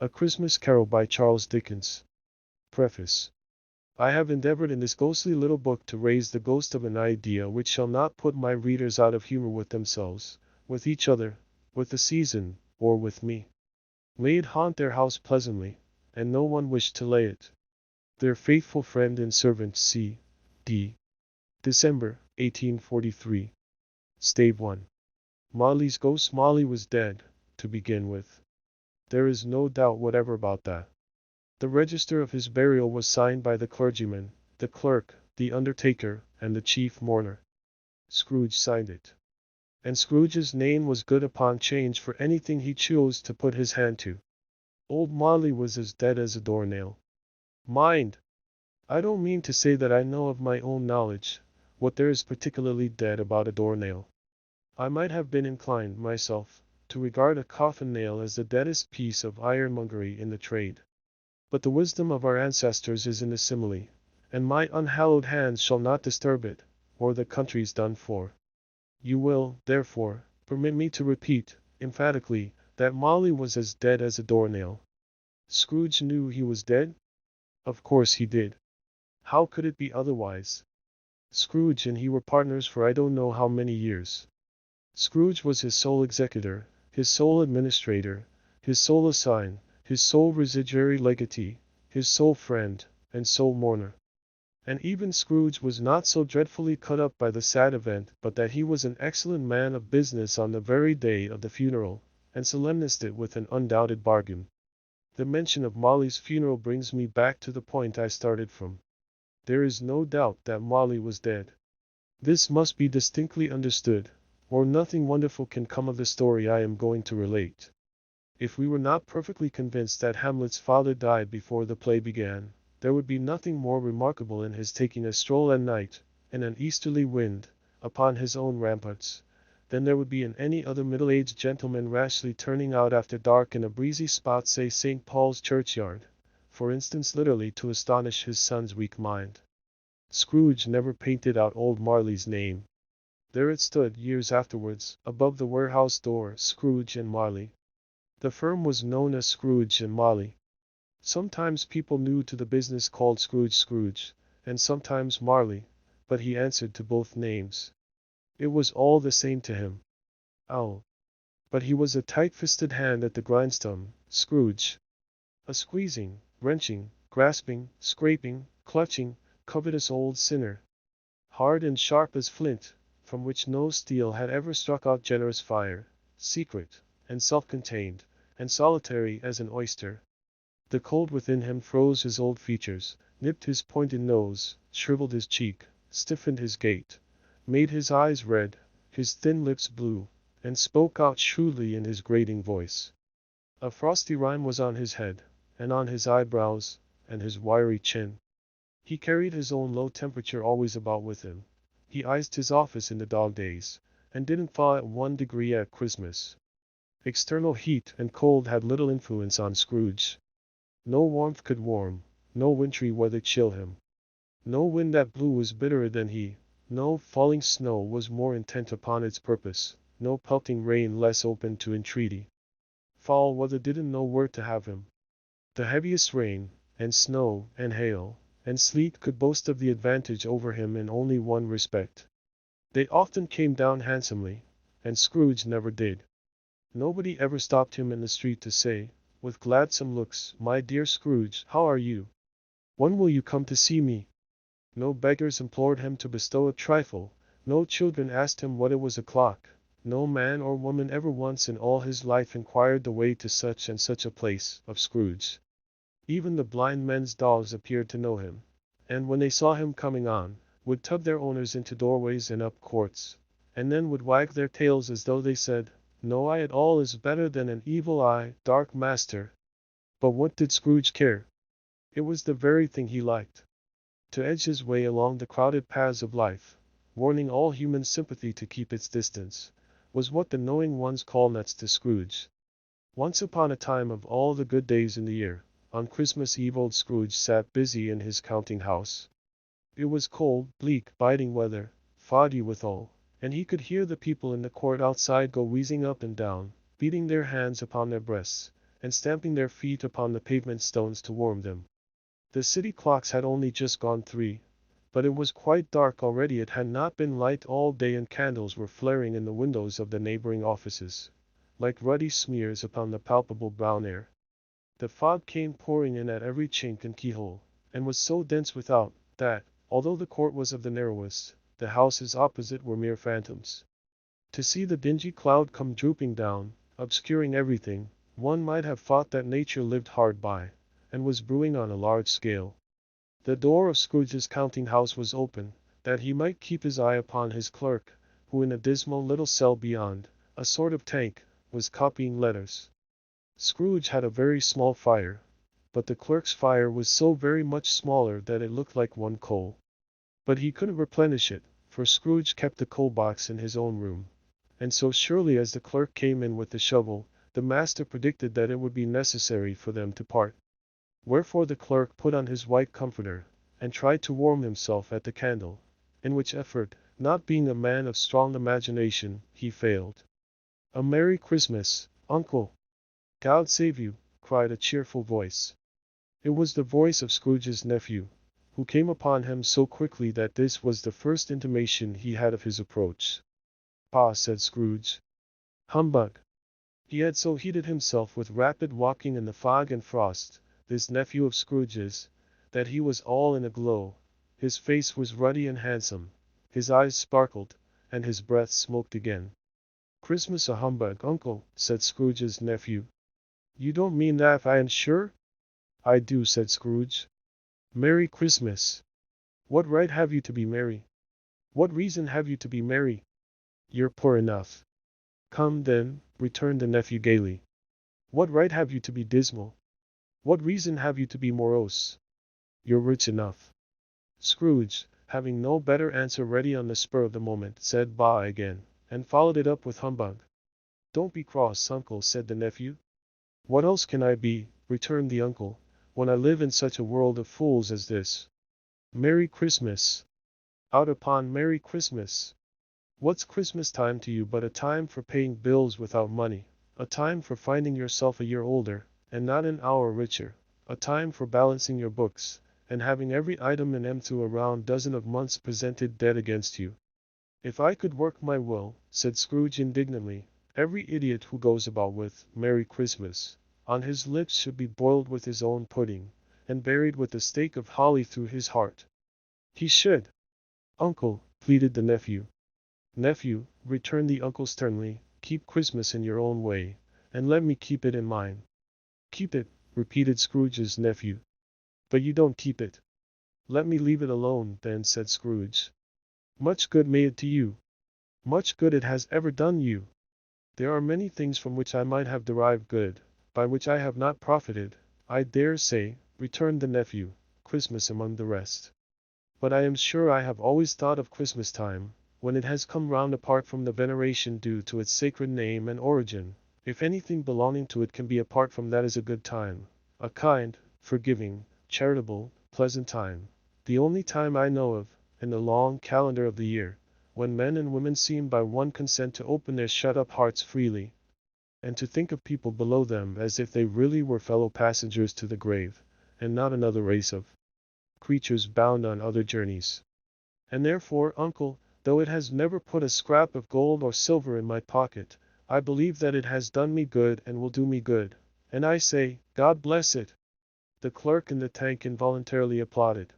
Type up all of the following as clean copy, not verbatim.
A Christmas Carol by Charles Dickens. Preface. I have endeavored in this ghostly little book to raise the ghost of an idea which shall not put my readers out of humor with themselves, with each other, with the season, or with me. May it haunt their house pleasantly, and no one wish to lay it. Their faithful friend and servant C. D. December, 1843. Stave 1. Marley's ghost. Marley was dead, to begin with. There is no doubt whatever about that. The register of his burial was signed by the clergyman, the clerk, the undertaker, and the chief mourner. Scrooge signed it. And Scrooge's name was good upon change for anything he chose to put his hand to. Old Marley was as dead as a doornail. Mind! I don't mean to say that I know of my own knowledge what there is particularly dead about a doornail. I might have been inclined, myself, to regard a coffin nail as the deadest piece of ironmongery in the trade. But the wisdom of our ancestors is in the simile, and my unhallowed hands shall not disturb it, or the country's done for. You will, therefore, permit me to repeat, emphatically, that Marley was as dead as a doornail. Scrooge knew he was dead? Of course he did. How could it be otherwise? Scrooge and he were partners for I don't know how many years. Scrooge was his sole executor, his sole administrator, his sole assign, his sole residuary legatee, his sole friend, and sole mourner. And even Scrooge was not so dreadfully cut up by the sad event but that he was an excellent man of business on the very day of the funeral, and solemnized it with an undoubted bargain. The mention of Marley's funeral brings me back to the point I started from. There is no doubt that Marley was dead. This must be distinctly understood, or nothing wonderful can come of the story I am going to relate. If we were not perfectly convinced that Hamlet's father died before the play began, there would be nothing more remarkable in his taking a stroll at night, in an easterly wind, upon his own ramparts, than there would be in any other middle-aged gentleman rashly turning out after dark in a breezy spot, say St. Paul's churchyard, for instance, literally to astonish his son's weak mind. Scrooge never painted out old Marley's name. There it stood, years afterwards, above the warehouse door, Scrooge and Marley. The firm was known as Scrooge and Marley. Sometimes people new to the business called Scrooge, and sometimes Marley, but he answered to both names. It was all the same to him. Oh! But he was a tight-fisted hand at the grindstone, Scrooge. A squeezing, wrenching, grasping, scraping, clutching, covetous old sinner. Hard and sharp as flint, from which no steel had ever struck out generous fire, secret, and self-contained, and solitary as an oyster. The cold within him froze his old features, nipped his pointed nose, shriveled his cheek, stiffened his gait, made his eyes red, his thin lips blue, and spoke out shrewdly in his grating voice. A frosty rime was on his head, and on his eyebrows, and his wiry chin. He carried his own low temperature always about with him. He iced his office in the dog days, and didn't thaw at 1 degree at Christmas. External heat and cold had little influence on Scrooge. No warmth could warm, no wintry weather chill him. No wind that blew was bitterer than he, no falling snow was more intent upon its purpose, no pelting rain less open to entreaty. Foul weather didn't know where to have him. The heaviest rain, and snow, and hail, and sleet could boast of the advantage over him in only one respect. They often came down handsomely, and Scrooge never did. Nobody ever stopped him in the street to say, with gladsome looks, "My dear Scrooge, how are you? When will you come to see me?" No beggars implored him to bestow a trifle, no children asked him what it was o'clock, no man or woman ever once in all his life inquired the way to such and such a place, of Scrooge. Even the blind men's dogs appeared to know him, and when they saw him coming on, would tug their owners into doorways and up courts, and then would wag their tails as though they said, "No eye at all is better than an evil eye, dark master." But what did Scrooge care? It was the very thing he liked. To edge his way along the crowded paths of life, warning all human sympathy to keep its distance, was what the knowing ones call nuts to Scrooge. Once upon a time, of all the good days in the year, on Christmas Eve old Scrooge sat busy in his counting-house. It was cold, bleak, biting weather, foggy withal, and he could hear the people in the court outside go wheezing up and down, beating their hands upon their breasts, and stamping their feet upon the pavement stones to warm them. The city clocks had only just gone 3, but it was quite dark already. It had not been light all day, and candles were flaring in the windows of the neighboring offices, like ruddy smears upon the palpable brown air. The fog came pouring in at every chink and keyhole, and was so dense without, that, although the court was of the narrowest, the houses opposite were mere phantoms. To see the dingy cloud come drooping down, obscuring everything, one might have thought that nature lived hard by, and was brewing on a large scale. The door of Scrooge's counting-house was open, that he might keep his eye upon his clerk, who in a dismal little cell beyond, a sort of tank, was copying letters. Scrooge had a very small fire, but the clerk's fire was so very much smaller that it looked like one coal. But he couldn't replenish it, for Scrooge kept the coal box in his own room. And so surely as the clerk came in with the shovel, the master predicted that it would be necessary for them to part. Wherefore the clerk put on his white comforter, and tried to warm himself at the candle, in which effort, not being a man of strong imagination, he failed. "A Merry Christmas, Uncle!" "God save you!" cried a cheerful voice. It was the voice of Scrooge's nephew, who came upon him so quickly that this was the first intimation he had of his approach. "Ah," said Scrooge. "Humbug!" He had so heated himself with rapid walking in the fog and frost, this nephew of Scrooge's, that he was all in a glow. His face was ruddy and handsome, his eyes sparkled, and his breath smoked again. "Christmas a humbug, Uncle," said Scrooge's nephew. "You don't mean that, I am sure?" "I do," said Scrooge. "Merry Christmas! What right have you to be merry? What reason have you to be merry? You're poor enough." "Come, then," returned the nephew gaily. "What right have you to be dismal? What reason have you to be morose? You're rich enough." Scrooge, having no better answer ready on the spur of the moment, said "Bah" again, and followed it up with "Humbug." "Don't be cross, Uncle," said the nephew. "What else can I be," returned the uncle, "when I live in such a world of fools as this? Merry Christmas! Out upon Merry Christmas! What's Christmas time to you but a time for paying bills without money, a time for finding yourself a year older, and not an hour richer, a time for balancing your books, and having every item in them through a round dozen of months presented dead against you?" "If I could work my will," said Scrooge indignantly, "every idiot who goes about with 'Merry Christmas' on his lips should be boiled with his own pudding, and buried with a stake of holly through his heart." "He should." "Uncle," pleaded the nephew. "Nephew," returned the uncle sternly, "keep Christmas in your own way, and let me keep it in mine." "Keep it," repeated Scrooge's nephew. "But you don't keep it." "Let me leave it alone, then," said Scrooge. "Much good may it do you. Much good it has ever done you." "There are many things from which I might have derived good, by which I have not profited, I dare say," returned the nephew, "Christmas among the rest. But I am sure I have always thought of Christmas time, when it has come round apart from the veneration due to its sacred name and origin, if anything belonging to it can be apart from that is a good time, a kind, forgiving, charitable, pleasant time, the only time I know of, in the long calendar of the year, when men and women seem by one consent to open their shut-up hearts freely, and to think of people below them as if they really were fellow passengers to the grave, and not another race of creatures bound on other journeys. And therefore, Uncle, though it has never put a scrap of gold or silver in my pocket, I believe that it has done me good and will do me good, and I say, God bless it." The clerk in the tank involuntarily applauded.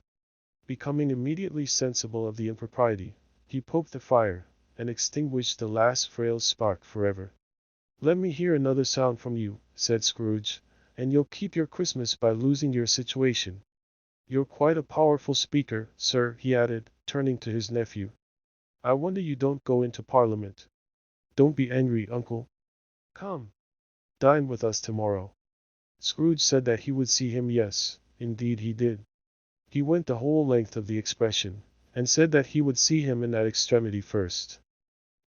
Becoming immediately sensible of the impropriety, he poked the fire, and extinguished the last frail spark forever. "Let me hear another sound from you," said Scrooge, "and you'll keep your Christmas by losing your situation. You're quite a powerful speaker, sir," he added, turning to his nephew. "I wonder you don't go into Parliament. Don't be angry, Uncle. Come. Dine with us tomorrow." Scrooge said that he would see him. Yes, indeed he did. He went the whole length of the expression, and said that he would see him in that extremity first.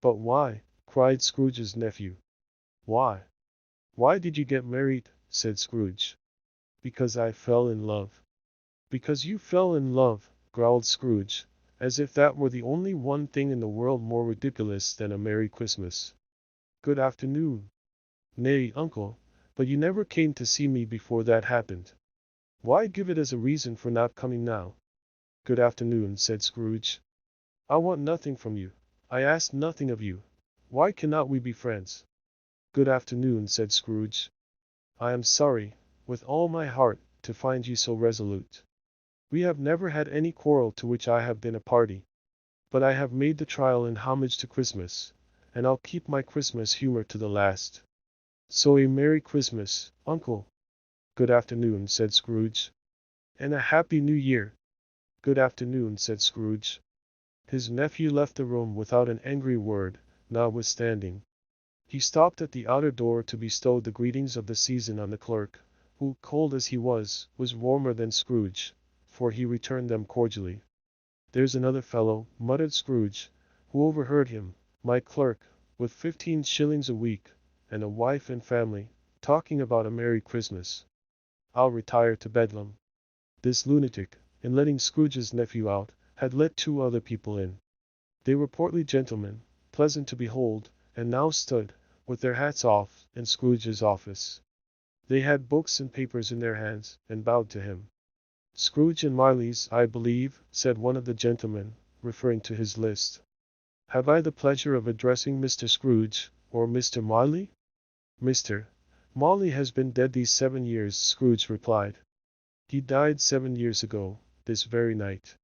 "But why?" cried Scrooge's nephew. "Why? Why did you get married?" said Scrooge. "Because I fell in love." "Because you fell in love," growled Scrooge, as if that were the only one thing in the world more ridiculous than a Merry Christmas. "Good afternoon." "Nay, Uncle, But you never came to see me before that happened. Why give it as a reason for not coming now? Good afternoon, said Scrooge. I want nothing from you. I ask nothing of you. Why cannot we be friends? Good afternoon, said Scrooge. I am sorry, with all my heart, to find you so resolute. We have never had any quarrel to which I have been a party. But I have made the trial in homage to Christmas, and I'll keep my Christmas humor to the last. So a Merry Christmas, Uncle. Good afternoon, said Scrooge. And a Happy New Year. Good afternoon, said Scrooge. His nephew left the room without an angry word, notwithstanding. He stopped at the outer door to bestow the greetings of the season on the clerk, who, cold as he was warmer than Scrooge, for he returned them cordially. There's another fellow, muttered Scrooge, who overheard him, my clerk, with 15 shillings a week, and a wife and family, talking about a Merry Christmas. I'll retire to Bedlam. This lunatic, in letting Scrooge's nephew out, had let 2 other people in. They were portly gentlemen, pleasant to behold, and now stood, with their hats off, in Scrooge's office. They had books and papers in their hands, and bowed to him. Scrooge and Marley's, I believe, said one of the gentlemen, referring to his list. Have I the pleasure of addressing Mr. Scrooge, or Mr. Marley? Mr. Marley has been dead these 7 years, Scrooge replied. He died 7 years ago, this very night.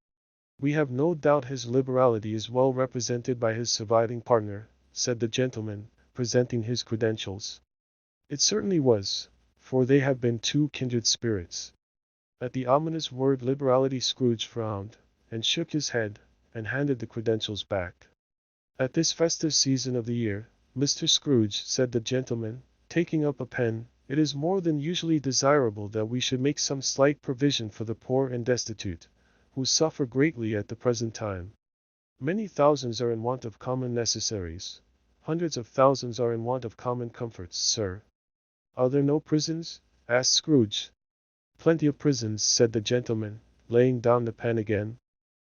We have no doubt his liberality is well represented by his surviving partner, said the gentleman, presenting his credentials. It certainly was, for they have been 2 kindred spirits. At the ominous word liberality, Scrooge frowned, and shook his head, and handed the credentials back. At this festive season of the year, Mr. Scrooge, said the gentleman, taking up a pen, it is more than usually desirable that we should make some slight provision for the poor and destitute, who suffer greatly at the present time. Many thousands are in want of common necessaries. Hundreds of thousands are in want of common comforts, sir. Are there no prisons? Asked Scrooge. Plenty of prisons, said the gentleman, laying down the pen again.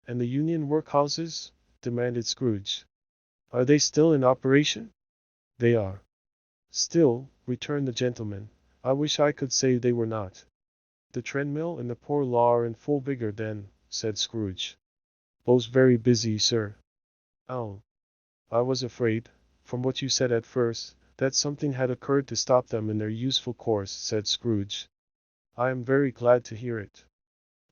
And the union workhouses? Demanded Scrooge. Are they still in operation? They are. Still, returned the gentleman, I wish I could say they were not. The treadmill and the poor law are in full vigor then, said Scrooge. Both very busy, sir. Oh. I was afraid, from what you said at first, that something had occurred to stop them in their useful course, said Scrooge. I am very glad to hear it.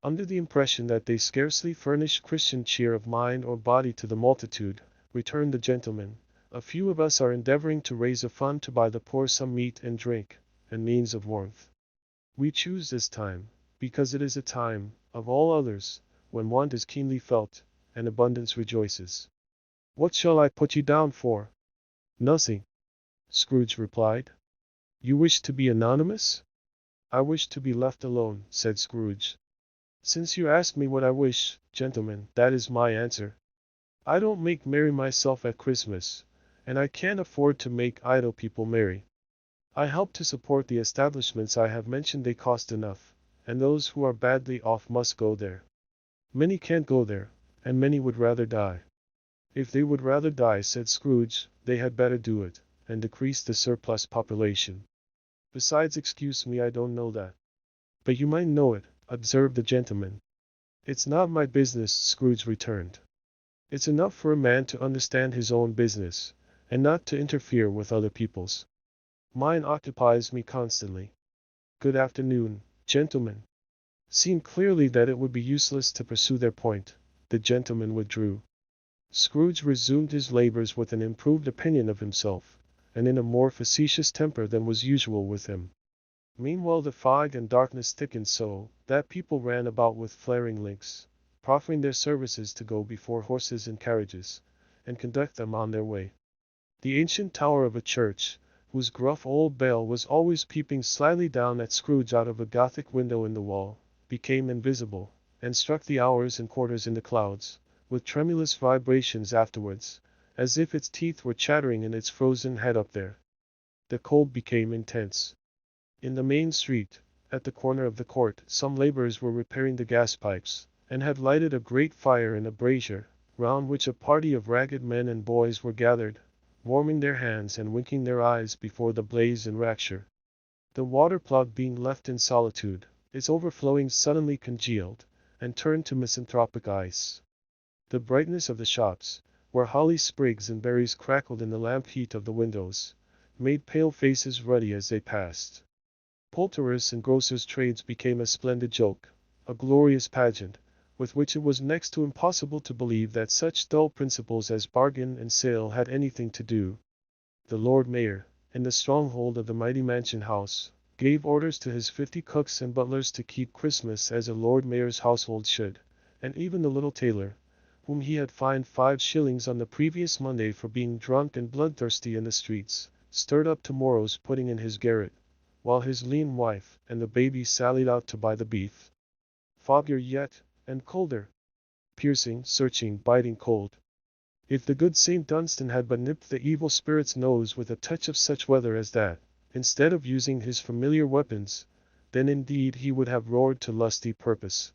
Under the impression that they scarcely furnish Christian cheer of mind or body to the multitude, returned the gentleman, a few of us are endeavoring to raise a fund to buy the poor some meat and drink, and means of warmth. We choose this time, because it is a time, of all others, when want is keenly felt, and abundance rejoices. What shall I put you down for? Nothing, Scrooge replied. You wish to be anonymous? I wish to be left alone, said Scrooge. Since you ask me what I wish, gentlemen, that is my answer. I don't make merry myself at Christmas, and I can't afford to make idle people merry. I help to support the establishments I have mentioned. They cost enough, and those who are badly off must go there. Many can't go there, and many would rather die. If they would rather die, said Scrooge, they had better do it, and decrease the surplus population. Besides, excuse me, I don't know that. But you might know it, observed the gentleman. It's not my business, Scrooge returned. It's enough for a man to understand his own business, and not to interfere with other people's. Mine occupies me constantly. Good afternoon, gentlemen. Seemed clearly that it would be useless to pursue their point. The gentleman withdrew. Scrooge resumed his labors with an improved opinion of himself, and in a more facetious temper than was usual with him. Meanwhile the fog and darkness thickened so that people ran about with flaring lamps, proffering their services to go before horses and carriages, and conduct them on their way. The ancient tower of a church, whose gruff old bell was always peeping slyly down at Scrooge out of a Gothic window in the wall, became invisible, and struck the hours and quarters in the clouds, with tremulous vibrations afterwards, as if its teeth were chattering in its frozen head up there. The cold became intense. In the main street, at the corner of the court, some laborers were repairing the gas pipes, and had lighted a great fire in a brazier, round which a party of ragged men and boys were gathered, warming their hands and winking their eyes before the blaze in rapture. The water plug being left in solitude, its overflowing suddenly congealed, and turned to misanthropic ice. The brightness of the shops, where holly sprigs and berries crackled in the lamp heat of the windows, made pale faces ruddy as they passed. Poulterers' and grocers' trades became a splendid joke, a glorious pageant, with which it was next to impossible to believe that such dull principles as bargain and sale had anything to do. The Lord Mayor, in the stronghold of the mighty mansion house, gave orders to his 50 cooks and butlers to keep Christmas as a Lord Mayor's household should, and even the little tailor, whom he had fined 5 shillings on the previous Monday for being drunk and bloodthirsty in the streets, stirred up tomorrow's pudding in his garret, while his lean wife and the baby sallied out to buy the beef. Foggier yet, and colder. Piercing, searching, biting cold. If the good St. Dunstan had but nipped the evil spirit's nose with a touch of such weather as that, instead of using his familiar weapons, then indeed he would have roared to lusty purpose.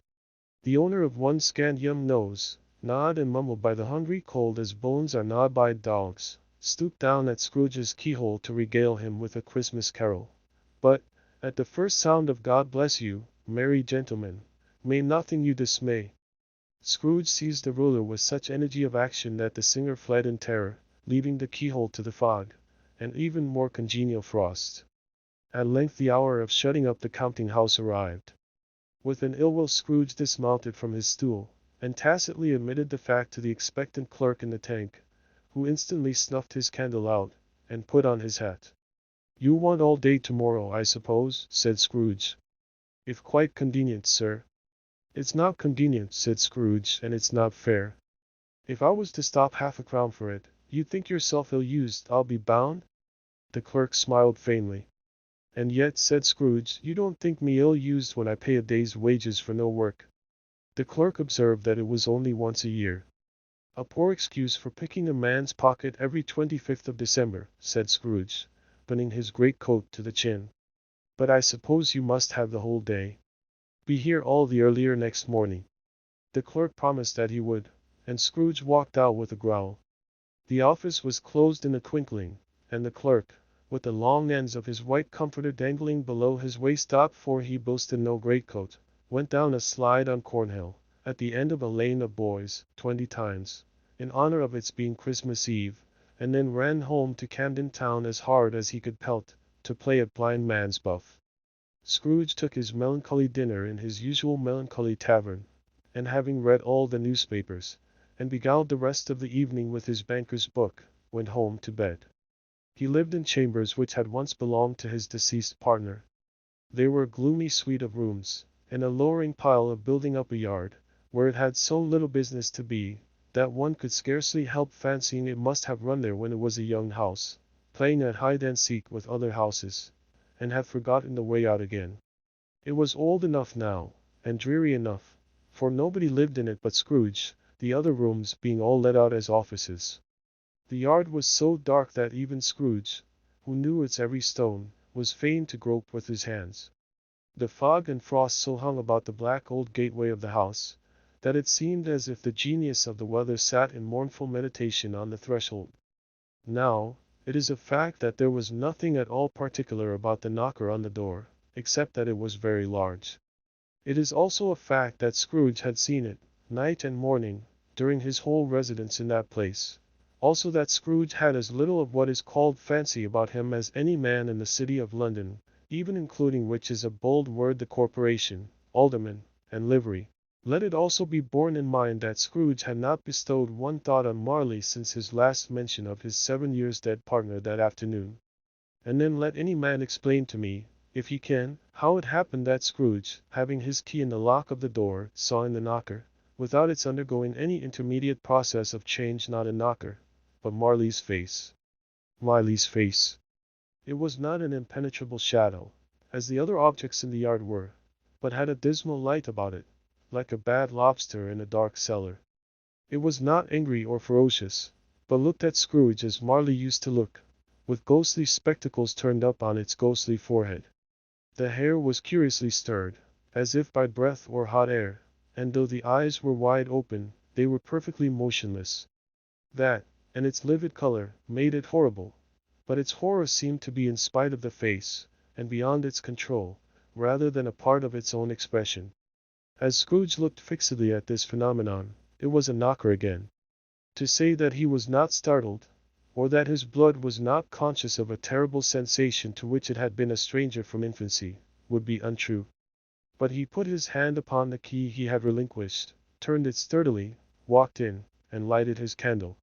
The owner of one scant young nose, gnawed and mumbled by the hungry cold as bones are gnawed by dogs, stooped down at Scrooge's keyhole to regale him with a Christmas carol. But, at the first sound of God bless you, merry gentlemen, may nothing you dismay. Scrooge seized the ruler with such energy of action that the singer fled in terror, leaving the keyhole to the fog, and even more congenial frost. At length the hour of shutting up the counting-house arrived. With an ill will Scrooge dismounted from his stool, and tacitly admitted the fact to the expectant clerk in the tank, who instantly snuffed his candle out, and put on his hat. "You want all day tomorrow, I suppose?" said Scrooge. "If quite convenient, sir." "It's not convenient," said Scrooge, "and it's not fair. If I was to stop half a crown for it, you'd think yourself ill-used, I'll be bound?" The clerk smiled faintly. "And yet," said Scrooge, "you don't think me ill-used when I pay a day's wages for no work." The clerk observed that it was only once a year. "A poor excuse for picking a man's pocket every 25th of December," said Scrooge, buttoning his greatcoat to the chin. "But I suppose you must have the whole day. Be here all the earlier next morning." The clerk promised that he would, and Scrooge walked out with a growl. The office was closed in a twinkling, and the clerk, with the long ends of his white comforter dangling below his waist, for he boasted no greatcoat, went down a slide on Cornhill, at the end of a lane of boys, 20 times, in honor of its being Christmas Eve, and then ran home to Camden Town as hard as he could pelt, to play at blind man's buff. Scrooge took his melancholy dinner in his usual melancholy tavern, and having read all the newspapers, and beguiled the rest of the evening with his banker's book, went home to bed. He lived in chambers which had once belonged to his deceased partner. They were a gloomy suite of rooms, and a lowering pile of building up a yard, where it had so little business to be, that one could scarcely help fancying it must have run there when it was a young house, playing at hide-and-seek with other houses, and have forgotten the way out again. It was old enough now, and dreary enough, for nobody lived in it but Scrooge, the other rooms being all let out as offices. The yard was so dark that even Scrooge, who knew its every stone, was fain to grope with his hands. The fog and frost so hung about the black old gateway of the house, that it seemed as if the genius of the weather sat in mournful meditation on the threshold. Now, it is a fact that there was nothing at all particular about the knocker on the door, except that it was very large. It is also a fact that Scrooge had seen it, night and morning, during his whole residence in that place. Also that Scrooge had as little of what is called fancy about him as any man in the city of London, even including, which is a bold word, the corporation, aldermen, and livery. Let it also be borne in mind that Scrooge had not bestowed one thought on Marley since his last mention of his 7 years dead partner that afternoon. And then let any man explain to me, if he can, how it happened that Scrooge, having his key in the lock of the door, saw in the knocker, without its undergoing any intermediate process of change, not a knocker, but Marley's face. Marley's face. It was not an impenetrable shadow, as the other objects in the yard were, but had a dismal light about it, like a bad lobster in a dark cellar. It was not angry or ferocious, but looked at Scrooge as Marley used to look, with ghostly spectacles turned up on its ghostly forehead. The hair was curiously stirred, as if by breath or hot air, and though the eyes were wide open, they were perfectly motionless. That, and its livid color, made it horrible, but its horror seemed to be in spite of the face, and beyond its control, rather than a part of its own expression. As Scrooge looked fixedly at this phenomenon, it was a knocker again. To say that he was not startled, or that his blood was not conscious of a terrible sensation to which it had been a stranger from infancy, would be untrue. But he put his hand upon the key he had relinquished, turned it sturdily, walked in, and lighted his candle.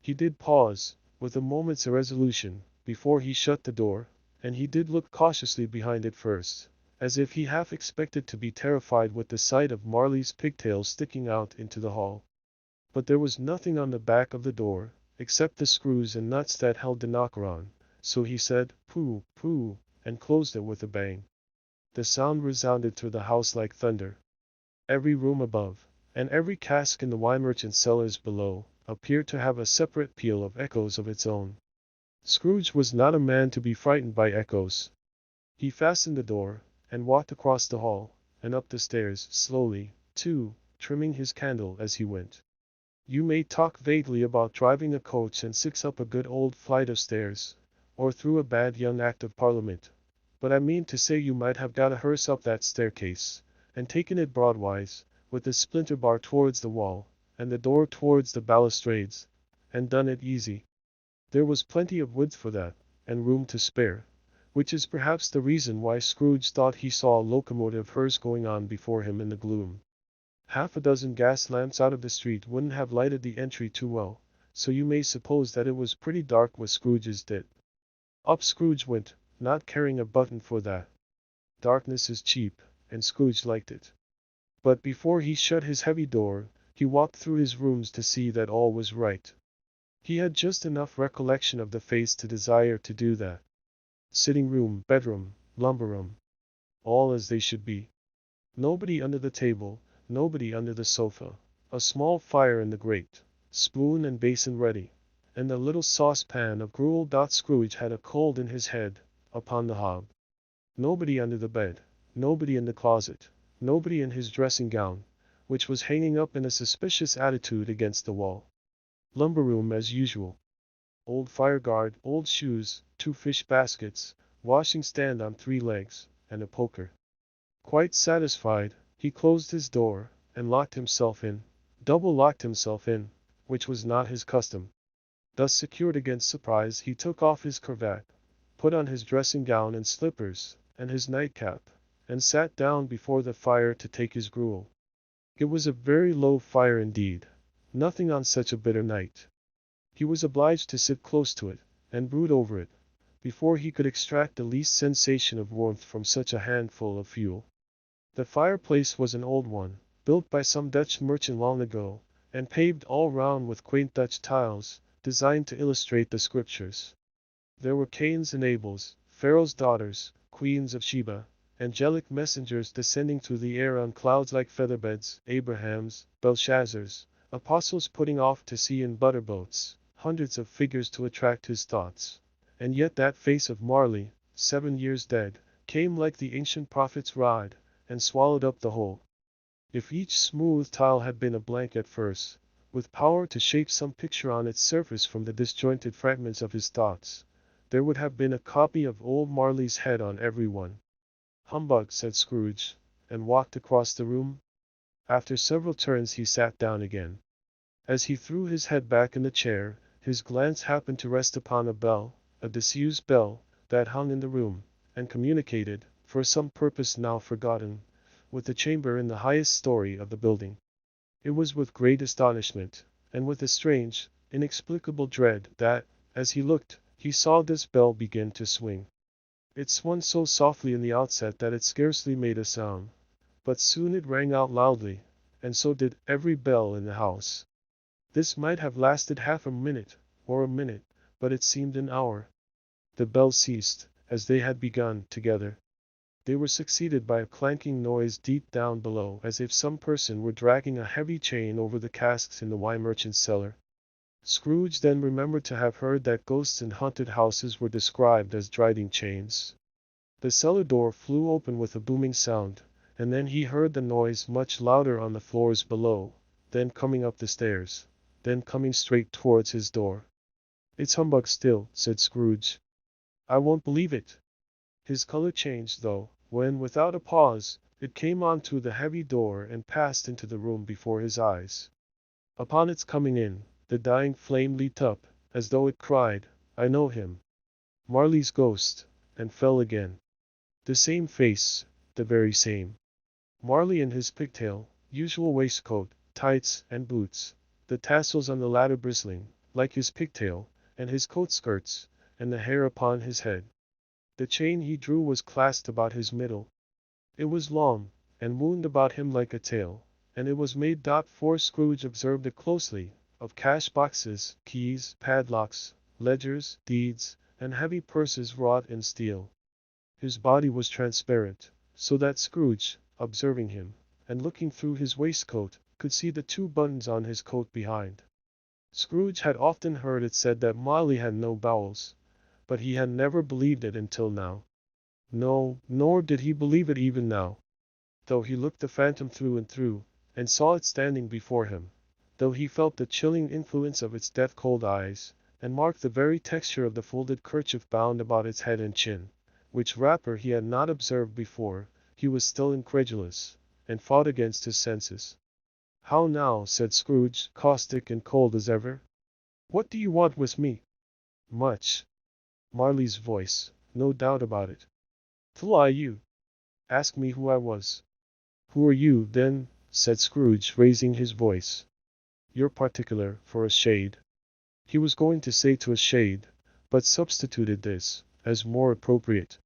He did pause, with a moment's irresolution, before he shut the door, and he did look cautiously behind it first, as if he half expected to be terrified with the sight of Marley's pigtails sticking out into the hall. But there was nothing on the back of the door, except the screws and nuts that held the knocker on, so he said, "Pooh, pooh," and closed it with a bang. The sound resounded through the house like thunder. Every room above, and every cask in the wine merchant's cellars below, appeared to have a separate peal of echoes of its own. Scrooge was not a man to be frightened by echoes. He fastened the door, and walked across the hall, and up the stairs, slowly, too, trimming his candle as he went. You may talk vaguely about driving a coach and six up a good old flight of stairs, or through a bad young Act of Parliament, but I mean to say you might have got a hearse up that staircase, and taken it broadwise, with the splinter bar towards the wall, and the door towards the balustrades, and done it easy. There was plenty of width for that, and room to spare, which is perhaps the reason why Scrooge thought he saw a locomotive hearse going on before him in the gloom. Half a dozen gas lamps out of the street wouldn't have lighted the entry too well, so you may suppose that it was pretty dark where Scrooge's did. Up Scrooge went, not caring a button for that. Darkness is cheap, and Scrooge liked it. But before he shut his heavy door, he walked through his rooms to see that all was right. He had just enough recollection of the face to desire to do that. Sitting room, bedroom, lumber room, all as they should be. Nobody under the table, nobody under the sofa, a small fire in the grate, spoon and basin ready, and the little saucepan of gruel. Scrooge had a cold in his head, upon the hob. Nobody under the bed, nobody in the closet, nobody in his dressing gown, which was hanging up in a suspicious attitude against the wall. Lumber room as usual. Old fire guard, old shoes, 2 fish baskets, washing stand on 3 legs, and a poker. Quite satisfied, he closed his door, and locked himself in, double-locked himself in, which was not his custom. Thus secured against surprise, he took off his cravat, put on his dressing gown and slippers, and his nightcap, and sat down before the fire to take his gruel. It was a very low fire indeed, nothing on such a bitter night. He was obliged to sit close to it, and brood over it, before he could extract the least sensation of warmth from such a handful of fuel. The fireplace was an old one, built by some Dutch merchant long ago, and paved all round with quaint Dutch tiles, designed to illustrate the scriptures. There were Cains and Abels, Pharaoh's daughters, queens of Sheba, angelic messengers descending through the air on clouds like featherbeds, Abrahams, Belshazzars, apostles putting off to sea in butterboats, hundreds of figures to attract his thoughts. And yet that face of Marley, 7 years dead, came like the ancient prophet's rod, and swallowed up the whole. If each smooth tile had been a blank at first, with power to shape some picture on its surface from the disjointed fragments of his thoughts, there would have been a copy of old Marley's head on every one. "Humbug," said Scrooge, and walked across the room. After several turns he sat down again. As he threw his head back in the chair, his glance happened to rest upon a bell, a disused bell, that hung in the room, and communicated, for some purpose now forgotten, with the chamber in the highest story of the building. It was with great astonishment, and with a strange, inexplicable dread, that, as he looked, he saw this bell begin to swing. It swung so softly in the outset that it scarcely made a sound, but soon it rang out loudly, and so did every bell in the house. This might have lasted half a minute, or a minute, but it seemed an hour. The bells ceased, as they had begun, together. They were succeeded by a clanking noise deep down below, as if some person were dragging a heavy chain over the casks in the wine merchant's cellar. Scrooge then remembered to have heard that ghosts in haunted houses were described as dragging chains. The cellar door flew open with a booming sound, and then he heard the noise much louder on the floors below, then coming up the stairs, then coming straight towards his door. "It's humbug still," said Scrooge. "I won't believe it." His color changed, though, when, without a pause, it came on to the heavy door and passed into the room before his eyes. Upon its coming in, the dying flame leaped up, as though it cried, "I know him. Marley's ghost," and fell again. The same face, the very same. Marley in his pigtail, usual waistcoat, tights, and boots, the tassels on the latter bristling, like his pigtail, and his coat skirts, and the hair upon his head. The chain he drew was clasped about his middle. It was long, and wound about him like a tail, and it was made. For Scrooge observed it closely, of cash boxes, keys, padlocks, ledgers, deeds, and heavy purses wrought in steel. His body was transparent, so that Scrooge, observing him, and looking through his waistcoat, could see the 2 buttons on his coat behind. Scrooge had often heard it said that Marley had no bowels, but he had never believed it until now. No, nor did he believe it even now. Though he looked the phantom through and through, and saw it standing before him, though he felt the chilling influence of its death-cold eyes, and marked the very texture of the folded kerchief bound about its head and chin, which wrapper he had not observed before, he was still incredulous, and fought against his senses. "How now?" said Scrooge, caustic and cold as ever. "What do you want with me?" "Much." Marley's voice, no doubt about it. "To lie you. Ask me who I was." "Who are you, then?" said Scrooge, raising his voice. "You're particular, for a shade." He was going to say to a shade, but substituted this, as more appropriate.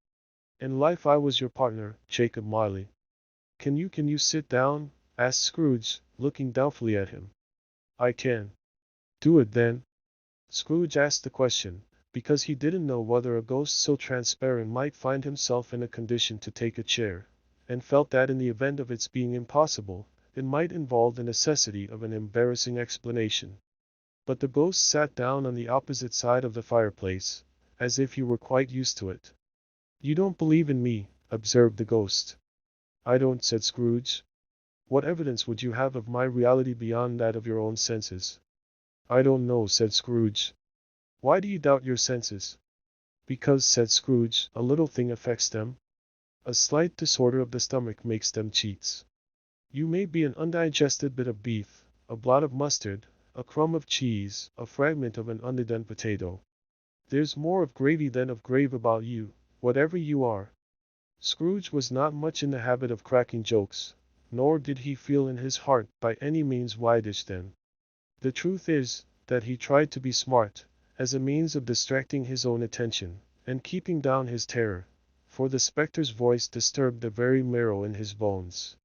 "In life I was your partner, Jacob Marley." Can you sit down?" asked Scrooge, looking doubtfully at him. "I can." "Do it, then." Scrooge asked the question, because he didn't know whether a ghost so transparent might find himself in a condition to take a chair, and felt that in the event of its being impossible, it might involve the necessity of an embarrassing explanation. But the ghost sat down on the opposite side of the fireplace, as if he were quite used to it. "You don't believe in me," observed the ghost. "I don't," said Scrooge. "What evidence would you have of my reality beyond that of your own senses?" "I don't know," said Scrooge. "Why do you doubt your senses?" "Because," said Scrooge, "a little thing affects them. A slight disorder of the stomach makes them cheats. You may be an undigested bit of beef, a blot of mustard, a crumb of cheese, a fragment of an underdone potato. There's more of gravy than of grave about you, whatever you are." Scrooge was not much in the habit of cracking jokes, nor did he feel in his heart by any means waggish then. The truth is, that he tried to be smart, as a means of distracting his own attention, and keeping down his terror, for the spectre's voice disturbed the very marrow in his bones.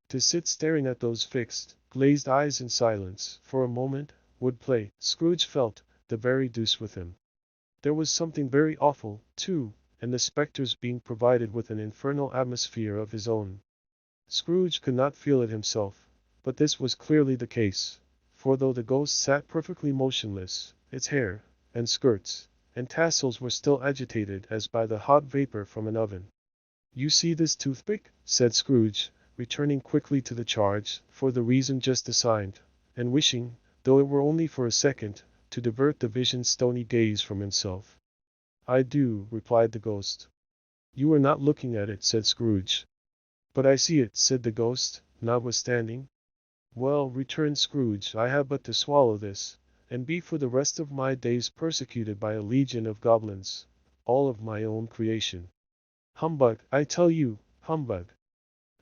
To sit staring at those fixed, glazed eyes in silence, for a moment, would play, Scrooge felt, the very deuce with him. There was something very awful, too, in the spectre's being provided with an infernal atmosphere of his own. Scrooge could not feel it himself, but this was clearly the case, for though the ghost sat perfectly motionless, its hair, and skirts, and tassels were still agitated as by the hot vapor from an oven. "You see this toothpick?" said Scrooge, returning quickly to the charge, for the reason just assigned, and wishing, though it were only for a second, to divert the vision's stony gaze from himself. "I do," replied the ghost. "You are not looking at it," said Scrooge. "But I see it," said the ghost, notwithstanding. "Well," returned Scrooge, "I have but to swallow this, and be for the rest of my days persecuted by a legion of goblins, all of my own creation. Humbug, I tell you, humbug."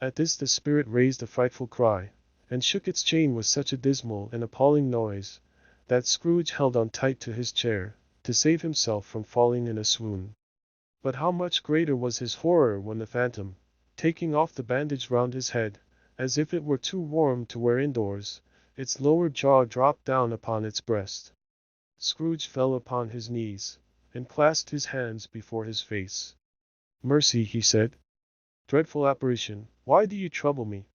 At this the spirit raised a frightful cry, and shook its chain with such a dismal and appalling noise, that Scrooge held on tight to his chair, to save himself from falling in a swoon. But how much greater was his horror when the phantom, taking off the bandage round his head, as if it were too warm to wear indoors, its lower jaw dropped down upon its breast. Scrooge fell upon his knees, and clasped his hands before his face. "Mercy," he said. "Dreadful apparition, why do you trouble me?"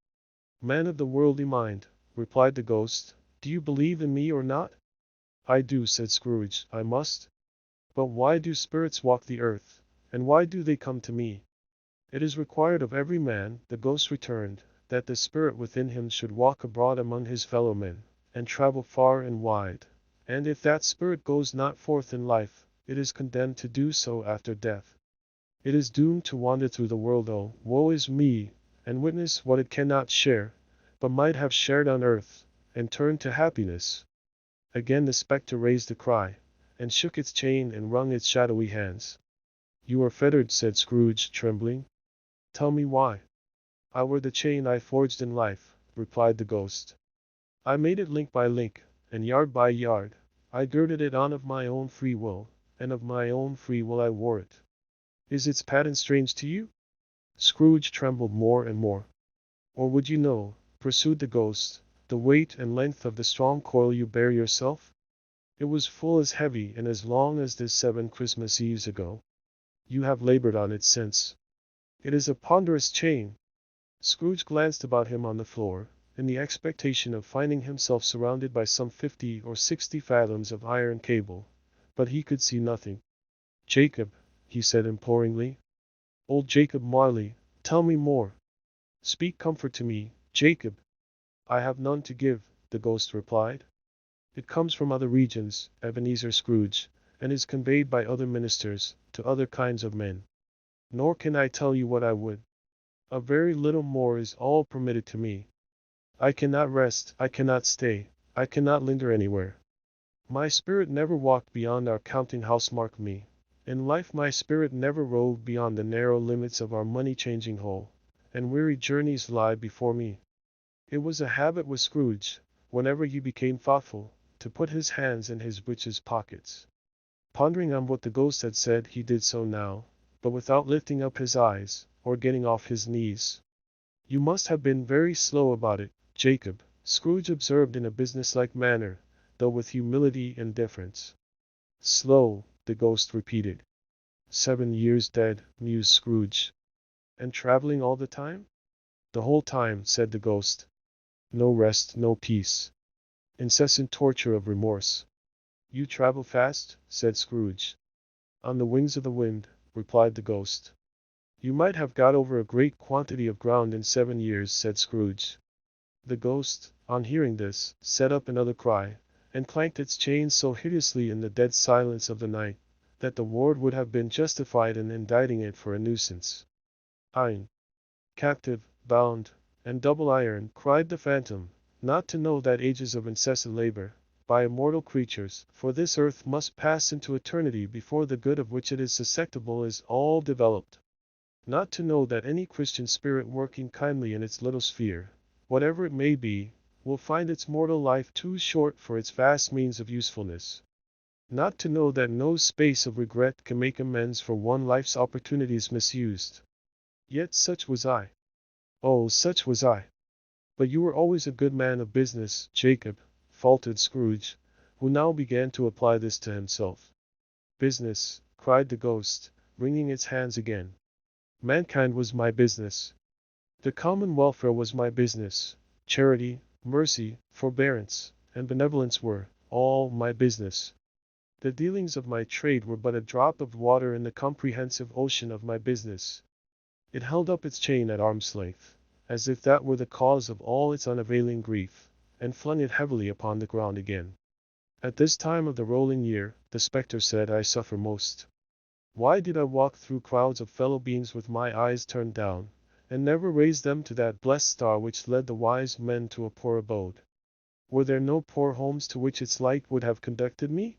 "Man of the worldly mind," replied the ghost, "do you believe in me or not?" "I do," said Scrooge, "I must." "But why do spirits walk the earth, and why do they come to me?" "It is required of every man," the ghost returned, "that the spirit within him should walk abroad among his fellow men, and travel far and wide, and if that spirit goes not forth in life, it is condemned to do so after death." It is doomed to wander through the world, oh, woe is me, and witness what it cannot share, but might have shared on earth, and turned to happiness. Again the spectre raised a cry, and shook its chain and wrung its shadowy hands. You are fettered, said Scrooge, trembling. Tell me why. I were the chain I forged in life, replied the ghost. I made it link by link, and yard by yard. I girded it on of my own free will, and of my own free will I wore it. Is its pattern strange to you? Scrooge trembled more and more. Or would you know, pursued the ghost, the weight and length of the strong coil you bear yourself? It was full as heavy and as long as this 7 Christmas Eves ago. You have labored on it since. It is a ponderous chain. Scrooge glanced about him on the floor, in the expectation of finding himself surrounded by some 50 or 60 fathoms of iron cable, but he could see nothing. Jacob, he said imploringly. Old Jacob Marley, tell me more. Speak comfort to me, Jacob. I have none to give, the ghost replied. It comes from other regions, Ebenezer Scrooge, and is conveyed by other ministers, to other kinds of men. Nor can I tell you what I would. A very little more is all permitted to me. I cannot rest, I cannot stay, I cannot linger anywhere. My spirit never walked beyond our counting-house, mark me. In life my spirit never roved beyond the narrow limits of our money-changing hole, and weary journeys lie before me. It was a habit with Scrooge, whenever he became thoughtful, to put his hands in his breeches pockets. Pondering on what the ghost had said, he did so now, but without lifting up his eyes, or getting off his knees. You must have been very slow about it, Jacob, Scrooge observed in a businesslike manner, though with humility and deference. Slow, the ghost repeated. 7 years dead, mused Scrooge. And traveling all the time? The whole time, said the ghost. No rest, no peace. Incessant torture of remorse. You travel fast, said Scrooge. On the wings of the wind, replied the ghost. You might have got over a great quantity of ground in 7 years, said Scrooge. The ghost, on hearing this, set up another cry, and clanked its chains so hideously in the dead silence of the night, that the ward would have been justified in indicting it for a nuisance. Ein. Captive, bound, and double iron, cried the phantom, not to know that ages of incessant labor, by immortal creatures, for this earth must pass into eternity before the good of which it is susceptible is all developed. Not to know that any Christian spirit working kindly in its little sphere, whatever it may be, will find its mortal life too short for its vast means of usefulness. Not to know that no space of regret can make amends for one life's opportunities misused. Yet such was I. Oh, such was I. But you were always a good man of business, Jacob, faltered Scrooge, who now began to apply this to himself. Business, cried the ghost, wringing its hands again. Mankind was my business. The common welfare was my business. Charity, mercy, forbearance, and benevolence were all my business. The dealings of my trade were but a drop of water in the comprehensive ocean of my business. It held up its chain at arm's length, as if that were the cause of all its unavailing grief, and flung it heavily upon the ground again. At this time of the rolling year, the spectre said, I suffer most. Why did I walk through crowds of fellow beings with my eyes turned down, and never raise them to that blessed star which led the wise men to a poor abode? Were there no poor homes to which its light would have conducted me?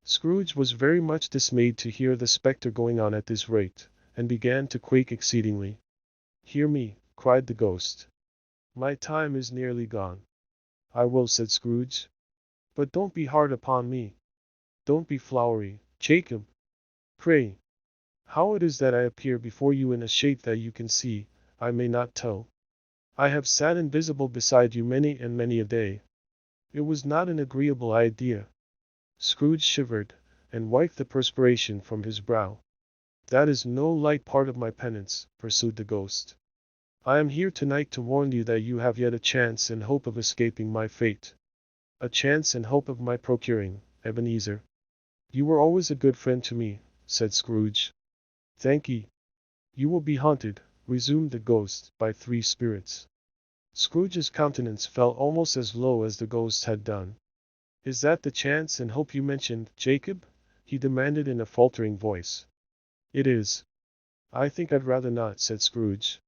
Scrooge was very much dismayed to hear the spectre going on at this rate, and began to quake exceedingly. Hear me, cried the ghost. My time is nearly gone. I will, said Scrooge. But don't be hard upon me. Don't be flowery, Jacob. Pray. How it is that I appear before you in a shape that you can see, I may not tell. I have sat invisible beside you many and many a day. It was not an agreeable idea. Scrooge shivered, and wiped the perspiration from his brow. That is no light part of my penance, pursued the ghost. I am here tonight to warn you that you have yet a chance and hope of escaping my fate. A chance and hope of my procuring, Ebenezer. You were always a good friend to me, said Scrooge. Thank ye. You will be haunted, resumed the ghost, by 3 spirits. Scrooge's countenance fell almost as low as the ghost's had done. Is that the chance and hope you mentioned, Jacob? He demanded in a faltering voice. It is. "I think I'd rather not," said Scrooge.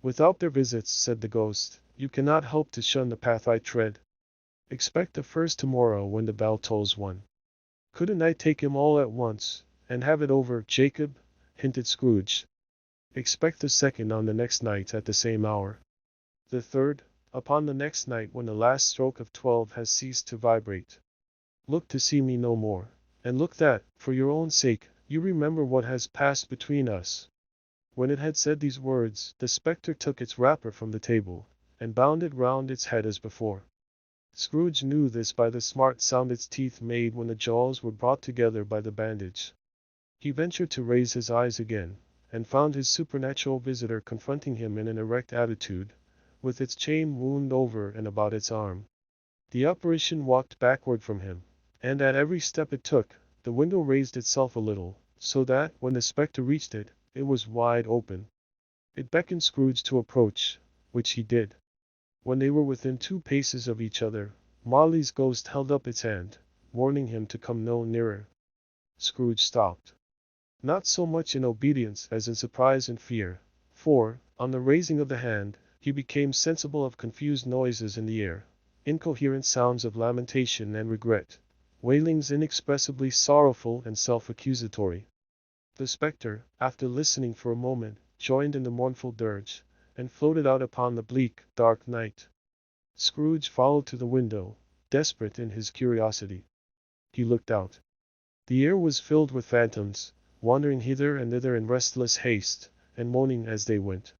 "Without their visits," said the ghost, "you cannot help to shun the path I tread. Expect the first tomorrow when the bell tolls one." "Couldn't I take 'em all at once, and have it over, Jacob?" hinted Scrooge. "Expect the second on the next night at the same hour. The third, upon the next night when the last stroke of 12 has ceased to vibrate. Look to see me no more, and look that, for your own sake, you remember what has passed between us." When it had said these words, the spectre took its wrapper from the table, and bound it round its head as before. Scrooge knew this by the smart sound its teeth made when the jaws were brought together by the bandage. He ventured to raise his eyes again, and found his supernatural visitor confronting him in an erect attitude, with its chain wound over and about its arm. The apparition walked backward from him, and at every step it took, the window raised itself a little, so that, when the spectre reached it, it was wide open. It beckoned Scrooge to approach, which he did. When they were within 2 paces of each other, Marley's ghost held up its hand, warning him to come no nearer. Scrooge stopped. Not so much in obedience as in surprise and fear, for, on the raising of the hand, he became sensible of confused noises in the air, incoherent sounds of lamentation and regret, wailings inexpressibly sorrowful and self-accusatory. The spectre, after listening for a moment, joined in the mournful dirge, and floated out upon the bleak, dark night. Scrooge followed to the window, desperate in his curiosity. He looked out. The air was filled with phantoms, wandering hither and thither in restless haste, and moaning as they went.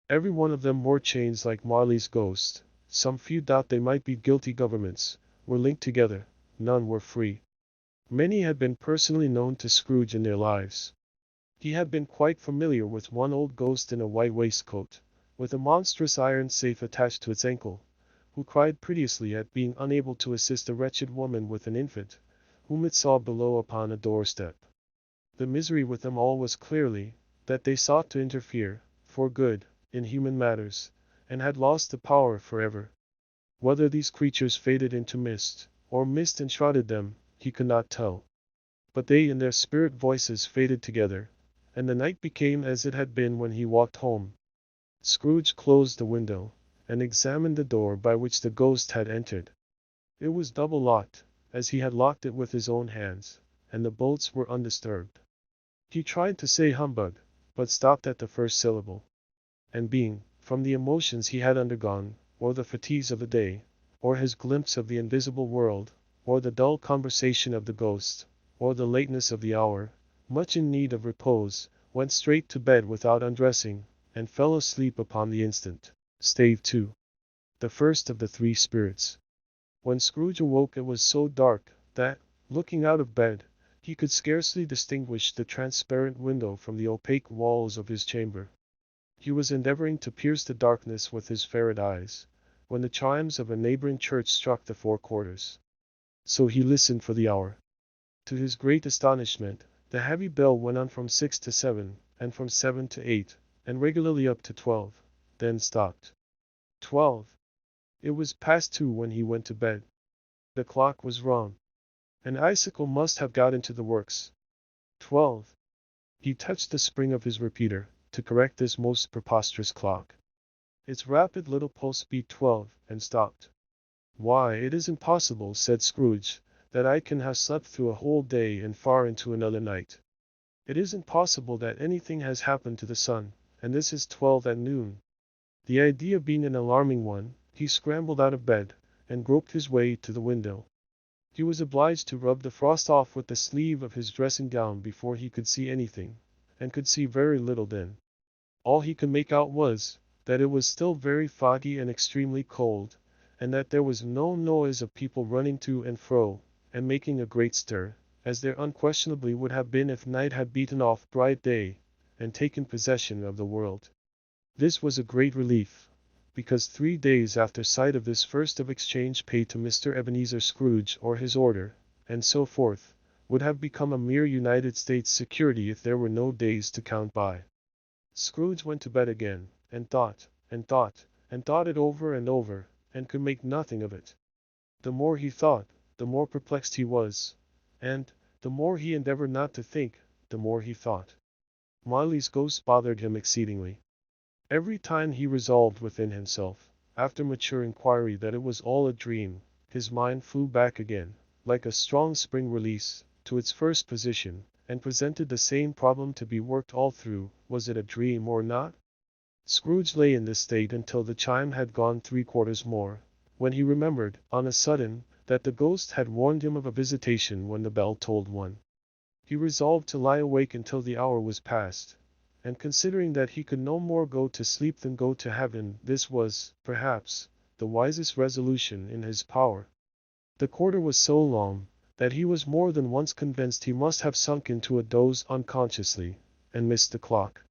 Every one of them wore chains like Marley's ghost. Some few doubt they might be guilty governments, were linked together, none were free. Many had been personally known to Scrooge in their lives. He had been quite familiar with one old ghost in a white waistcoat, with a monstrous iron safe attached to its ankle, who cried piteously at being unable to assist a wretched woman with an infant, whom it saw below upon a doorstep. The misery with them all was clearly, that they sought to interfere, for good, in human matters, and had lost the power forever. Whether these creatures faded into mist, or mist enshrouded them, he could not tell. But they and their spirit voices faded together, and the night became as it had been when he walked home. Scrooge closed the window, and examined the door by which the ghost had entered. It was double-locked, as he had locked it with his own hands, and the bolts were undisturbed. He tried to say humbug, but stopped at the first syllable. And being, from the emotions he had undergone, or the fatigues of the day, or his glimpse of the invisible world, or the dull conversation of the ghost, or the lateness of the hour, much in need of repose, went straight to bed without undressing, and fell asleep upon the instant. Stave 2. The first of the 3 spirits. When Scrooge awoke it was so dark, that, looking out of bed, he could scarcely distinguish the transparent window from the opaque walls of his chamber. He was endeavoring to pierce the darkness with his ferret eyes, when the chimes of a neighboring church struck the 4 quarters. So he listened for the hour. To his great astonishment, the heavy bell went on from 6 to 7, and from 7 to 8, and regularly up to 12, then stopped. 12. It was past 2 when he went to bed. The clock was wrong. An icicle must have got into the works. 12. He touched the spring of his repeater, to correct this most preposterous clock. Its rapid little pulse beat 12, and stopped. "Why, it isn't possible," said Scrooge, "that I can have slept through a whole day and far into another night. It isn't possible that anything has happened to the sun, and this is 12 at noon." The idea being an alarming one, he scrambled out of bed, and groped his way to the window. He was obliged to rub the frost off with the sleeve of his dressing gown before he could see anything, and could see very little then. All he could make out was, that it was still very foggy and extremely cold, and that there was no noise of people running to and fro, and making a great stir, as there unquestionably would have been if night had beaten off bright day, and taken possession of the world. This was a great relief, because 3 days after sight of this first of exchange paid to Mr. Ebenezer Scrooge or his order, and so forth, would have become a mere United States security if there were no days to count by. Scrooge went to bed again, and thought, and thought, and thought it over and over, and could make nothing of it. The more he thought, the more perplexed he was, and, the more he endeavored not to think, the more he thought. Marley's ghost bothered him exceedingly. Every time he resolved within himself, after mature inquiry, that it was all a dream, his mind flew back again, like a strong spring release, to its first position, and presented the same problem to be worked all through: was it a dream or not? Scrooge lay in this state until the chime had gone 3/4 more, when he remembered, on a sudden, that the ghost had warned him of a visitation when the bell tolled 1. He resolved to lie awake until the hour was past, and considering that he could no more go to sleep than go to heaven, this was, perhaps, the wisest resolution in his power. The quarter was so long, that he was more than once convinced he must have sunk into a doze unconsciously, and missed the clock.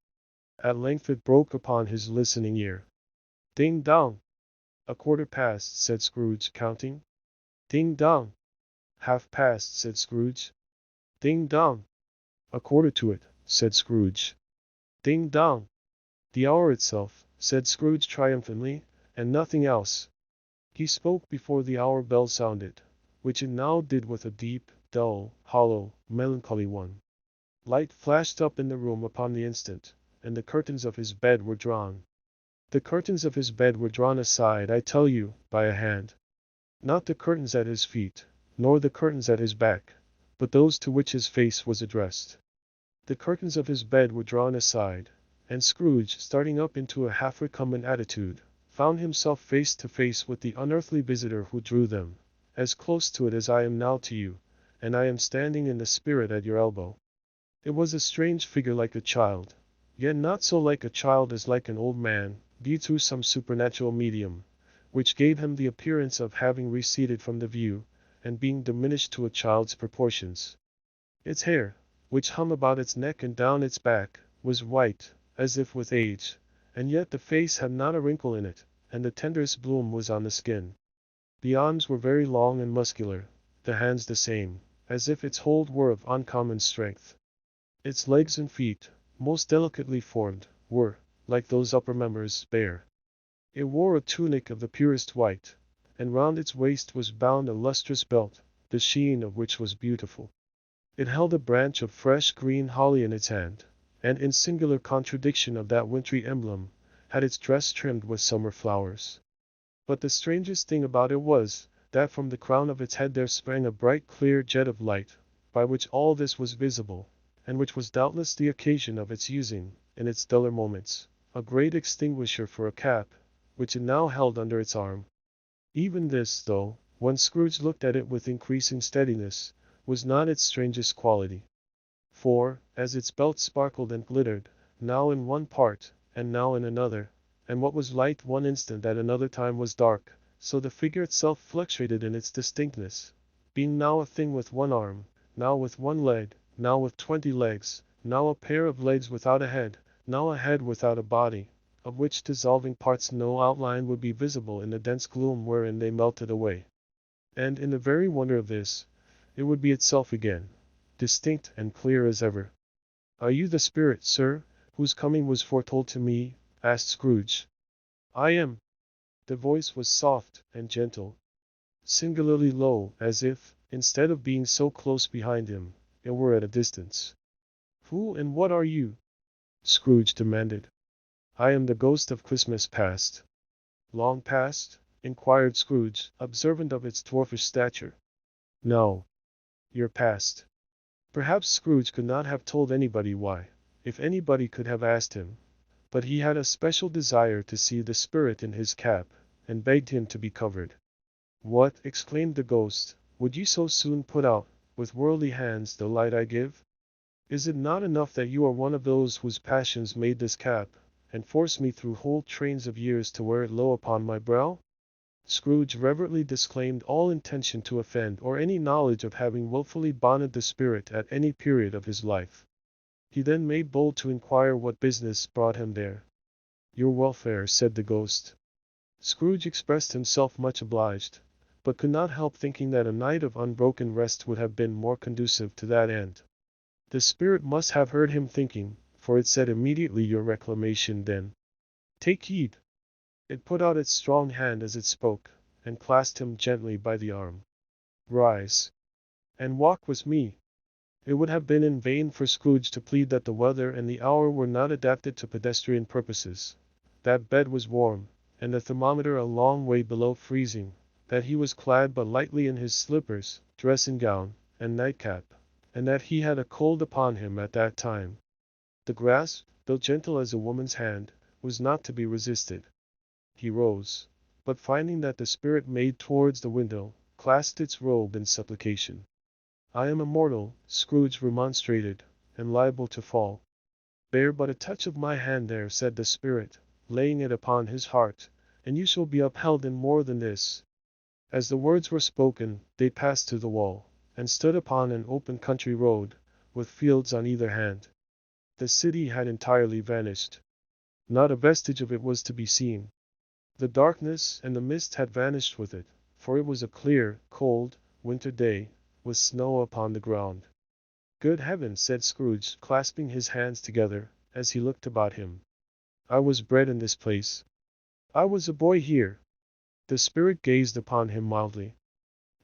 At length it broke upon his listening ear. Ding dong! 1/4 past, said Scrooge, counting. Ding dong! 1/2 past, said Scrooge. Ding dong! 1/4 to it, said Scrooge. Ding dong! The hour itself, said Scrooge triumphantly, and nothing else. He spoke before the hour bell sounded, which it now did with a deep, dull, hollow, melancholy one. Light flashed up in the room upon the instant, and the curtains of his bed were drawn. The curtains of his bed were drawn aside, I tell you, by a hand. Not the curtains at his feet, nor the curtains at his back, but those to which his face was addressed. The curtains of his bed were drawn aside, and Scrooge, starting up into a half-recumbent attitude, found himself face to face with the unearthly visitor who drew them, as close to it as I am now to you, and I am standing in the spirit at your elbow. It was a strange figure, like a child, yet not so like a child as like an old man, viewed through some supernatural medium, which gave him the appearance of having receded from the view, and being diminished to a child's proportions. Its hair, which hung about its neck and down its back, was white, as if with age, and yet the face had not a wrinkle in it, and the tenderest bloom was on the skin. The arms were very long and muscular, the hands the same, as if its hold were of uncommon strength. Its legs and feet, most delicately formed, were, like those upper members, bare. It wore a tunic of the purest white, and round its waist was bound a lustrous belt, the sheen of which was beautiful. It held a branch of fresh green holly in its hand, and in singular contradiction of that wintry emblem, had its dress trimmed with summer flowers. But the strangest thing about it was, that from the crown of its head there sprang a bright clear jet of light, by which all this was visible, and which was doubtless the occasion of its using, in its duller moments, a great extinguisher for a cap, which it now held under its arm. Even this, though, when Scrooge looked at it with increasing steadiness, was not its strangest quality. For, as its belt sparkled and glittered, now in one part, and now in another, and what was light one instant at another time was dark, so the figure itself fluctuated in its distinctness, being now a thing with one arm, now with one leg, now with 20 legs, now a pair of legs without a head, now a head without a body, of which dissolving parts no outline would be visible in the dense gloom wherein they melted away. And in the very wonder of this, it would be itself again, distinct and clear as ever. "Are you the spirit, sir, whose coming was foretold to me?" asked Scrooge. "I am." The voice was soft and gentle, singularly low, as if, instead of being so close behind him, it were at a distance. "Who and what are you?" Scrooge demanded. "I am the ghost of Christmas past." "Long past?" inquired Scrooge, observant of its dwarfish stature. "No. Your past." Perhaps Scrooge could not have told anybody why, if anybody could have asked him, but he had a special desire to see the spirit in his cap, and begged him to be covered. "What!" exclaimed the ghost, "would you so soon put out, with worldly hands, the light I give? Is it not enough that you are one of those whose passions made this cap, and force me through whole trains of years to wear it low upon my brow?" Scrooge reverently disclaimed all intention to offend or any knowledge of having wilfully bonneted the spirit at any period of his life. He then made bold to inquire what business brought him there. "Your welfare," said the ghost. Scrooge expressed himself much obliged, but could not help thinking that a night of unbroken rest would have been more conducive to that end. The spirit must have heard him thinking, for it said immediately, "Your reclamation, then. Take heed." It put out its strong hand as it spoke, and clasped him gently by the arm. "Rise, and walk with me." It would have been in vain for Scrooge to plead that the weather and the hour were not adapted to pedestrian purposes. That bed was warm, and the thermometer a long way below freezing, that he was clad but lightly in his slippers, dressing gown, and nightcap, and that he had a cold upon him at that time. The grasp, though gentle as a woman's hand, was not to be resisted. He rose, but finding that the spirit made towards the window, clasped its robe in supplication. "I am immortal," Scrooge remonstrated, "and liable to fall." "Bear but a touch of my hand there," said the spirit, laying it upon his heart, "and you shall be upheld in more than this." As the words were spoken, they passed to the wall, and stood upon an open country road, with fields on either hand. The city had entirely vanished. Not a vestige of it was to be seen. The darkness and the mist had vanished with it, for it was a clear, cold, winter day, with snow upon the ground. "Good heavens!" said Scrooge, clasping his hands together, as he looked about him. "I was bred in this place. I was a boy here." The spirit gazed upon him mildly.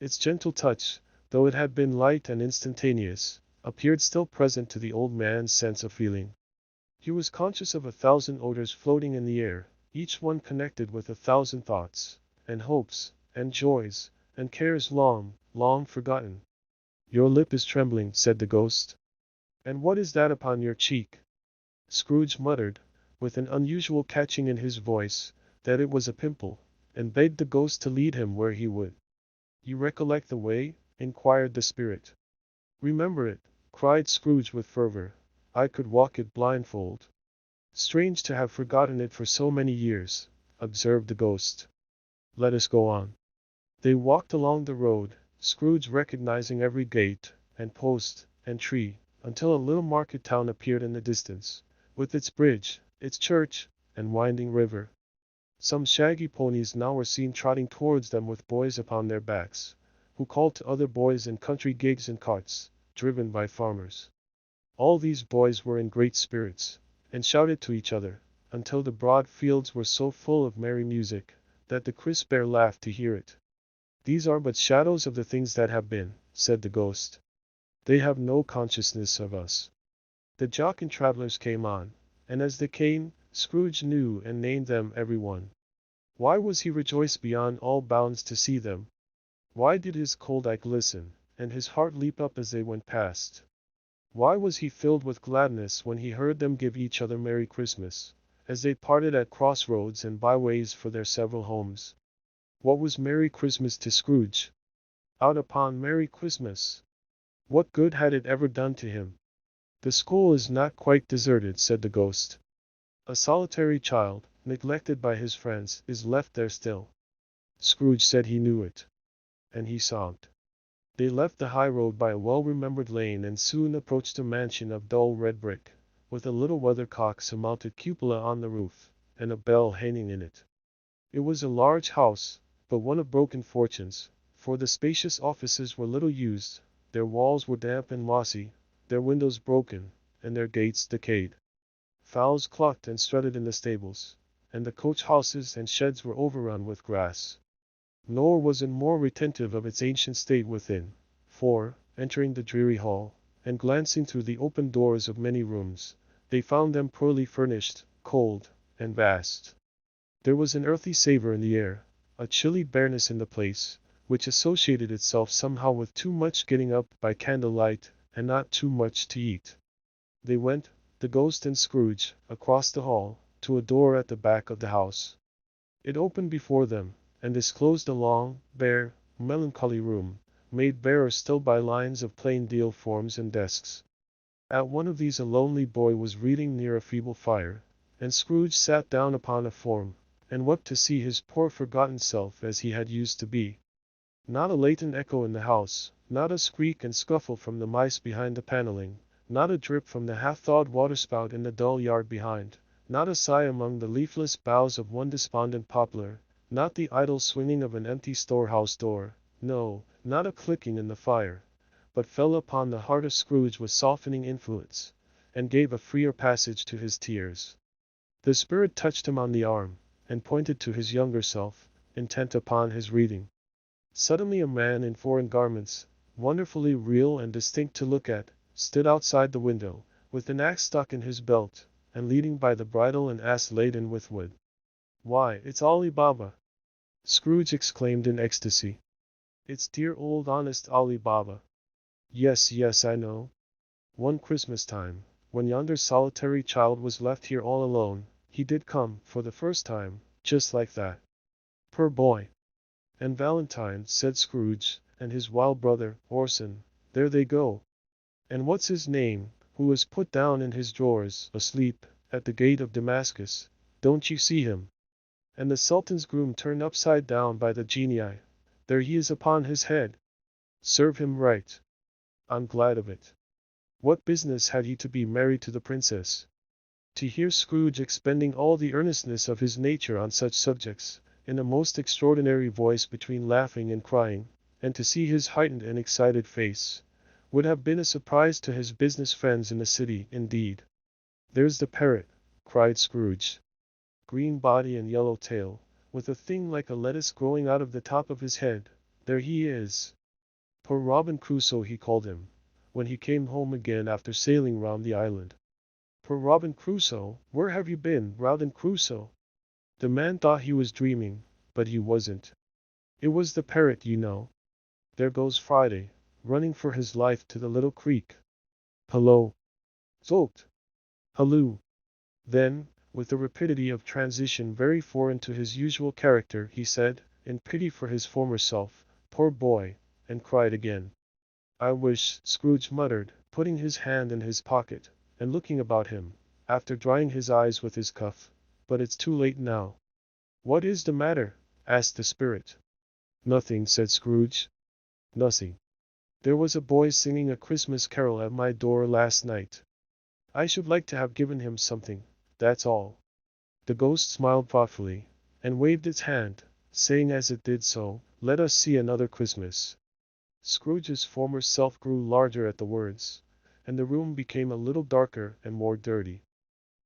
Its gentle touch, though it had been light and instantaneous, appeared still present to the old man's sense of feeling. He was conscious of 1,000 odors floating in the air, each one connected with 1,000 thoughts, and hopes, and joys, and cares long, long forgotten. "Your lip is trembling," said the ghost. "And what is that upon your cheek?" Scrooge muttered, with an unusual catching in his voice, that it was a pimple, and begged the ghost to lead him where he would. "You recollect the way?" inquired the spirit. "Remember it," cried Scrooge with fervor. "I could walk it blindfold." "Strange to have forgotten it for so many years," observed the ghost. "Let us go on." They walked along the road, Scrooge recognizing every gate, and post, and tree, until a little market town appeared in the distance, with its bridge, its church, and winding river. Some shaggy ponies now were seen trotting towards them with boys upon their backs, who called to other boys in country gigs and carts, driven by farmers. All these boys were in great spirits, and shouted to each other, until the broad fields were so full of merry music, that the crisp air laughed to hear it. "These are but shadows of the things that have been," said the ghost. "They have no consciousness of us." The jocund travelers came on, and as they came, Scrooge knew and named them every one. Why was he rejoiced beyond all bounds to see them? Why did his cold eye glisten, and his heart leap up as they went past? Why was he filled with gladness when he heard them give each other Merry Christmas, as they parted at crossroads and byways for their several homes? What was Merry Christmas to Scrooge? Out upon Merry Christmas! What good had it ever done to him? "The school is not quite deserted," said the ghost. "A solitary child, neglected by his friends, is left there still." Scrooge said he knew it. And he sobbed. They left the high road by a well-remembered lane and soon approached a mansion of dull red brick, with a little weathercock-surmounted cupola on the roof, and a bell hanging in it. It was a large house, but one of broken fortunes, for the spacious offices were little used, their walls were damp and mossy, their windows broken, and their gates decayed. Fowls clucked and strutted in the stables, and the coach-houses and sheds were overrun with grass. Nor was it more retentive of its ancient state within, for, entering the dreary hall, and glancing through the open doors of many rooms, they found them poorly furnished, cold, and vast. There was an earthy savor in the air, a chilly bareness in the place, which associated itself somehow with too much getting up by candlelight, and not too much to eat. They went, the ghost and Scrooge, across the hall, to a door at the back of the house. It opened before them, and disclosed a long, bare, melancholy room, made barer still by lines of plain deal forms and desks. At one of these a lonely boy was reading near a feeble fire, and Scrooge sat down upon a form, and wept to see his poor forgotten self as he had used to be. Not a latent echo in the house, not a squeak and scuffle from the mice behind the paneling, not a drip from the half-thawed waterspout in the dull yard behind, not a sigh among the leafless boughs of one despondent poplar, not the idle swinging of an empty storehouse door, no, not a clicking in the fire, but fell upon the heart of Scrooge with softening influence, and gave a freer passage to his tears. The spirit touched him on the arm, and pointed to his younger self, intent upon his reading. Suddenly a man in foreign garments, wonderfully real and distinct to look at, stood outside the window, with an axe stuck in his belt, and leading by the bridle an ass laden with wood. "Why, it's Ali Baba!" Scrooge exclaimed in ecstasy. "It's dear old honest Ali Baba." "Yes, yes, I know. One Christmas time, when yonder solitary child was left here all alone, he did come, for the first time, just like that. Poor boy!" "And Valentine," said Scrooge, "and his wild brother, Orson, there they go. And what's his name, who was put down in his drawers, asleep, at the gate of Damascus, don't you see him? And the Sultan's groom turned upside down by the genii, there he is upon his head. Serve him right. I'm glad of it. What business had he to be married to the princess?" To hear Scrooge expending all the earnestness of his nature on such subjects, in a most extraordinary voice between laughing and crying, and to see his heightened and excited face, would have been a surprise to his business friends in the city, indeed. "There's the parrot," cried Scrooge. "Green body and yellow tail, with a thing like a lettuce growing out of the top of his head. There he is. Poor Robin Crusoe he called him, when he came home again after sailing round the island. Poor Robin Crusoe, where have you been, Robin Crusoe?" The man thought he was dreaming, but he wasn't. It was the parrot, you know. There goes Friday, running for his life to the little creek. Hello! Zolt! Halloo! Then, with a rapidity of transition very foreign to his usual character, he said, in pity for his former self, "Poor boy," and cried again. "I wish," Scrooge muttered, putting his hand in his pocket, and looking about him, after drying his eyes with his cuff, "but it's too late now." "What is the matter?" asked the spirit. "Nothing," said Scrooge. "Nothing. There was a boy singing a Christmas carol at my door last night. I should like to have given him something, that's all." The ghost smiled thoughtfully, and waved its hand, saying as it did so, "Let us see another Christmas." Scrooge's former self grew larger at the words, and the room became a little darker and more dirty.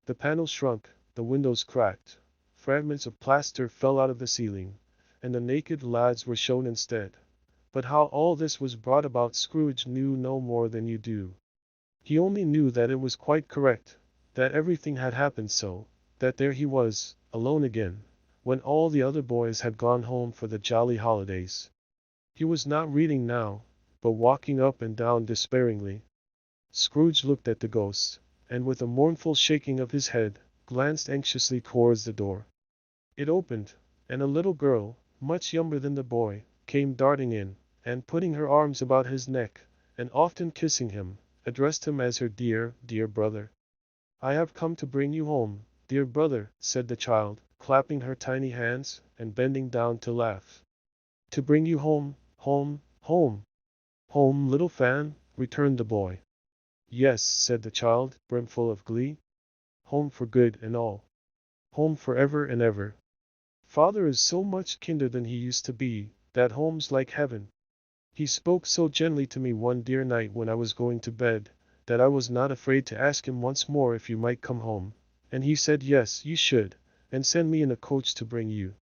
The panels shrunk, the windows cracked, fragments of plaster fell out of the ceiling, and the naked lads were shown instead. But how all this was brought about Scrooge knew no more than you do. He only knew that it was quite correct, that everything had happened so, that there he was, alone again, when all the other boys had gone home for the jolly holidays. He was not reading now, but walking up and down despairingly. Scrooge looked at the ghost, and with a mournful shaking of his head, glanced anxiously towards the door. It opened, and a little girl, much younger than the boy, came darting in, and putting her arms about his neck, and often kissing him, addressed him as her dear, dear brother. "I have come to bring you home, dear brother," said the child, clapping her tiny hands, and bending down to laugh. "To bring you home, home, home." "Home, little Fan?" returned the boy. "Yes," said the child, brimful of glee. "Home for good and all. Home for ever and ever. Father is so much kinder than he used to be, that home's like heaven. He spoke so gently to me one dear night when I was going to bed, that I was not afraid to ask him once more if you might come home, and he said yes, you should, and send me in a coach to bring you.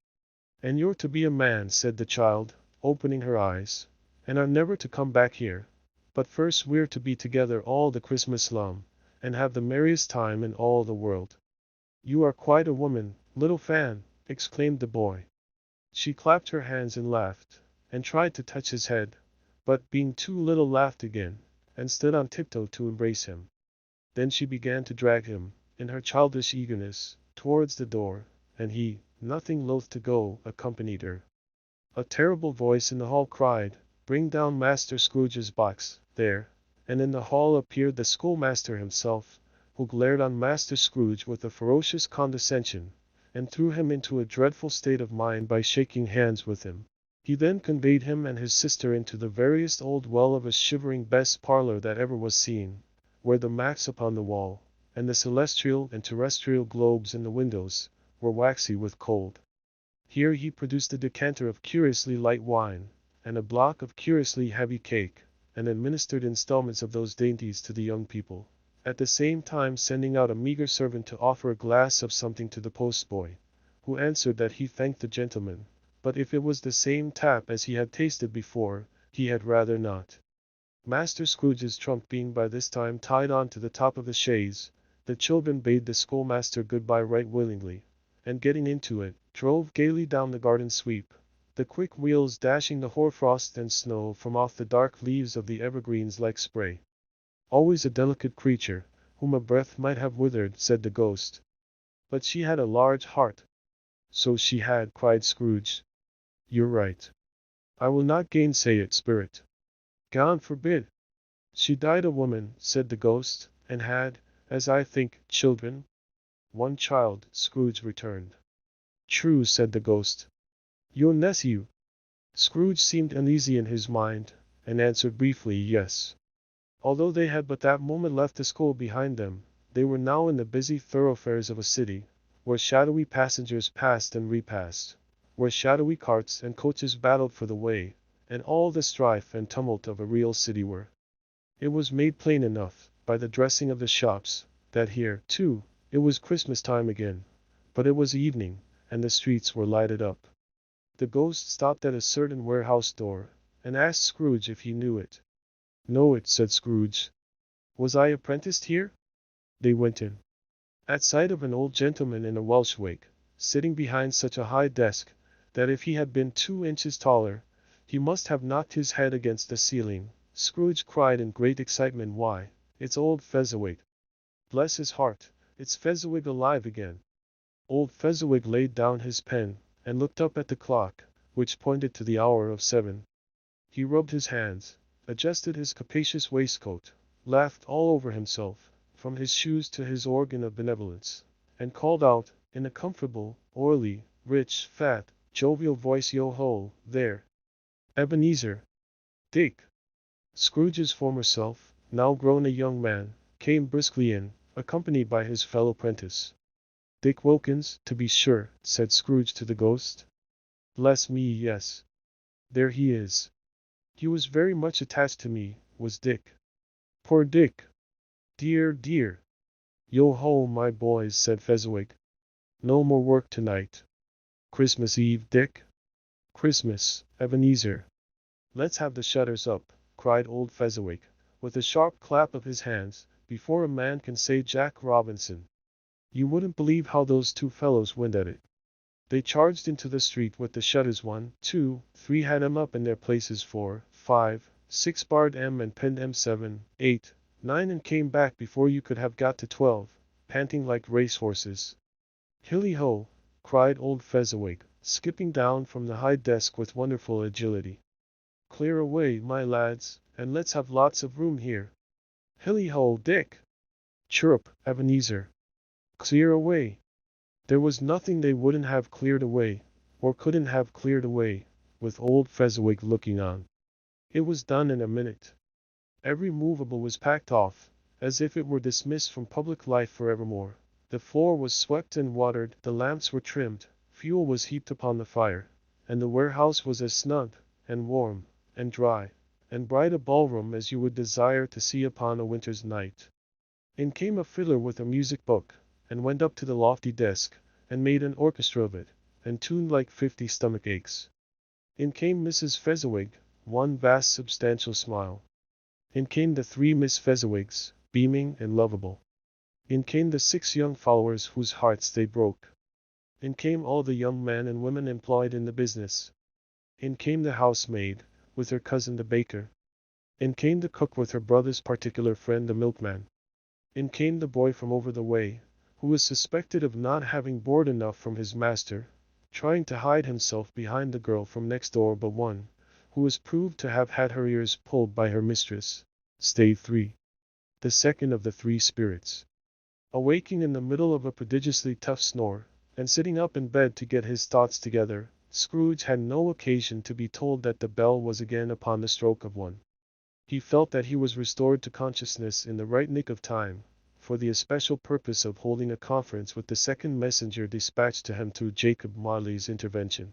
And you're to be a man," said the child, opening her eyes, "and are never to come back here. But first we're to be together all the Christmas long, and have the merriest time in all the world." "You are quite a woman, little Fan," exclaimed the boy. She clapped her hands and laughed, and tried to touch his head, but being too little laughed again, and stood on tiptoe to embrace him. Then she began to drag him, in her childish eagerness, towards the door, and he, nothing loath to go, accompanied her. A terrible voice in the hall cried, "Bring down Master Scrooge's box, there," and in the hall appeared the schoolmaster himself, who glared on Master Scrooge with a ferocious condescension, and threw him into a dreadful state of mind by shaking hands with him. He then conveyed him and his sister into the veriest old well of a shivering best parlor that ever was seen, where the maps upon the wall, and the celestial and terrestrial globes in the windows, were waxy with cold. Here he produced a decanter of curiously light wine, and a block of curiously heavy cake, and administered installments of those dainties to the young people, at the same time sending out a meager servant to offer a glass of something to the postboy, who answered that he thanked the gentleman, but if it was the same tap as he had tasted before, he had rather not. Master Scrooge's trunk being by this time tied on to the top of the chaise, the children bade the schoolmaster good-bye right willingly, and getting into it, drove gaily down the garden sweep, the quick wheels dashing the hoar-frost and snow from off the dark leaves of the evergreens like spray. Always a delicate creature, whom a breath might have withered, said the ghost. But she had a large heart. So she had, cried Scrooge. You're right. I will not gainsay it, spirit. God forbid. She died a woman, said the ghost, and had, as I think, children. One child, Scrooge returned. True, said the ghost. Your nephew. Scrooge seemed uneasy in his mind, and answered briefly, yes. Although they had but that moment left the school behind them, they were now in the busy thoroughfares of a city, where shadowy passengers passed and repassed, where shadowy carts and coaches battled for the way, and all the strife and tumult of a real city were. It was made plain enough, by the dressing of the shops, that here, too, it was Christmas time again, but it was evening, and the streets were lighted up. The ghost stopped at a certain warehouse door, and asked Scrooge if he knew it. Know it, said Scrooge. Was I apprenticed here? They went in. At sight of an old gentleman in a Welsh wig, sitting behind such a high desk, that if he had been 2 inches taller, he must have knocked his head against the ceiling, Scrooge cried in great excitement, why, it's old Fezziwig. Bless his heart, it's Fezziwig alive again. Old Fezziwig laid down his pen, and looked up at the clock, which pointed to the hour of 7. He rubbed his hands, adjusted his capacious waistcoat, laughed all over himself, from his shoes to his organ of benevolence, and called out, in a comfortable, oily, rich, fat, jovial voice, yo-ho, there. Ebenezer. Dick. Scrooge's former self, now grown a young man, came briskly in, accompanied by his fellow prentice. Dick Wilkins, to be sure, said Scrooge to the ghost. Bless me, yes. There he is. He was very much attached to me, was Dick. Poor Dick. Dear, dear. Yo-ho, my boys, said Fezziwig. No more work tonight. Christmas Eve, Dick? Christmas, Ebenezer. Let's have the shutters up, cried old Fezziwig, with a sharp clap of his hands, before a man can say Jack Robinson. You wouldn't believe how those 2 fellows went at it. They charged into the street with the shutters 1, 2, 3 had 'em up in their places 4, 5, 6 barred 'em and pinned 'em 7, 8, 9 and came back before you could have got to 12, panting like racehorses. Hilly-ho, cried old Fezziwig, skipping down from the high desk with wonderful agility. Clear away, my lads, and let's have lots of room here. Hilly-ho, Dick. Chirrup, Ebenezer. Clear away. There was nothing they wouldn't have cleared away, or couldn't have cleared away, with old Fezziwig looking on. It was done in a minute. Every movable was packed off, as if it were dismissed from public life forevermore. The floor was swept and watered, the lamps were trimmed, fuel was heaped upon the fire, and the warehouse was as snug, and warm, and dry, and bright a ballroom as you would desire to see upon a winter's night. In came a fiddler with a music book, and went up to the lofty desk, and made an orchestra of it, and tuned like 50 stomach aches. In came Mrs. Fezziwig, one vast substantial smile. In came the 3 Miss Fezziwigs, beaming and lovable. In came the 6 young followers whose hearts they broke. In came all the young men and women employed in the business. In came the housemaid, with her cousin the baker. In came the cook with her brother's particular friend the milkman. In came the boy from over the way, who was suspected of not having board enough from his master, trying to hide himself behind the girl from next door but one, who was proved to have had her ears pulled by her mistress. Stave 3. The second of the 3 spirits. Awaking in the middle of a prodigiously tough snore, and sitting up in bed to get his thoughts together, Scrooge had no occasion to be told that the bell was again upon the stroke of 1. He felt that he was restored to consciousness in the right nick of time, for the especial purpose of holding a conference with the second messenger dispatched to him through Jacob Marley's intervention.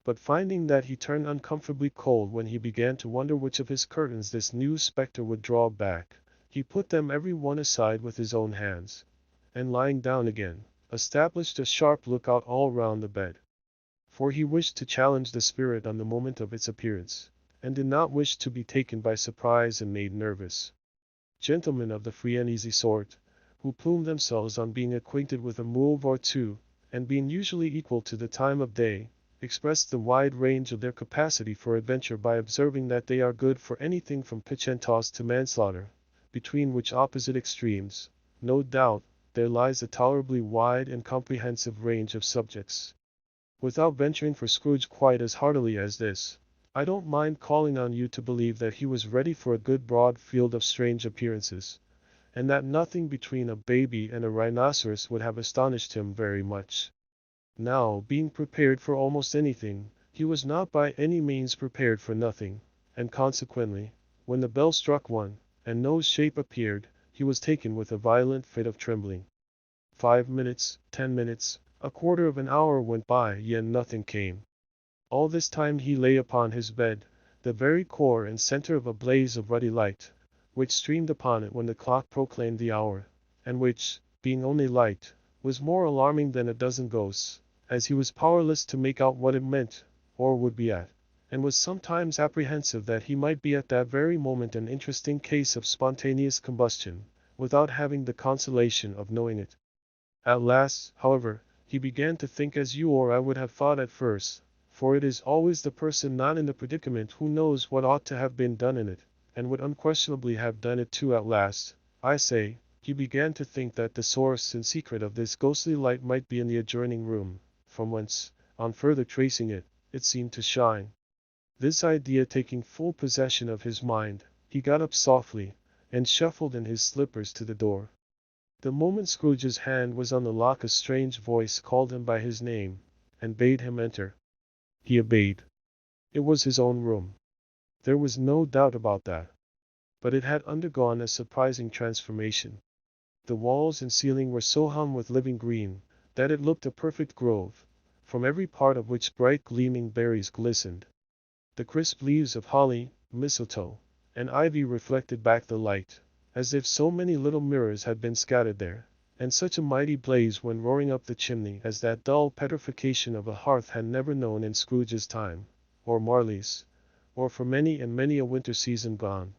But finding that he turned uncomfortably cold when he began to wonder which of his curtains this new spectre would draw back, he put them every one aside with his own hands, and lying down again, established a sharp lookout all round the bed. For he wished to challenge the spirit on the moment of its appearance, and did not wish to be taken by surprise and made nervous. Gentlemen of the free and easy sort, who plume themselves on being acquainted with a move or two, and being usually equal to the time of day, express the wide range of their capacity for adventure by observing that they are good for anything from pitch and toss to manslaughter, between which opposite extremes, no doubt, there lies a tolerably wide and comprehensive range of subjects. Without venturing for Scrooge quite as heartily as this, I don't mind calling on you to believe that he was ready for a good broad field of strange appearances, and that nothing between a baby and a rhinoceros would have astonished him very much. Now, being prepared for almost anything, he was not by any means prepared for nothing, and consequently, when the bell struck one, and no shape appeared, he was taken with a violent fit of trembling. 5 minutes, 10 minutes, a quarter of an hour went by, yet nothing came. All this time he lay upon his bed, the very core and center of a blaze of ruddy light, which streamed upon it when the clock proclaimed the hour, and which, being only light, was more alarming than a dozen ghosts, as he was powerless to make out what it meant, or would be at, and was sometimes apprehensive that he might be at that very moment an interesting case of spontaneous combustion, without having the consolation of knowing it. At last, however, he began to think as you or I would have thought at first, for it is always the person not in the predicament who knows what ought to have been done in it, and would unquestionably have done it too at last. I say, he began to think that the source and secret of this ghostly light might be in the adjoining room, from whence, on further tracing it, it seemed to shine. This idea taking full possession of his mind, he got up softly, and shuffled in his slippers to the door. The moment Scrooge's hand was on the lock a strange voice called him by his name, and bade him enter. He obeyed. It was his own room. There was no doubt about that. But it had undergone a surprising transformation. The walls and ceiling were so hung with living green, that it looked a perfect grove, from every part of which bright gleaming berries glistened. The crisp leaves of holly, mistletoe, and ivy reflected back the light, as if so many little mirrors had been scattered there, and such a mighty blaze went roaring up the chimney as that dull petrification of a hearth had never known in Scrooge's time, or Marley's, or for many and many a winter season gone.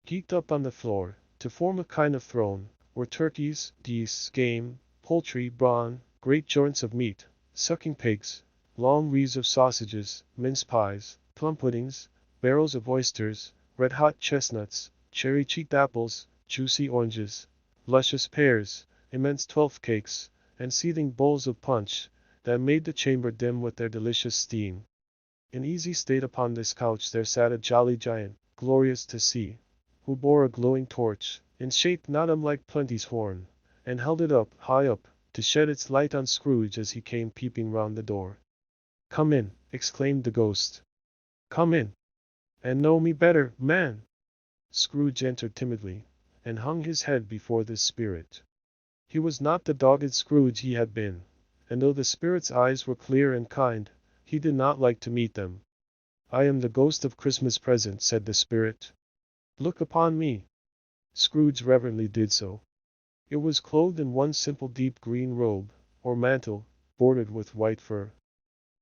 Heaped up on the floor, to form a kind of throne, were turkeys, geese, game, poultry, brawn, great joints of meat, sucking pigs, long wreaths of sausages, mince pies, plum puddings, barrels of oysters, red-hot chestnuts, cherry-cheeked apples, juicy oranges, luscious pears, immense 12th cakes, and seething bowls of punch, that made the chamber dim with their delicious steam. In easy state upon this couch there sat a jolly giant, glorious to see, who bore a glowing torch, in shape not unlike Plenty's horn, and held it up, high up, to shed its light on Scrooge as he came peeping round the door. "Come in," exclaimed the ghost. "Come in, and know me better, man." Scrooge entered timidly, and hung his head before this spirit. He was not the dogged Scrooge he had been, and though the spirit's eyes were clear and kind, he did not like to meet them. "I am the ghost of Christmas present," said the spirit. "Look upon me." Scrooge reverently did so. It was clothed in one simple deep green robe, or mantle, bordered with white fur.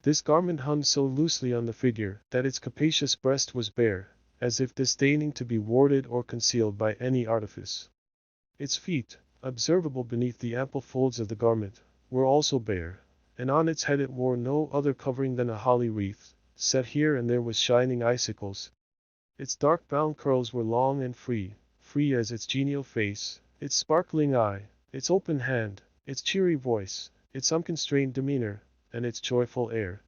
This garment hung so loosely on the figure that its capacious breast was bare, as if disdaining to be warded or concealed by any artifice. Its feet, observable beneath the ample folds of the garment, were also bare, and on its head it wore no other covering than a holly wreath, set here and there with shining icicles. Its dark brown curls were long and free as its genial face, its sparkling eye, its open hand, its cheery voice, its unconstrained demeanor, and its joyful air.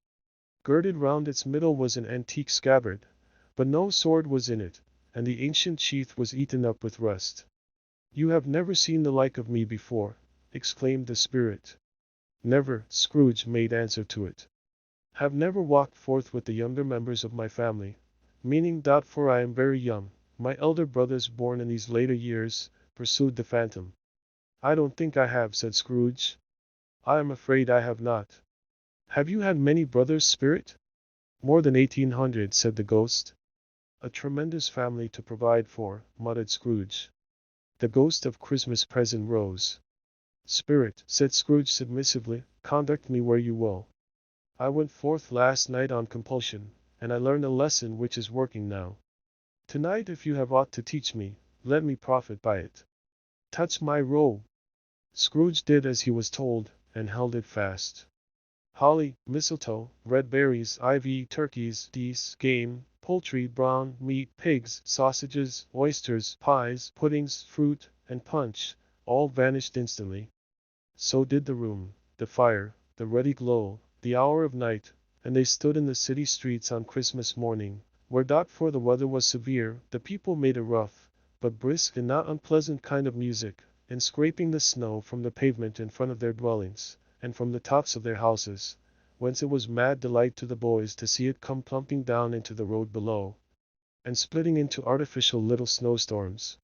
Girded round its middle was an antique scabbard, but no sword was in it, and the ancient sheath was eaten up with rust. "You have never seen the like of me before," exclaimed the spirit. "Never," Scrooge made answer to it. "Have never walked forth with the younger members of my family, meaning that for I am very young, my elder brothers born in these later years," pursued the phantom. "I don't think I have," said Scrooge. "I am afraid I have not." "Have you had many brothers, spirit?" "More than 1800, said the ghost. "A tremendous family to provide for," muttered Scrooge. The ghost of Christmas present rose. "Spirit," said Scrooge submissively, "conduct me where you will. I went forth last night on compulsion, and I learned a lesson which is working now. Tonight, if you have aught to teach me, let me profit by it. Touch my robe. Scrooge did as he was told, and held it fast. Holly, mistletoe, red berries, ivy, turkeys, geese, game, poultry, brown meat, pigs, sausages, oysters, pies, puddings, fruit, and punch, all vanished instantly. So did the room, the fire, the ruddy glow, the hour of night, and they stood in the city streets on Christmas morning, where for the weather was severe, the people made a rough, but brisk and not unpleasant kind of music, in scraping the snow from the pavement in front of their dwellings, and from the tops of their houses, whence it was mad delight to the boys to see it come plumping down into the road below, and splitting into artificial little snowstorms.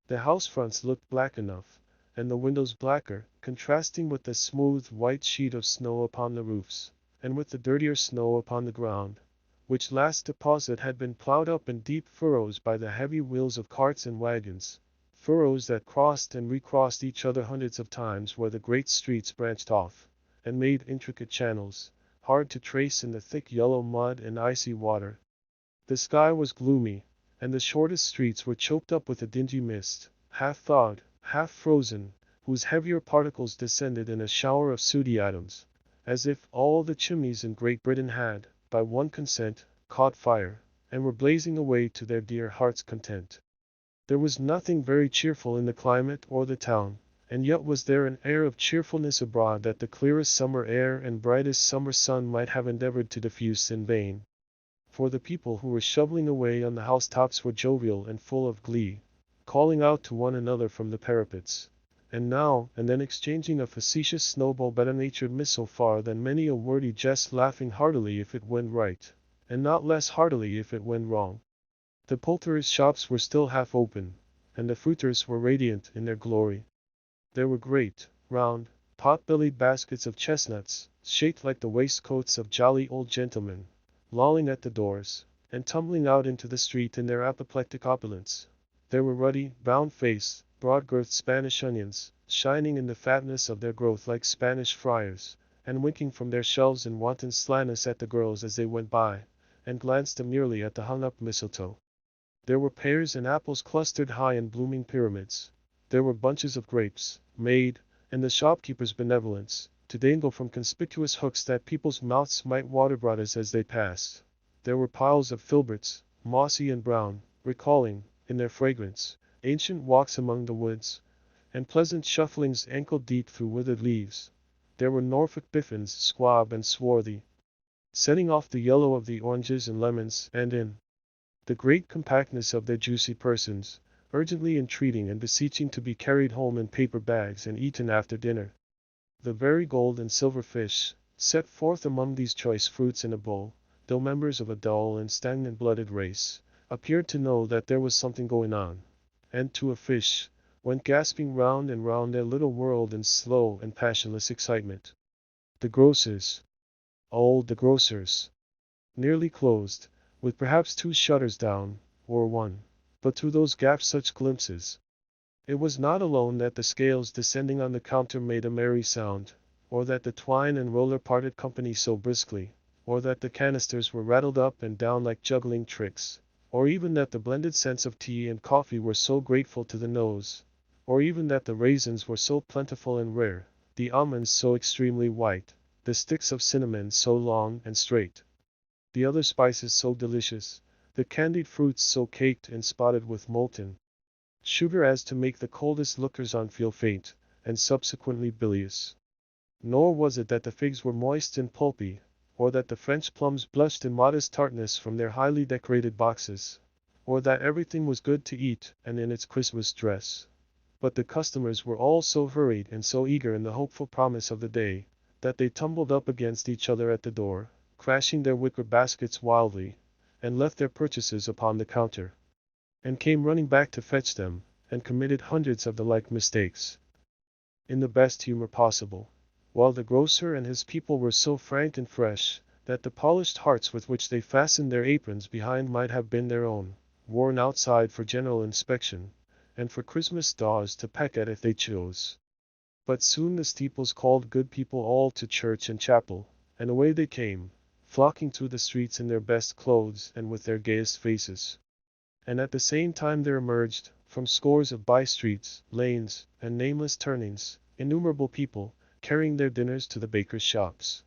The house fronts looked black enough, and the windows blacker, contrasting with the smooth white sheet of snow upon the roofs, and with the dirtier snow upon the ground, which last deposit had been plowed up in deep furrows by the heavy wheels of carts and wagons, furrows that crossed and recrossed each other hundreds of times where the great streets branched off, and made intricate channels, hard to trace in the thick yellow mud and icy water. The sky was gloomy, and the shortest streets were choked up with a dingy mist, half thawed, half frozen, whose heavier particles descended in a shower of sooty atoms, as if all the chimneys in Great Britain had, by one consent, caught fire, and were blazing away to their dear hearts' content. There was nothing very cheerful in the climate or the town, and yet was there an air of cheerfulness abroad that the clearest summer air and brightest summer sun might have endeavored to diffuse in vain. For the people who were shoveling away on the housetops were jovial and full of glee, calling out to one another from the parapets, and now and then exchanging a facetious snowball better-natured miss so far than many a wordy jest, laughing heartily if it went right, and not less heartily if it went wrong. The poulterers' shops were still half open, and the fruiters were radiant in their glory. There were great, round, pot-bellied baskets of chestnuts, shaped like the waistcoats of jolly old gentlemen, lolling at the doors, and tumbling out into the street in their apoplectic opulence. There were ruddy, brown-faced, broad-girthed Spanish onions, shining in the fatness of their growth like Spanish friars, and winking from their shelves in wanton slyness at the girls as they went by, and glanced demurely at the hung-up mistletoe. There were pears and apples clustered high in blooming pyramids. There were bunches of grapes, made, in the shopkeeper's benevolence, to dangle from conspicuous hooks that people's mouths might water brothers as they passed. There were piles of filberts, mossy and brown, recalling, in their fragrance, ancient walks among the woods, and pleasant shufflings ankle-deep through withered leaves. There were Norfolk biffins, squab and swarthy, setting off the yellow of the oranges and lemons, and in the great compactness of their juicy persons, urgently entreating and beseeching to be carried home in paper bags and eaten after dinner. The very gold and silver fish, set forth among these choice fruits in a bowl, though members of a dull and stagnant-blooded race, appeared to know that there was something going on, and to a fish, went gasping round and round their little world in slow and passionless excitement. The grocers. Oh, the grocers! Nearly closed, with perhaps 2 shutters down, or 1, but through those gaps such glimpses. It was not alone that the scales descending on the counter made a merry sound, or that the twine and roller parted company so briskly, or that the canisters were rattled up and down like juggling tricks, or even that the blended scents of tea and coffee were so grateful to the nose, or even that the raisins were so plentiful and rare, the almonds so extremely white, the sticks of cinnamon so long and straight, the other spices so delicious, the candied fruits so caked and spotted with molten sugar as to make the coldest lookers-on feel faint, and subsequently bilious. Nor was it that the figs were moist and pulpy, or that the French plums blushed in modest tartness from their highly decorated boxes, or that everything was good to eat and in its Christmas dress. But the customers were all so hurried and so eager in the hopeful promise of the day, that they tumbled up against each other at the door, crashing their wicker baskets wildly, and left their purchases upon the counter, and came running back to fetch them, and committed hundreds of the like mistakes, in the best humor possible, while the grocer and his people were so frank and fresh, that the polished hearts with which they fastened their aprons behind might have been their own, worn outside for general inspection, and for Christmas daws to peck at if they chose. But soon the steeples called good people all to church and chapel, and away they came, flocking through the streets in their best clothes and with their gayest faces. And at the same time there emerged, from scores of by-streets, lanes, and nameless turnings, innumerable people, carrying their dinners to the bakers' shops.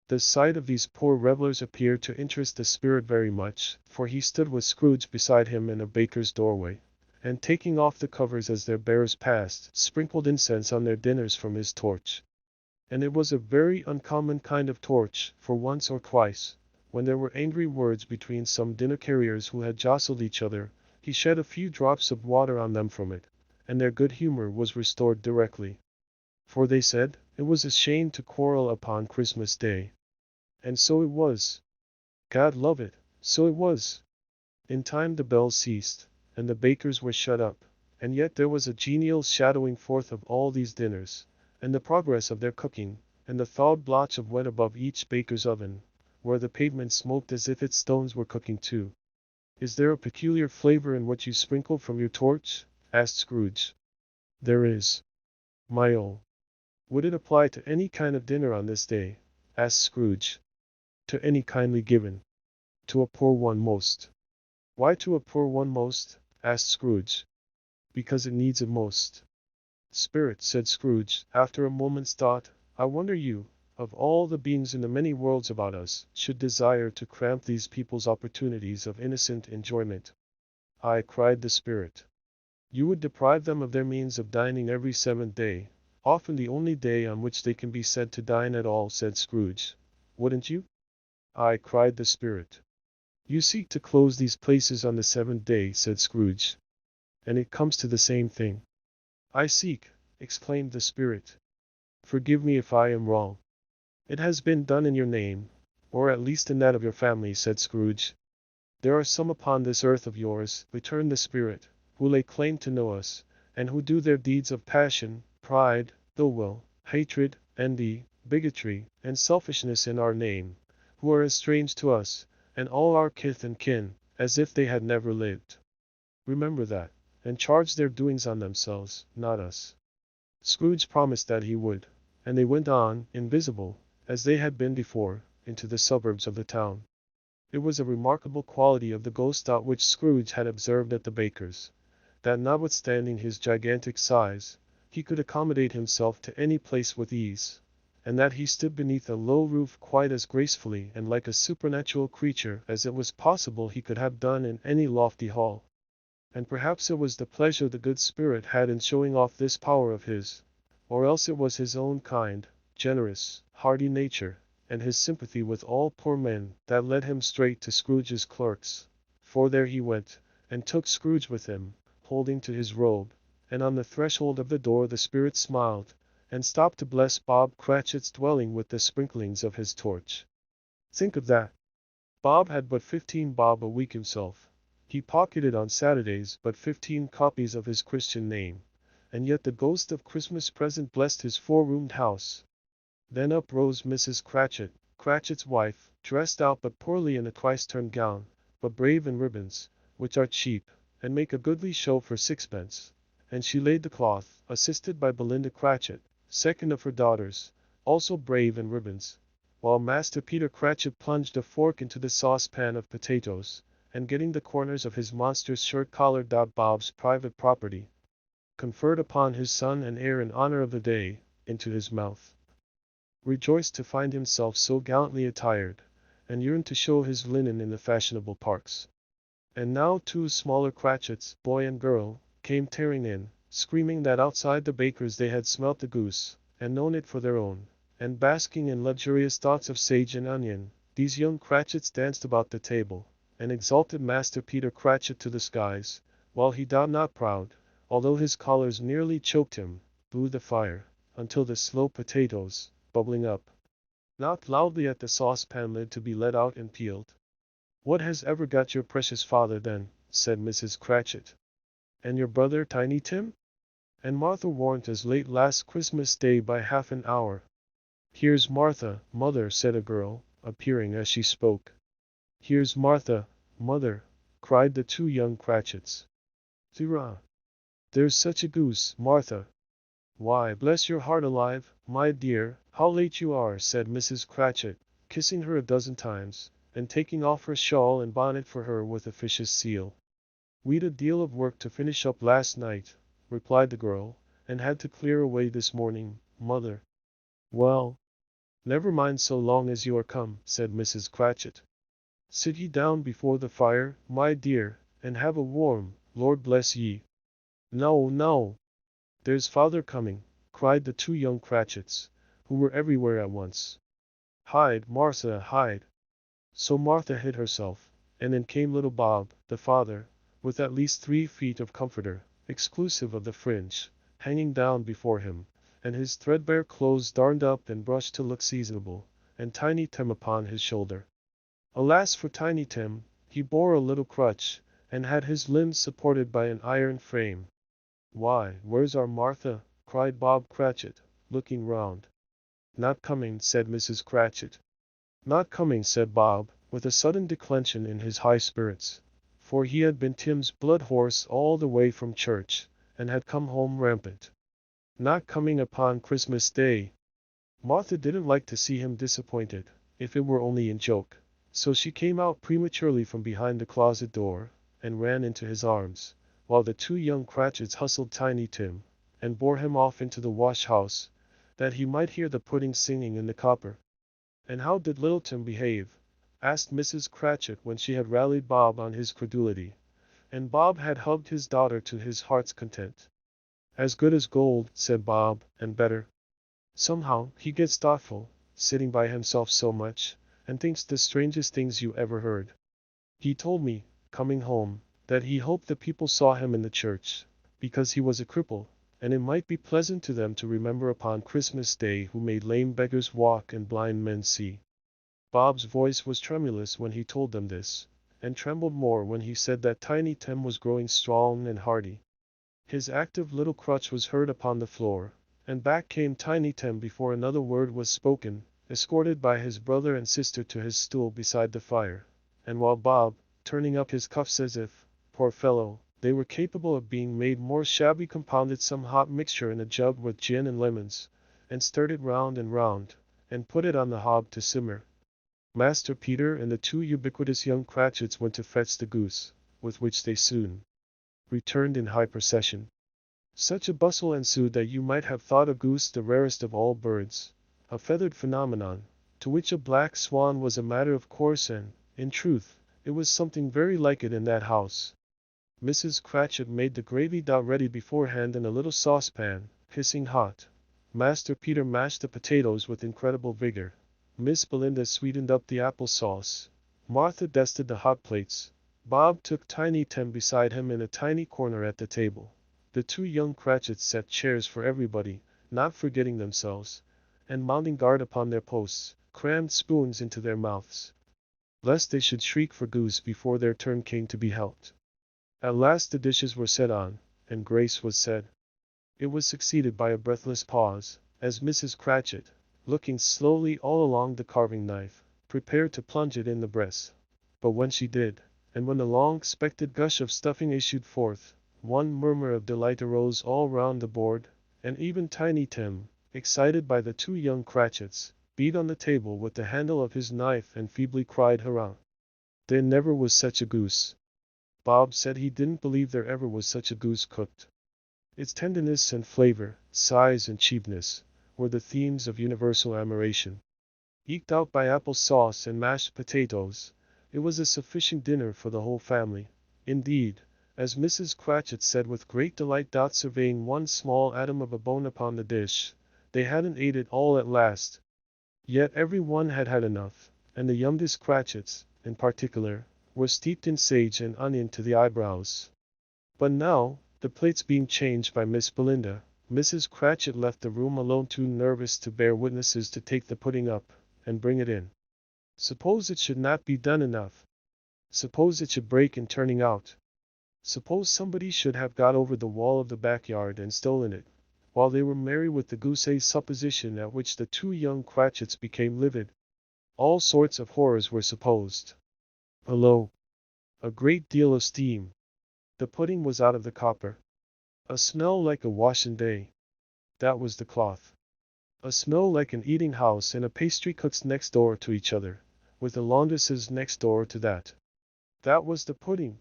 The sight of these poor revelers appeared to interest the spirit very much, for he stood with Scrooge beside him in a baker's doorway, and taking off the covers as their bearers passed, sprinkled incense on their dinners from his torch. And it was a very uncommon kind of torch, for once or twice, when there were angry words between some dinner carriers who had jostled each other, he shed a few drops of water on them from it, and their good humor was restored directly. For they said, it was a shame to quarrel upon Christmas Day. And so it was. God love it, so it was. In time the bells ceased, and the bakers were shut up, and yet there was a genial shadowing forth of all these dinners, and the progress of their cooking, and the thawed blotch of wet above each baker's oven, where the pavement smoked as if its stones were cooking too. Is there a peculiar flavor in what you sprinkle from your torch? Asked Scrooge. There is. My. Would it apply to any kind of dinner on this day? Asked Scrooge. To any kindly given. To a poor one most. Why to a poor one most? Asked Scrooge. Because it needs it most. Spirit, said Scrooge, after a moment's thought, I wonder you, of all the beings in the many worlds about us, should desire to cramp these people's opportunities of innocent enjoyment. I, cried the spirit. You would deprive them of their means of dining every seventh day, often the only day on which they can be said to dine at all, said Scrooge. Wouldn't you? I, cried the spirit. You seek to close these places on the seventh day, said Scrooge. And it comes to the same thing. I seek, exclaimed the spirit. Forgive me if I am wrong. It has been done in your name, or at least in that of your family, said Scrooge. There are some upon this earth of yours, returned the spirit, who lay claim to know us, and who do their deeds of passion, pride, ill will, hatred, envy, bigotry, and selfishness in our name, who are as strange to us, and all our kith and kin, as if they had never lived. Remember that, and charge their doings on themselves, not us. Scrooge promised that he would, and they went on, invisible, as they had been before, into the suburbs of the town. It was a remarkable quality of the ghost which Scrooge had observed at the baker's, that notwithstanding his gigantic size, he could accommodate himself to any place with ease, and that he stood beneath a low roof quite as gracefully and like a supernatural creature as it was possible he could have done in any lofty hall. And perhaps it was the pleasure the good spirit had in showing off this power of his, or else it was his own kind, generous, hearty nature, and his sympathy with all poor men, that led him straight to Scrooge's clerks. For there he went, and took Scrooge with him, holding to his robe, and on the threshold of the door the spirit smiled, and stopped to bless Bob Cratchit's dwelling with the sprinklings of his torch. Think of that! Bob had but 15 bob a week himself. He pocketed on Saturdays but 15 copies of his Christian name, and yet the ghost of Christmas present blessed his 4-roomed house. Then up rose Mrs. Cratchit, Cratchit's wife, dressed out but poorly in a twice-turned gown, but brave in ribbons, which are cheap, and make a goodly show for sixpence, and she laid the cloth, assisted by Belinda Cratchit, second of her daughters, also brave in ribbons, while Master Peter Cratchit plunged a fork into the saucepan of potatoes, and getting the corners of his monstrous shirt-collar Bob's private property, conferred upon his son and heir in honor of the day, into his mouth. Rejoiced to find himself so gallantly attired, and yearned to show his linen in the fashionable parks. And now 2 smaller Cratchits, boy and girl, came tearing in, screaming that outside the baker's they had smelt the goose, and known it for their own, and basking in luxurious thoughts of sage and onion, these young Cratchits danced about the table, and exalted Master Peter Cratchit to the skies, while he died not proud, although his collars nearly choked him, blew the fire, until the slow potatoes, bubbling up, knocked loudly at the saucepan lid to be let out and peeled. What has ever got your precious father then? Said Mrs. Cratchit. And your brother Tiny Tim? And Martha warn't as late last Christmas Day by half an hour. Here's Martha, mother, said a girl, appearing as she spoke. Here's Martha, mother, cried the 2 young Cratchits. Hurrah! There's such a goose, Martha. Why, bless your heart alive, my dear, how late you are, said Mrs. Cratchit, kissing her a dozen times, and taking off her shawl and bonnet for her with officious zeal. "We'd a deal of work to finish up last night," replied the girl, "and had to clear away this morning, mother." "Well, never mind so long as you are come," said Mrs. Cratchit. "Sit ye down before the fire, my dear, and have a warm, Lord bless ye." "No, no! There's father coming," cried the two young Cratchits, who were everywhere at once. "Hide, Martha, hide!" So Martha hid herself, and in came little Bob, the father, with at least 3 feet of comforter, exclusive of the fringe, hanging down before him, and his threadbare clothes darned up and brushed to look seasonable, and Tiny Tim upon his shoulder. Alas for Tiny Tim, he bore a little crutch, and had his limbs supported by an iron frame. "Why, where's our Martha?" cried Bob Cratchit, looking round. "Not coming," said Mrs. Cratchit. "Not coming," said Bob, with a sudden declension in his high spirits, for he had been Tim's blood horse all the way from church, and had come home rampant. "Not coming upon Christmas Day." Martha didn't like to see him disappointed, if it were only in joke, so she came out prematurely from behind the closet door, and ran into his arms, while the two young Cratchits hustled Tiny Tim, and bore him off into the wash-house, that he might hear the pudding singing in the copper. "And how did little Tim behave?" asked Mrs. Cratchit when she had rallied Bob on his credulity, and Bob had hugged his daughter to his heart's content. "As good as gold," said Bob, "and better. Somehow, he gets thoughtful, sitting by himself so much, and thinks the strangest things you ever heard. He told me, coming home, that he hoped the people saw him in the church, because he was a cripple, and it might be pleasant to them to remember upon Christmas Day who made lame beggars walk and blind men see." Bob's voice was tremulous when he told them this, and trembled more when he said that Tiny Tim was growing strong and hearty. His active little crutch was heard upon the floor, and back came Tiny Tim before another word was spoken, escorted by his brother and sister to his stool beside the fire, and while Bob, turning up his cuffs as if, poor fellow, they were capable of being made more shabby, compounded some hot mixture in a jug with gin and lemons, and stirred it round and round, and put it on the hob to simmer. Master Peter and the two ubiquitous young Cratchits went to fetch the goose, with which they soon returned in high procession. Such a bustle ensued that you might have thought a goose the rarest of all birds, a feathered phenomenon, to which a black swan was a matter of course, and, in truth, it was something very like it in that house. Mrs. Cratchit made the gravy ready beforehand in a little saucepan, hissing hot. Master Peter mashed the potatoes with incredible vigor. Miss Belinda sweetened up the apple sauce. Martha dusted the hot plates. Bob took Tiny Tim beside him in a tiny corner at the table. The two young Cratchits set chairs for everybody, not forgetting themselves, and mounting guard upon their posts, crammed spoons into their mouths, lest they should shriek for goose before their turn came to be helped. At last the dishes were set on, and grace was said. It was succeeded by a breathless pause, as Mrs. Cratchit, looking slowly all along the carving knife, prepared to plunge it in the breast. But when she did, and when the long-expected gush of stuffing issued forth, one murmur of delight arose all round the board, and even Tiny Tim, excited by the two young Cratchits, beat on the table with the handle of his knife and feebly cried hurrah. There never was such a goose. Bob said he didn't believe there ever was such a goose cooked. Its tenderness and flavor, size and cheapness, were the themes of universal admiration. Eked out by apple sauce and mashed potatoes, it was a sufficient dinner for the whole family. Indeed, as Mrs. Cratchit said with great delight, surveying one small atom of a bone upon the dish, they hadn't ate it all at last. Yet every one had had enough, and the youngest Cratchits, in particular, were steeped in sage and onion to the eyebrows. But now, the plates being changed by Miss Belinda, Mrs. Cratchit left the room alone, too nervous to bear witnesses to take the pudding up, and bring it in. Suppose it should not be done enough? Suppose it should break in turning out? Suppose somebody should have got over the wall of the backyard and stolen it, while they were merry with the goose, a supposition at which the two young Cratchits became livid. All sorts of horrors were supposed. Below, a great deal of steam. The pudding was out of the copper. A smell like a washing day. That was the cloth. A smell like an eating house and a pastry cook's next door to each other, with the laundress's next door to that. That was the pudding.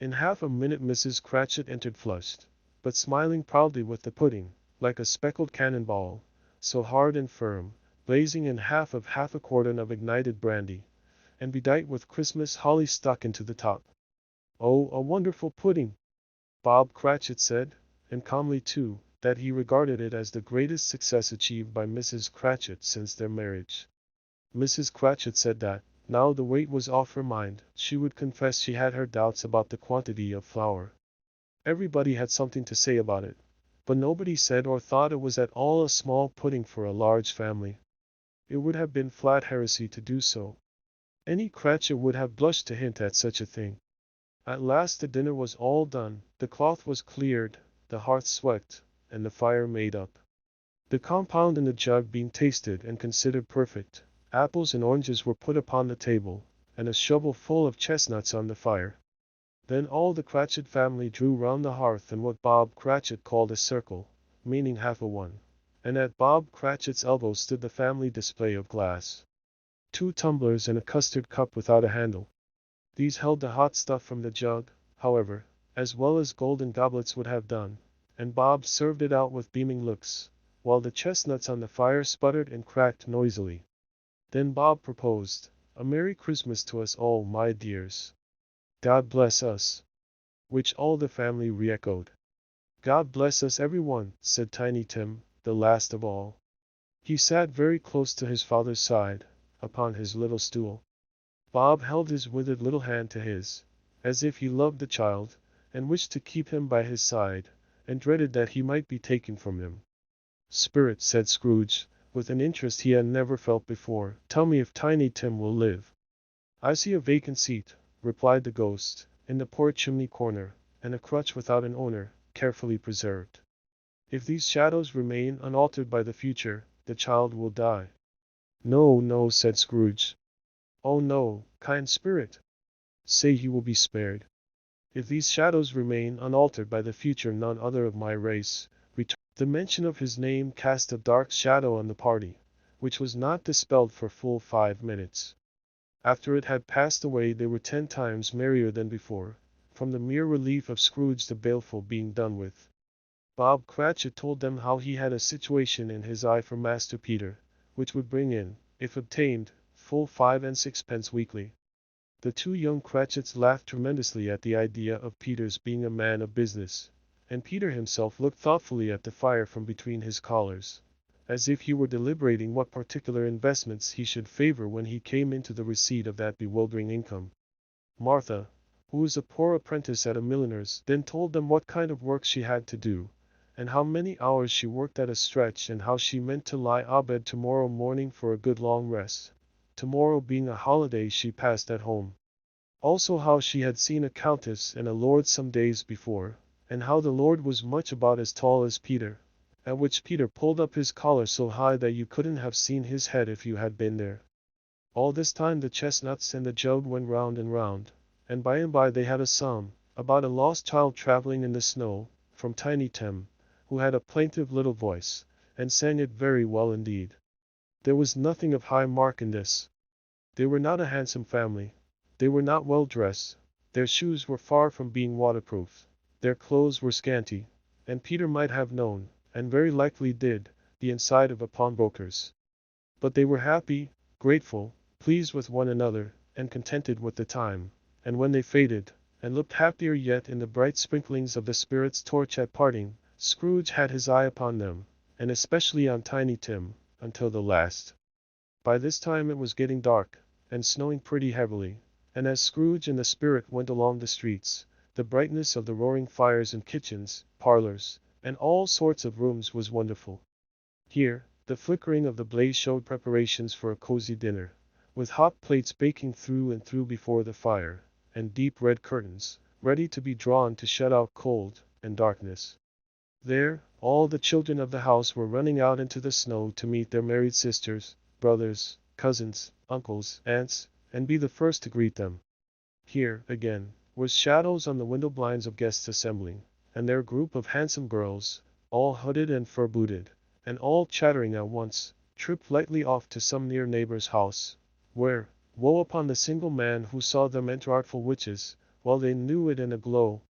In half a minute Mrs. Cratchit entered flushed, but smiling proudly with the pudding, like a speckled cannonball, so hard and firm, blazing in half a quartern of ignited brandy, and bedight with Christmas holly stuck into the top. "Oh, a wonderful pudding!" Bob Cratchit said, and calmly too, that he regarded it as the greatest success achieved by Mrs. Cratchit since their marriage. Mrs. Cratchit said that, now the weight was off her mind, she would confess she had her doubts about the quantity of flour. Everybody had something to say about it, but nobody said or thought it was at all a small pudding for a large family. It would have been flat heresy to do so. Any Cratchit would have blushed to hint at such a thing. At last the dinner was all done, the cloth was cleared, the hearth swept, and the fire made up. The compound in the jug being tasted and considered perfect, apples and oranges were put upon the table, and a shovel full of chestnuts on the fire. Then all the Cratchit family drew round the hearth in what Bob Cratchit called a circle, meaning half a one, and at Bob Cratchit's elbow stood the family display of glass. 2 tumblers and a custard cup without a handle. These held the hot stuff from the jug, however, as well as golden goblets would have done, and Bob served it out with beaming looks, while the chestnuts on the fire sputtered and cracked noisily. Then Bob proposed, "A Merry Christmas to us all, my dears." "God bless us," which all the family re-echoed. "God bless us everyone," said Tiny Tim, the last of all. He sat very close to his father's side, upon his little stool. Bob held his withered little hand to his, as if he loved the child, and wished to keep him by his side, and dreaded that he might be taken from him. "Spirit," said Scrooge, with an interest he had never felt before, "tell me if Tiny Tim will live." "I see a vacant seat," replied the ghost, "in the poor chimney corner, and a crutch without an owner, carefully preserved. If these shadows remain unaltered by the future, the child will die." "No, no," said Scrooge. "Oh no, kind spirit. Say he will be spared. If these shadows remain unaltered by the future, none other of my race return." The mention of his name cast a dark shadow on the party, which was not dispelled for full 5 minutes. After it had passed away they were 10 times merrier than before, from the mere relief of Scrooge the Baleful being done with. Bob Cratchit told them how he had a situation in his eye for Master Peter, which would bring in, if obtained, full 5 and 6 weekly. The 2 young Cratchits laughed tremendously at the idea of Peter's being a man of business, and Peter himself looked thoughtfully at the fire from between his collars, as if he were deliberating what particular investments he should favor when he came into the receipt of that bewildering income. Martha, who was a poor apprentice at a milliner's, then told them what kind of work she had to do, and how many hours she worked at a stretch, and how she meant to lie abed tomorrow morning for a good long rest, tomorrow being a holiday she passed at home. Also how she had seen a countess and a lord some days before, and how the lord was much about as tall as Peter, at which Peter pulled up his collar so high that you couldn't have seen his head if you had been there. All this time the chestnuts and the jug went round and round, and by they had a song, about a lost child traveling in the snow, from Tiny Tim, who had a plaintive little voice, and sang it very well indeed. There was nothing of high mark in this. They were not a handsome family. They were not well dressed. Their shoes were far from being waterproof. Their clothes were scanty, and Peter might have known, and very likely did, the inside of a pawnbroker's. But they were happy, grateful, pleased with one another, and contented with the time, and when they faded, and looked happier yet in the bright sprinklings of the spirit's torch at parting, Scrooge had his eye upon them, and especially on Tiny Tim, until the last. By this time it was getting dark, and snowing pretty heavily, and as Scrooge and the spirit went along the streets, the brightness of the roaring fires in kitchens, parlors, and all sorts of rooms was wonderful. Here, the flickering of the blaze showed preparations for a cozy dinner, with hot plates baking through and through before the fire, and deep red curtains, ready to be drawn to shut out cold and darkness. There, all the children of the house were running out into the snow to meet their married sisters, brothers, cousins, uncles, aunts, and be the first to greet them. Here, again, was shadows on the window blinds of guests assembling, and their group of handsome girls, all hooded and fur-booted, and all chattering at once, tripped lightly off to some near neighbor's house, where, woe upon the single man who saw them enter artful witches, while they knew it in a glow.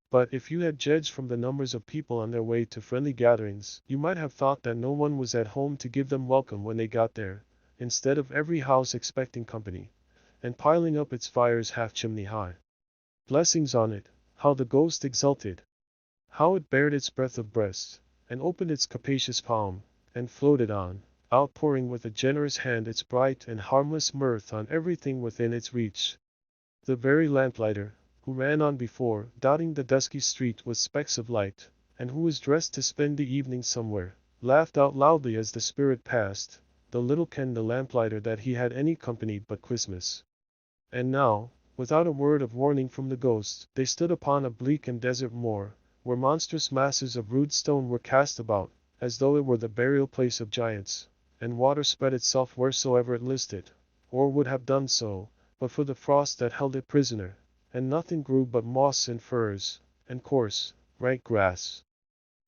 But if you had judged from the numbers of people on their way to friendly gatherings, you might have thought that no one was at home to give them welcome when they got there, instead of every house expecting company, and piling up its fires half chimney high. Blessings on it, how the ghost exulted! How it bared its breadth of breast, and opened its capacious palm, and floated on, outpouring with a generous hand its bright and harmless mirth on everything within its reach. The very lamplighter, who ran on before, dotting the dusky street with specks of light, and who was dressed to spend the evening somewhere, laughed out loudly as the spirit passed, though little kenned the lamplighter that he had any company but Christmas. And now, without a word of warning from the ghost, they stood upon a bleak and desert moor, where monstrous masses of rude stone were cast about, as though it were the burial place of giants, and water spread itself wheresoever it listed, or would have done so, but for the frost that held it prisoner, and nothing grew but moss and furze, and coarse, rank grass.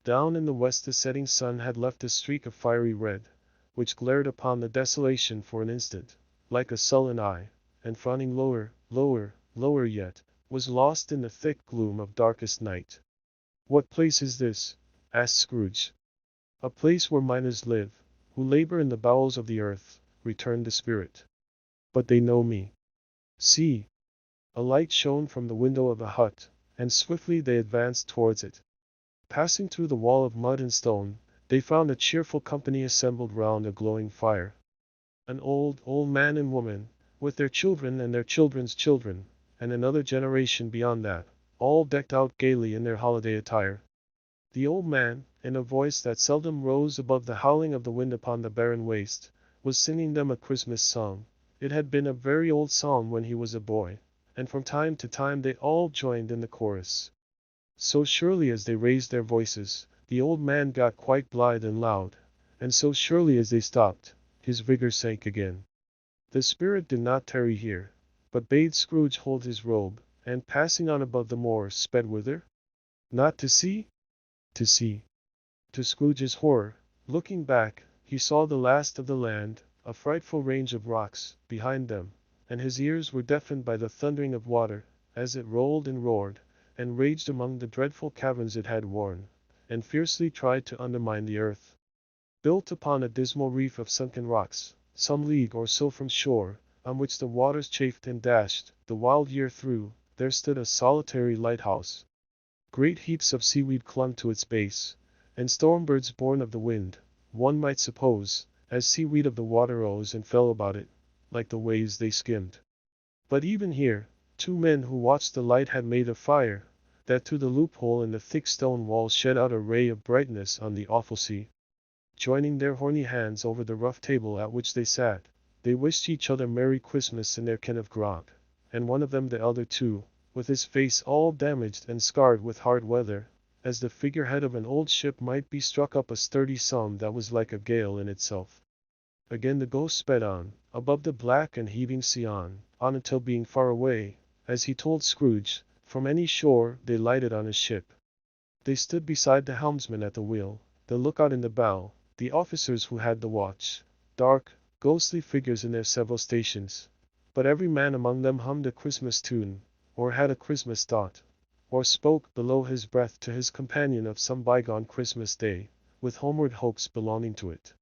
Down in the west the setting sun had left a streak of fiery red, which glared upon the desolation for an instant, like a sullen eye, and frowning lower, lower, lower yet, was lost in the thick gloom of darkest night. "What place is this?" asked Scrooge. "A place where miners live, who labor in the bowels of the earth," returned the spirit. "But they know me. See!" A light shone from the window of a hut, and swiftly they advanced towards it. Passing through the wall of mud and stone, they found a cheerful company assembled round a glowing fire. An old, old man and woman, with their children and their children's children, and another generation beyond that, all decked out gaily in their holiday attire. The old man, in a voice that seldom rose above the howling of the wind upon the barren waste, was singing them a Christmas song. It had been a very old song when he was a boy, and from time to time they all joined in the chorus. So surely as they raised their voices, the old man got quite blithe and loud, and so surely as they stopped, his vigor sank again. The spirit did not tarry here, but bade Scrooge hold his robe, and passing on above the moor sped whither? Not to see? To see. To Scrooge's horror, looking back, he saw the last of the land, a frightful range of rocks, behind them, and his ears were deafened by the thundering of water, as it rolled and roared, and raged among the dreadful caverns it had worn, and fiercely tried to undermine the earth. Built upon a dismal reef of sunken rocks, some league or so from shore, on which the waters chafed and dashed, the wild year through, there stood a solitary lighthouse. Great heaps of seaweed clung to its base, and storm-birds born of the wind, one might suppose, as seaweed of the water rose and fell about it, like the waves they skimmed. But even here, two men who watched the light had made a fire, that through the loophole in the thick stone walls shed out a ray of brightness on the awful sea. Joining their horny hands over the rough table at which they sat, they wished each other Merry Christmas in their kin of grog, and one of them the elder too, with his face all damaged and scarred with hard weather, as the figurehead of an old ship might be struck up a sturdy psalm that was like a gale in itself. Again the ghost sped on, above the black and heaving sea on until being far away, as he told Scrooge, from any shore they lighted on a ship. They stood beside the helmsman at the wheel, the lookout in the bow, the officers who had the watch, dark, ghostly figures in their several stations, but every man among them hummed a Christmas tune, or had a Christmas thought, or spoke below his breath to his companion of some bygone Christmas day, with homeward hopes belonging to it.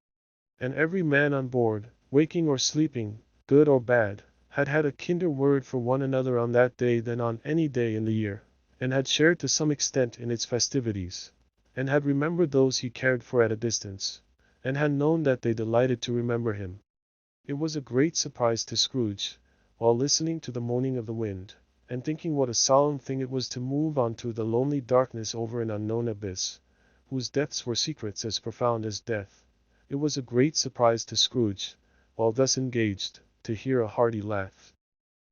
And every man on board, waking or sleeping, good or bad, had had a kinder word for one another on that day than on any day in the year, and had shared to some extent in its festivities, and had remembered those he cared for at a distance, and had known that they delighted to remember him. It was a great surprise to Scrooge, while listening to the moaning of the wind, and thinking what a solemn thing it was to move on through the lonely darkness over an unknown abyss, whose depths were secrets as profound as death. It was a great surprise to Scrooge, while thus engaged, to hear a hearty laugh.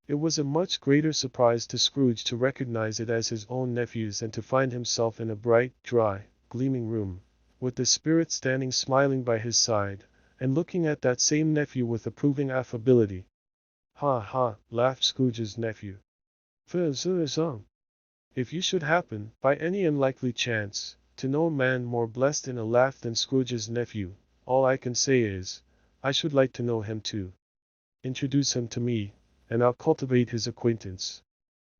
It was a much greater surprise to Scrooge to recognize it as his own nephew's and to find himself in a bright, dry, gleaming room, with the spirit standing smiling by his side, and looking at that same nephew with approving affability. "Ha ha!" laughed Scrooge's nephew. "If you should happen, by any unlikely chance, To know a man more blessed in a laugh than Scrooge's nephew, all I can say is, I should like to know him too. Introduce him to me, and I'll cultivate his acquaintance.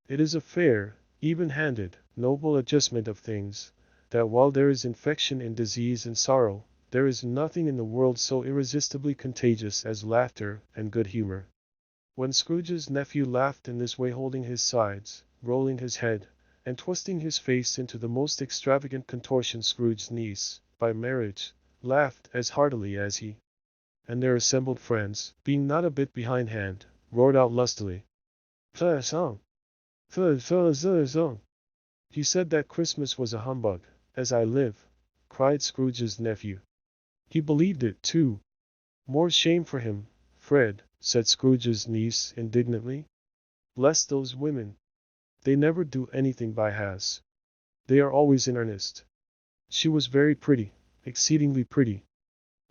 It is a fair, even-handed, noble adjustment of things, that while there is infection in disease and sorrow, there is nothing in the world so irresistibly contagious as laughter and good humor. When Scrooge's nephew laughed in this way, holding his sides, rolling his head, and twisting his face into the most extravagant contortion, Scrooge's niece, by marriage, laughed as heartily as he. And their assembled friends, being not a bit behindhand, roared out lustily, "Song! Song!" He said that Christmas was a humbug, as I live, cried Scrooge's nephew. He believed it, too. More shame for him, Fred, said Scrooge's niece indignantly. Bless those women. They never do anything by halves. They are always in earnest. She was very pretty, exceedingly pretty,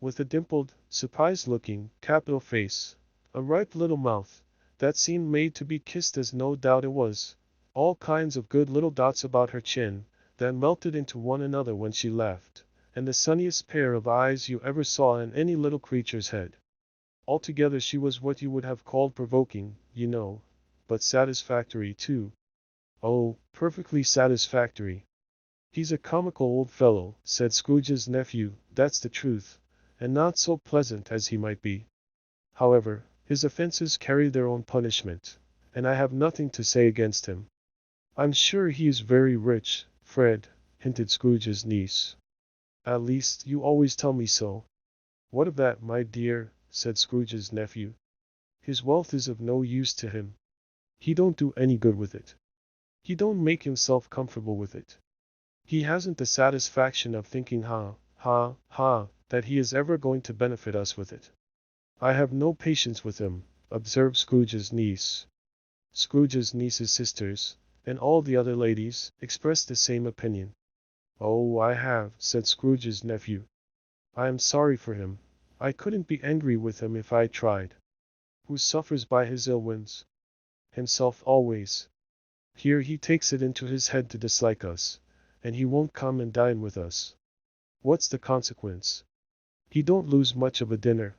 with a dimpled, surprised-looking, capital face, a ripe little mouth, that seemed made to be kissed, as no doubt it was, all kinds of good little dots about her chin, that melted into one another when she laughed, and the sunniest pair of eyes you ever saw in any little creature's head. Altogether she was what you would have called provoking, you know, but satisfactory too. Oh, perfectly satisfactory. He's a comical old fellow, said Scrooge's nephew, that's the truth, and not so pleasant as he might be. However, his offenses carry their own punishment, and I have nothing to say against him. I'm sure he is very rich, Fred, hinted Scrooge's niece. At least, you always tell me so. What of that, my dear, said Scrooge's nephew. His wealth is of no use to him. He don't do any good with it. He don't make himself comfortable with it. He hasn't the satisfaction of thinking, that he is ever going to benefit us with it. I have no patience with him, observed Scrooge's niece. Scrooge's niece's sisters, and all the other ladies, expressed the same opinion. Oh, I have, said Scrooge's nephew. I am sorry for him. I couldn't be angry with him if I tried. Who suffers by his ill winds? Himself always. Here he takes it into his head to dislike us, and he won't come and dine with us. What's the consequence? He don't lose much of a dinner.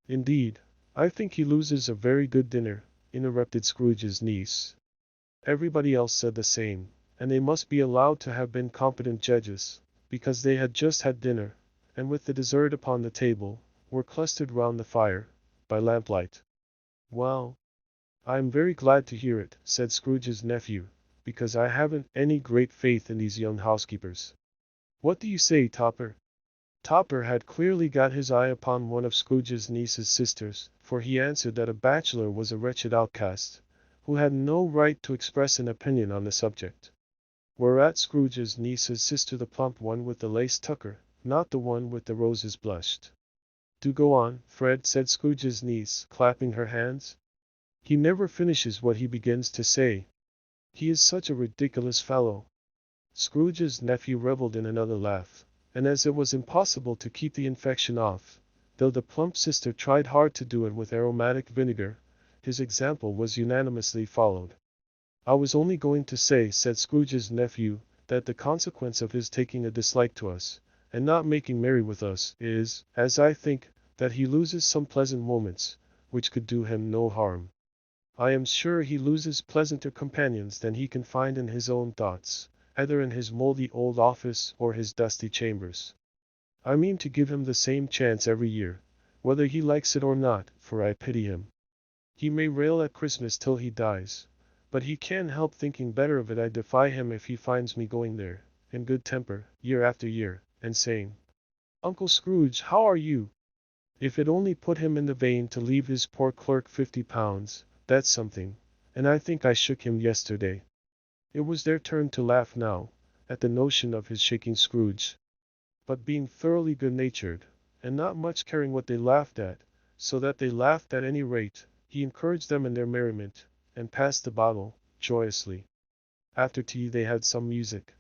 Indeed, I think he loses a very good dinner, interrupted Scrooge's niece. Everybody else said the same, and they must be allowed to have been competent judges, because they had just had dinner, and with the dessert upon the table, were clustered round the fire, by lamplight. Well, I am very glad to hear it, said Scrooge's nephew, because I haven't any great faith in these young housekeepers. What do you say, Topper? Topper had clearly got his eye upon one of Scrooge's niece's sisters, for he answered that a bachelor was a wretched outcast, who had no right to express an opinion on the subject. Whereat Scrooge's niece's sister, the plump one with the lace tucker, not the one with the roses, blushed. Do go on, Fred, said Scrooge's niece, clapping her hands. He never finishes what he begins to say. He is such a ridiculous fellow. Scrooge's nephew revelled in another laugh, and as it was impossible to keep the infection off, though the plump sister tried hard to do it with aromatic vinegar, his example was unanimously followed. I was only going to say, said Scrooge's nephew, that the consequence of his taking a dislike to us, and not making merry with us, is, as I think, that he loses some pleasant moments, which could do him no harm. I am sure he loses pleasanter companions than he can find in his own thoughts, either in his mouldy old office or his dusty chambers. I mean to give him the same chance every year, whether he likes it or not, for I pity him. He may rail at Christmas till he dies, but he can't help thinking better of it. I defy him if he finds me going there, in good temper, year after year, and saying, Uncle Scrooge, how are you? If it only put him in the vein to leave his poor clerk £50, that's something, and I think I shook him yesterday. It was their turn to laugh now, at the notion of his shaking Scrooge. But being thoroughly good-natured, and not much caring what they laughed at, so that they laughed at any rate, he encouraged them in their merriment, and passed the bottle, joyously. After tea they had some music.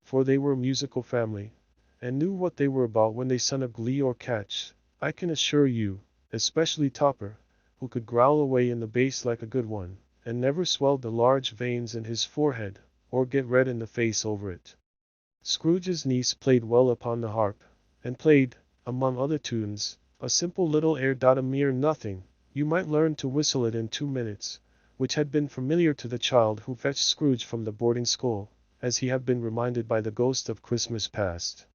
For they were a musical family, and knew what they were about when they sung a glee or catch, I can assure you, especially Topper, who could growl away in the bass like a good one, and never swelled the large veins in his forehead, or get red in the face over it. Scrooge's niece played well upon the harp, and played, among other tunes, a simple little air, a mere nothing, you might learn to whistle it in 2 minutes, which had been familiar to the child who fetched Scrooge from the boarding school, as he had been reminded by the ghost of Christmas past.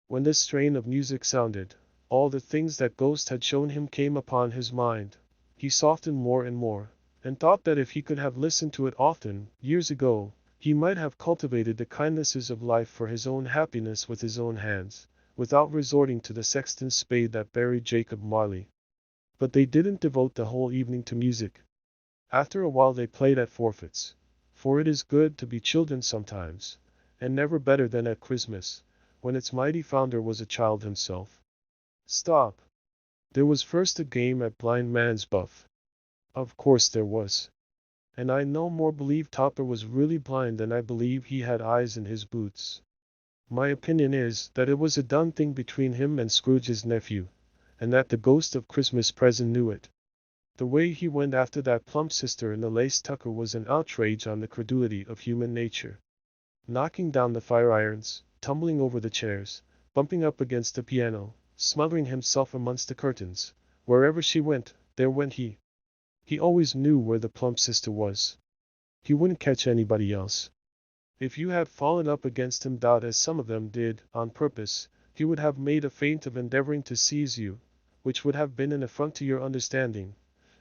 When this strain of music sounded, all the things that ghost had shown him came upon his mind. He softened more and more, and thought that if he could have listened to it often, years ago, he might have cultivated the kindnesses of life for his own happiness with his own hands, without resorting to the sexton's spade that buried Jacob Marley. But they didn't devote the whole evening to music. After a while they played at forfeits, for it is good to be children sometimes, and never better than at Christmas, when its mighty founder was a child himself. Stop! There was first a game at blind man's buff. Of course there was. And I no more believe Topper was really blind than I believe he had eyes in his boots. My opinion is that it was a done thing between him and Scrooge's nephew, and that the ghost of Christmas present knew it. The way he went after that plump sister in the lace tucker was an outrage on the credulity of human nature. Knocking down the fire irons, tumbling over the chairs, bumping up against the piano, smothering himself amongst the curtains, wherever she went, there went he. He always knew where the plump sister was. He wouldn't catch anybody else. If you had fallen up against him, as some of them did, on purpose, he would have made a feint of endeavoring to seize you, which would have been an affront to your understanding,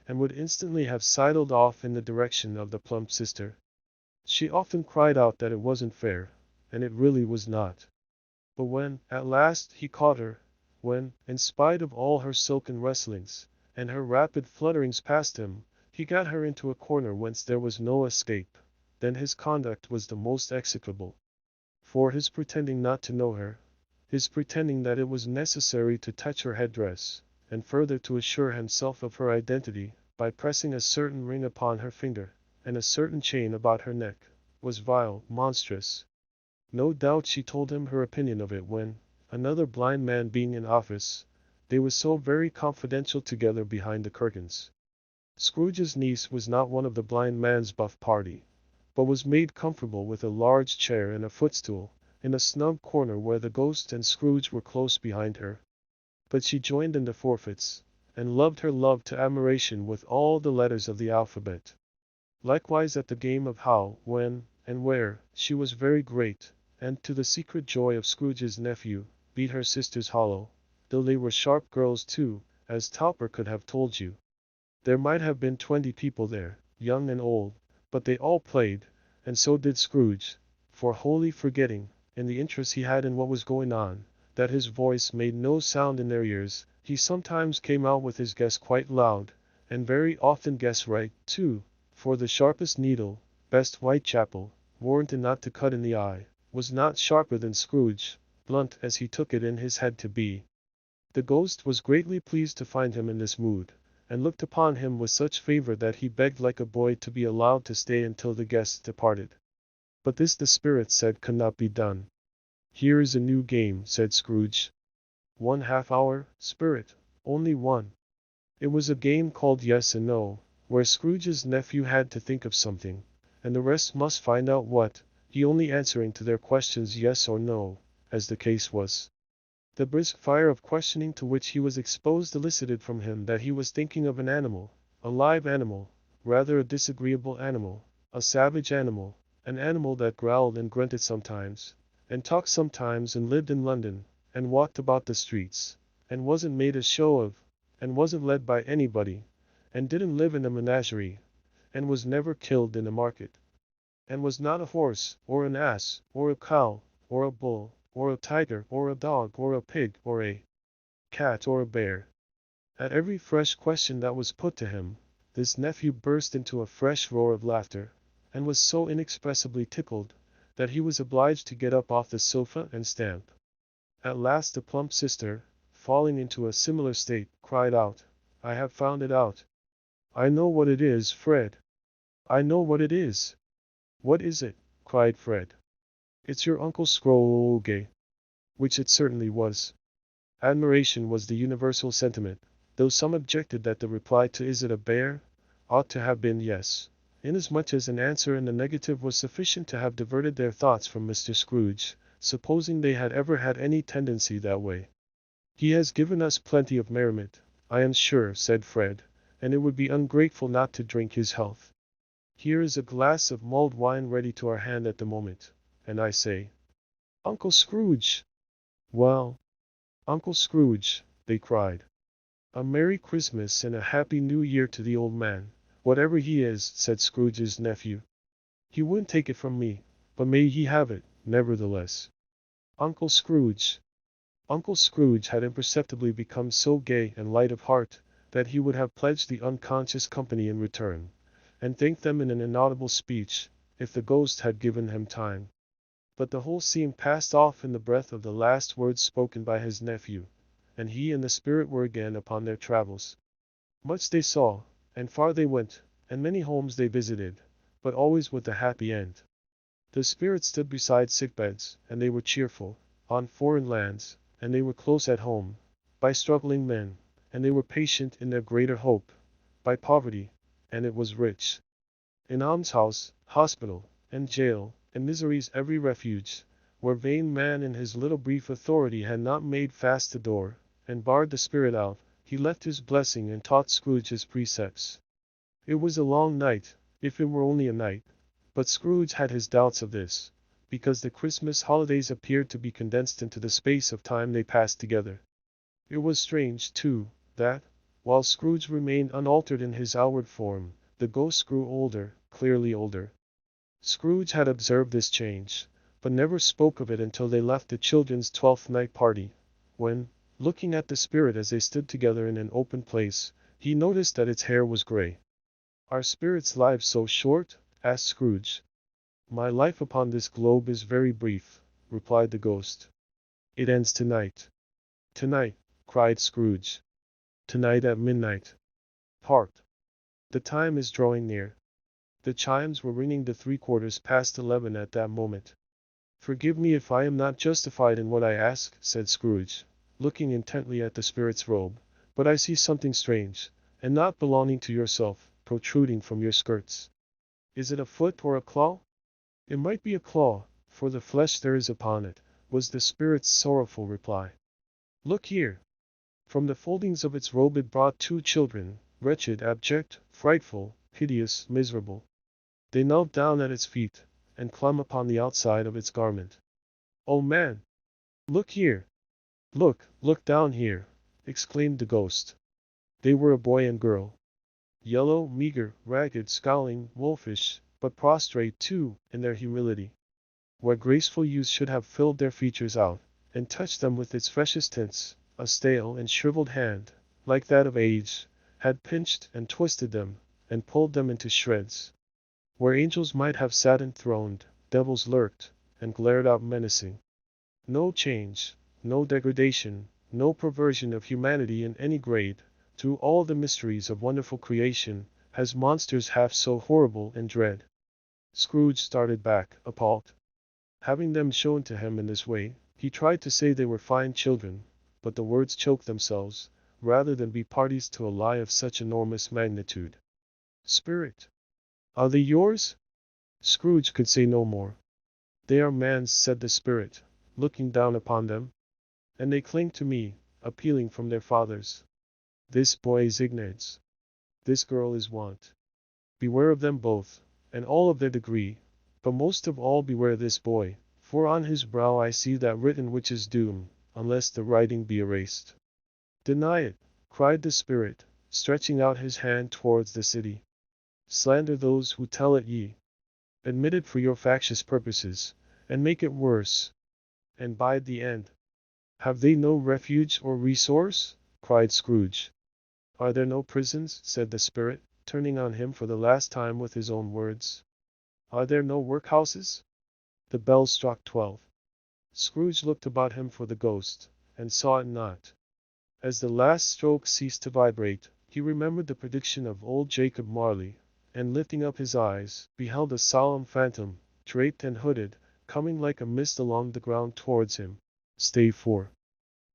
and would instantly have sidled off in the direction of the plump sister. She often cried out that it wasn't fair, and it really was not. But when, at last, he caught her, when, in spite of all her silken wrestlings, and her rapid flutterings past him, he got her into a corner whence there was no escape, then his conduct was the most execrable. For his pretending not to know her, his pretending that it was necessary to touch her headdress, and further to assure himself of her identity, by pressing a certain ring upon her finger, and a certain chain about her neck, was vile, monstrous. No doubt she told him her opinion of it when, another blind man being in office, they were so very confidential together behind the curtains. Scrooge's niece was not one of the blind man's buff party, but was made comfortable with a large chair and a footstool, in a snug corner where the ghost and Scrooge were close behind her. But she joined in the forfeits, and loved her love to admiration with all the letters of the alphabet. Likewise at the game of how, when, and where, she was very great, and, to the secret joy of Scrooge's nephew, beat her sisters hollow, though they were sharp girls too, as Topper could have told you. There might have been 20 people there, young and old, but they all played, and so did Scrooge, for wholly forgetting, in the interest he had in what was going on, that his voice made no sound in their ears, he sometimes came out with his guess quite loud, and very often guessed right, too, for the sharpest needle, best Whitechapel, warranted not to cut in the eye, was not sharper than Scrooge, blunt as he took it in his head to be. The ghost was greatly pleased to find him in this mood, and looked upon him with such favor that he begged like a boy to be allowed to stay until the guests departed. But this the spirit said could not be done. "Here is a new game," said Scrooge. "1/2 hour, spirit, only one." It was a game called Yes and No, where Scrooge's nephew had to think of something, and the rest must find out what, he only answering to their questions yes or no, as the case was. The brisk fire of questioning to which he was exposed elicited from him that he was thinking of an animal, a live animal, rather a disagreeable animal, a savage animal, an animal that growled and grunted sometimes, and talked sometimes, and lived in London, and walked about the streets, and wasn't made a show of, and wasn't led by anybody, and didn't live in a menagerie, and was never killed in a market, and was not a horse, or an ass, or a cow, or a bull, or a tiger, or a dog, or a pig, or a cat, or a bear. At every fresh question that was put to him, this nephew burst into a fresh roar of laughter, and was so inexpressibly tickled, that he was obliged to get up off the sofa and stamp. At last the plump sister, falling into a similar state, cried out, "I have found it out. I know what it is, Fred. I know what it is." "What is it?" cried Fred. "It's your Uncle Scrooge." Which it certainly was. Admiration was the universal sentiment, though some objected that the reply to "Is it a bear?" ought to have been yes, inasmuch as an answer in the negative was sufficient to have diverted their thoughts from Mr. Scrooge, supposing they had ever had any tendency that way. He has given us plenty of merriment, I am sure, said Fred, and it would be ungrateful not to drink his health. Here is a glass of mulled wine ready to our hand at the moment, and I say, Uncle Scrooge! Well, Uncle Scrooge, they cried. A Merry Christmas and a Happy New Year to the old man, whatever he is, said Scrooge's nephew. He wouldn't take it from me, but may he have it, nevertheless. Uncle Scrooge. Uncle Scrooge had imperceptibly become so gay and light of heart that he would have pledged the unconscious company in return, and thanked them in an inaudible speech, if the ghost had given him time. But the whole scene passed off in the breath of the last words spoken by his nephew, and he and the spirit were again upon their travels. Much they saw, and far they went, and many homes they visited, but always with a happy end. The spirit stood beside sick-beds, and they were cheerful, on foreign lands, and they were close at home, by struggling men, and they were patient in their greater hope, by poverty, and it was rich. In almshouse, hospital, and jail, and misery's every refuge, where vain man in his little brief authority had not made fast the door, and barred the spirit out, he left his blessing and taught Scrooge his precepts. It was a long night, if it were only a night, but Scrooge had his doubts of this, because the Christmas holidays appeared to be condensed into the space of time they passed together. It was strange, too, that, while Scrooge remained unaltered in his outward form, the ghost grew older, clearly older. Scrooge had observed this change, but never spoke of it until they left the children's 12th night party, when, looking at the spirit as they stood together in an open place, he noticed that its hair was gray. Are spirits' lives so short? Asked Scrooge. My life upon this globe is very brief, replied the ghost. It ends tonight. Tonight, cried Scrooge. Tonight at midnight. Hark! The time is drawing near. The chimes were ringing the 11:15 at that moment. Forgive me if I am not justified in what I ask, said Scrooge, looking intently at the spirit's robe, but I see something strange, and not belonging to yourself, protruding from your skirts. Is it a foot or a claw? It might be a claw, for the flesh there is upon it, was the spirit's sorrowful reply. Look here. From the foldings of its robe it brought 2 children, wretched, abject, frightful, hideous, miserable. They knelt down at its feet, and clung upon the outside of its garment. Oh man! Look here! Look down here! Exclaimed the ghost. They were a boy and girl. Yellow, meager, ragged, scowling, wolfish, but prostrate too, in their humility. Where graceful youth should have filled their features out, and touched them with its freshest tints, a stale and shriveled hand, like that of age, had pinched and twisted them, and pulled them into shreds. Where angels might have sat enthroned, devils lurked, and glared out menacing. No change, no degradation, no perversion of humanity in any grade, through all the mysteries of wonderful creation, has monsters half so horrible and dread. Scrooge started back, appalled. Having them shown to him in this way, he tried to say they were fine children, but the words choked themselves, rather than be parties to a lie of such enormous magnitude. Spirit! Are they yours? Scrooge could say no more. They are man's, said the spirit, looking down upon them. And they cling to me, appealing from their fathers. This boy is ignorance. This girl is want. Beware of them both, and all of their degree, but most of all beware this boy, for on his brow I see that written which is doom, unless the writing be erased. Deny it, cried the spirit, stretching out his hand towards the city. Slander those who tell it ye. Admit it for your factious purposes, and make it worse. And bide the end. Have they no refuge or resource? Cried Scrooge. Are there no prisons? Said the spirit, turning on him for the last time with his own words. Are there no workhouses? The bell struck 12. Scrooge looked about him for the ghost, and saw it not. As the last stroke ceased to vibrate, he remembered the prediction of old Jacob Marley, and lifting up his eyes, beheld a solemn phantom, draped and hooded, coming like a mist along the ground towards him. Stave 4.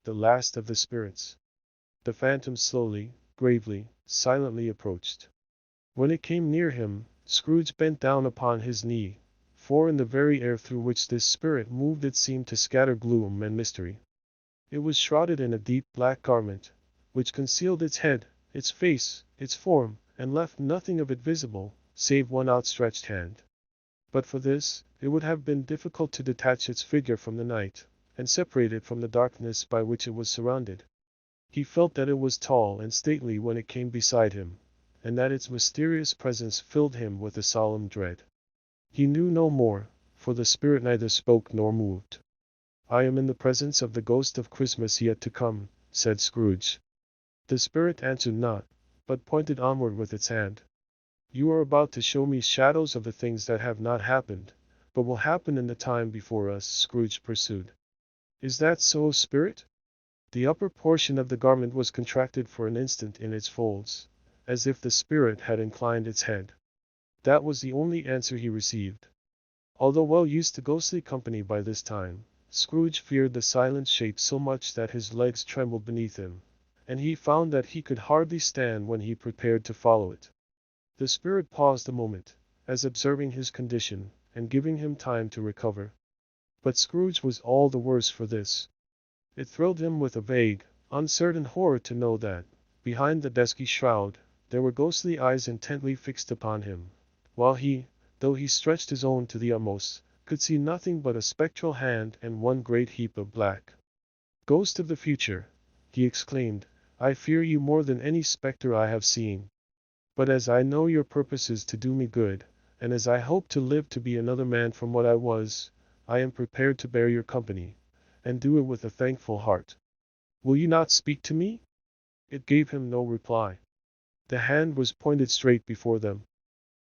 The last of the spirits. The phantom slowly, gravely, silently approached. When it came near him, Scrooge bent down upon his knee, for in the very air through which this spirit moved it seemed to scatter gloom and mystery. It was shrouded in a deep black garment, which concealed its head, its face, its form, and left nothing of it visible, save one outstretched hand. But for this, it would have been difficult to detach its figure from the night, and separate it from the darkness by which it was surrounded. He felt that it was tall and stately when it came beside him, and that its mysterious presence filled him with a solemn dread. He knew no more, for the spirit neither spoke nor moved. "I am in the presence of the ghost of Christmas yet to come," said Scrooge. The spirit answered not, but pointed onward with its hand. "You are about to show me shadows of the things that have not happened, but will happen in the time before us," Scrooge pursued. "Is that so, spirit?" The upper portion of the garment was contracted for an instant in its folds, as if the spirit had inclined its head. That was the only answer he received. Although well used to ghostly company by this time, Scrooge feared the silent shape so much that his legs trembled beneath him, and he found that he could hardly stand when he prepared to follow it. The spirit paused a moment, as observing his condition, and giving him time to recover. But Scrooge was all the worse for this. It thrilled him with a vague, uncertain horror to know that, behind the dusky shroud, there were ghostly eyes intently fixed upon him, while he, though he stretched his own to the utmost, could see nothing but a spectral hand and one great heap of black. "Ghost of the future," he exclaimed, "I fear you more than any spectre I have seen. But as I know your purpose is to do me good, and as I hope to live to be another man from what I was, I am prepared to bear your company, and do it with a thankful heart. Will you not speak to me?" It gave him no reply. The hand was pointed straight before them.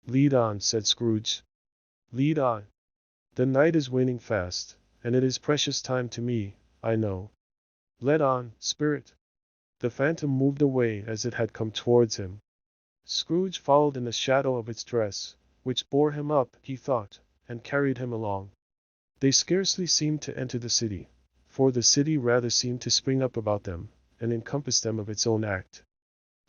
"Lead on," said Scrooge. "Lead on. The night is waning fast, and it is precious time to me, I know. Let on, spirit." The phantom moved away as it had come towards him. Scrooge followed in the shadow of its dress, which bore him up, he thought, and carried him along. They scarcely seemed to enter the city, for the city rather seemed to spring up about them, and encompass them of its own act.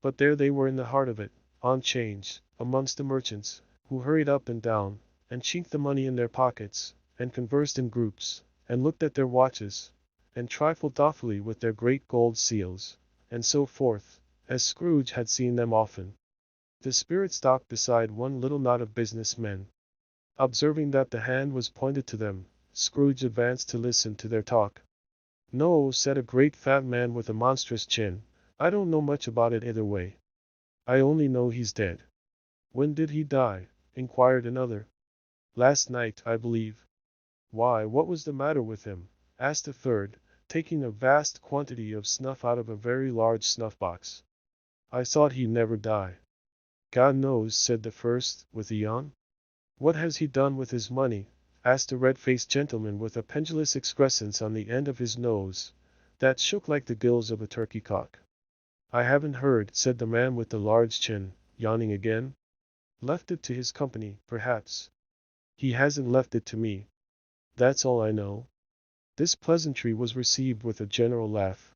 But there they were in the heart of it, on 'Change, amongst the merchants, who hurried up and down, and chinked the money in their pockets, and conversed in groups, and looked at their watches, and trifled thoughtfully with their great gold seals, and so forth, as Scrooge had seen them often. The spirit stopped beside one little knot of business men. Observing that the hand was pointed to them, Scrooge advanced to listen to their talk. "No," said a great fat man with a monstrous chin, "I don't know much about it either way. I only know he's dead." "When did he die?" inquired another. "Last night, I believe." "Why, what was the matter with him?" asked a third, taking a vast quantity of snuff out of a very large snuff-box. "I thought he'd never die." "God knows," said the first, with a yawn. "What has he done with his money?" asked a red-faced gentleman with a pendulous excrescence on the end of his nose, that shook like the gills of a turkey-cock. "I haven't heard," said the man with the large chin, yawning again. "Left it to his company, perhaps. He hasn't left it to me. That's all I know." This pleasantry was received with a general laugh.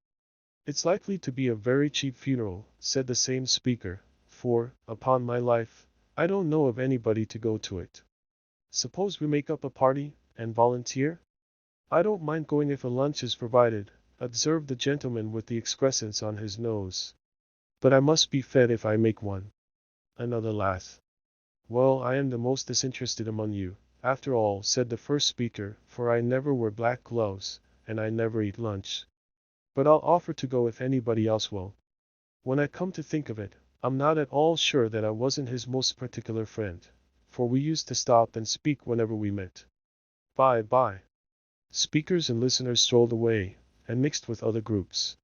"It's likely to be a very cheap funeral," said the same speaker, "for, upon my life, I don't know of anybody to go to it. Suppose we make up a party, and volunteer?" "I don't mind going if a lunch is provided," observed the gentleman with the excrescence on his nose. "But I must be fed if I make one." Another laugh. "Well, I am the most disinterested among you, after all," said the first speaker, "for I never wear black gloves, and I never eat lunch. But I'll offer to go if anybody else will. When I come to think of it, I'm not at all sure that I wasn't his most particular friend, for we used to stop and speak whenever we met. Bye-bye." Speakers and listeners strolled away, and mixed with other groups.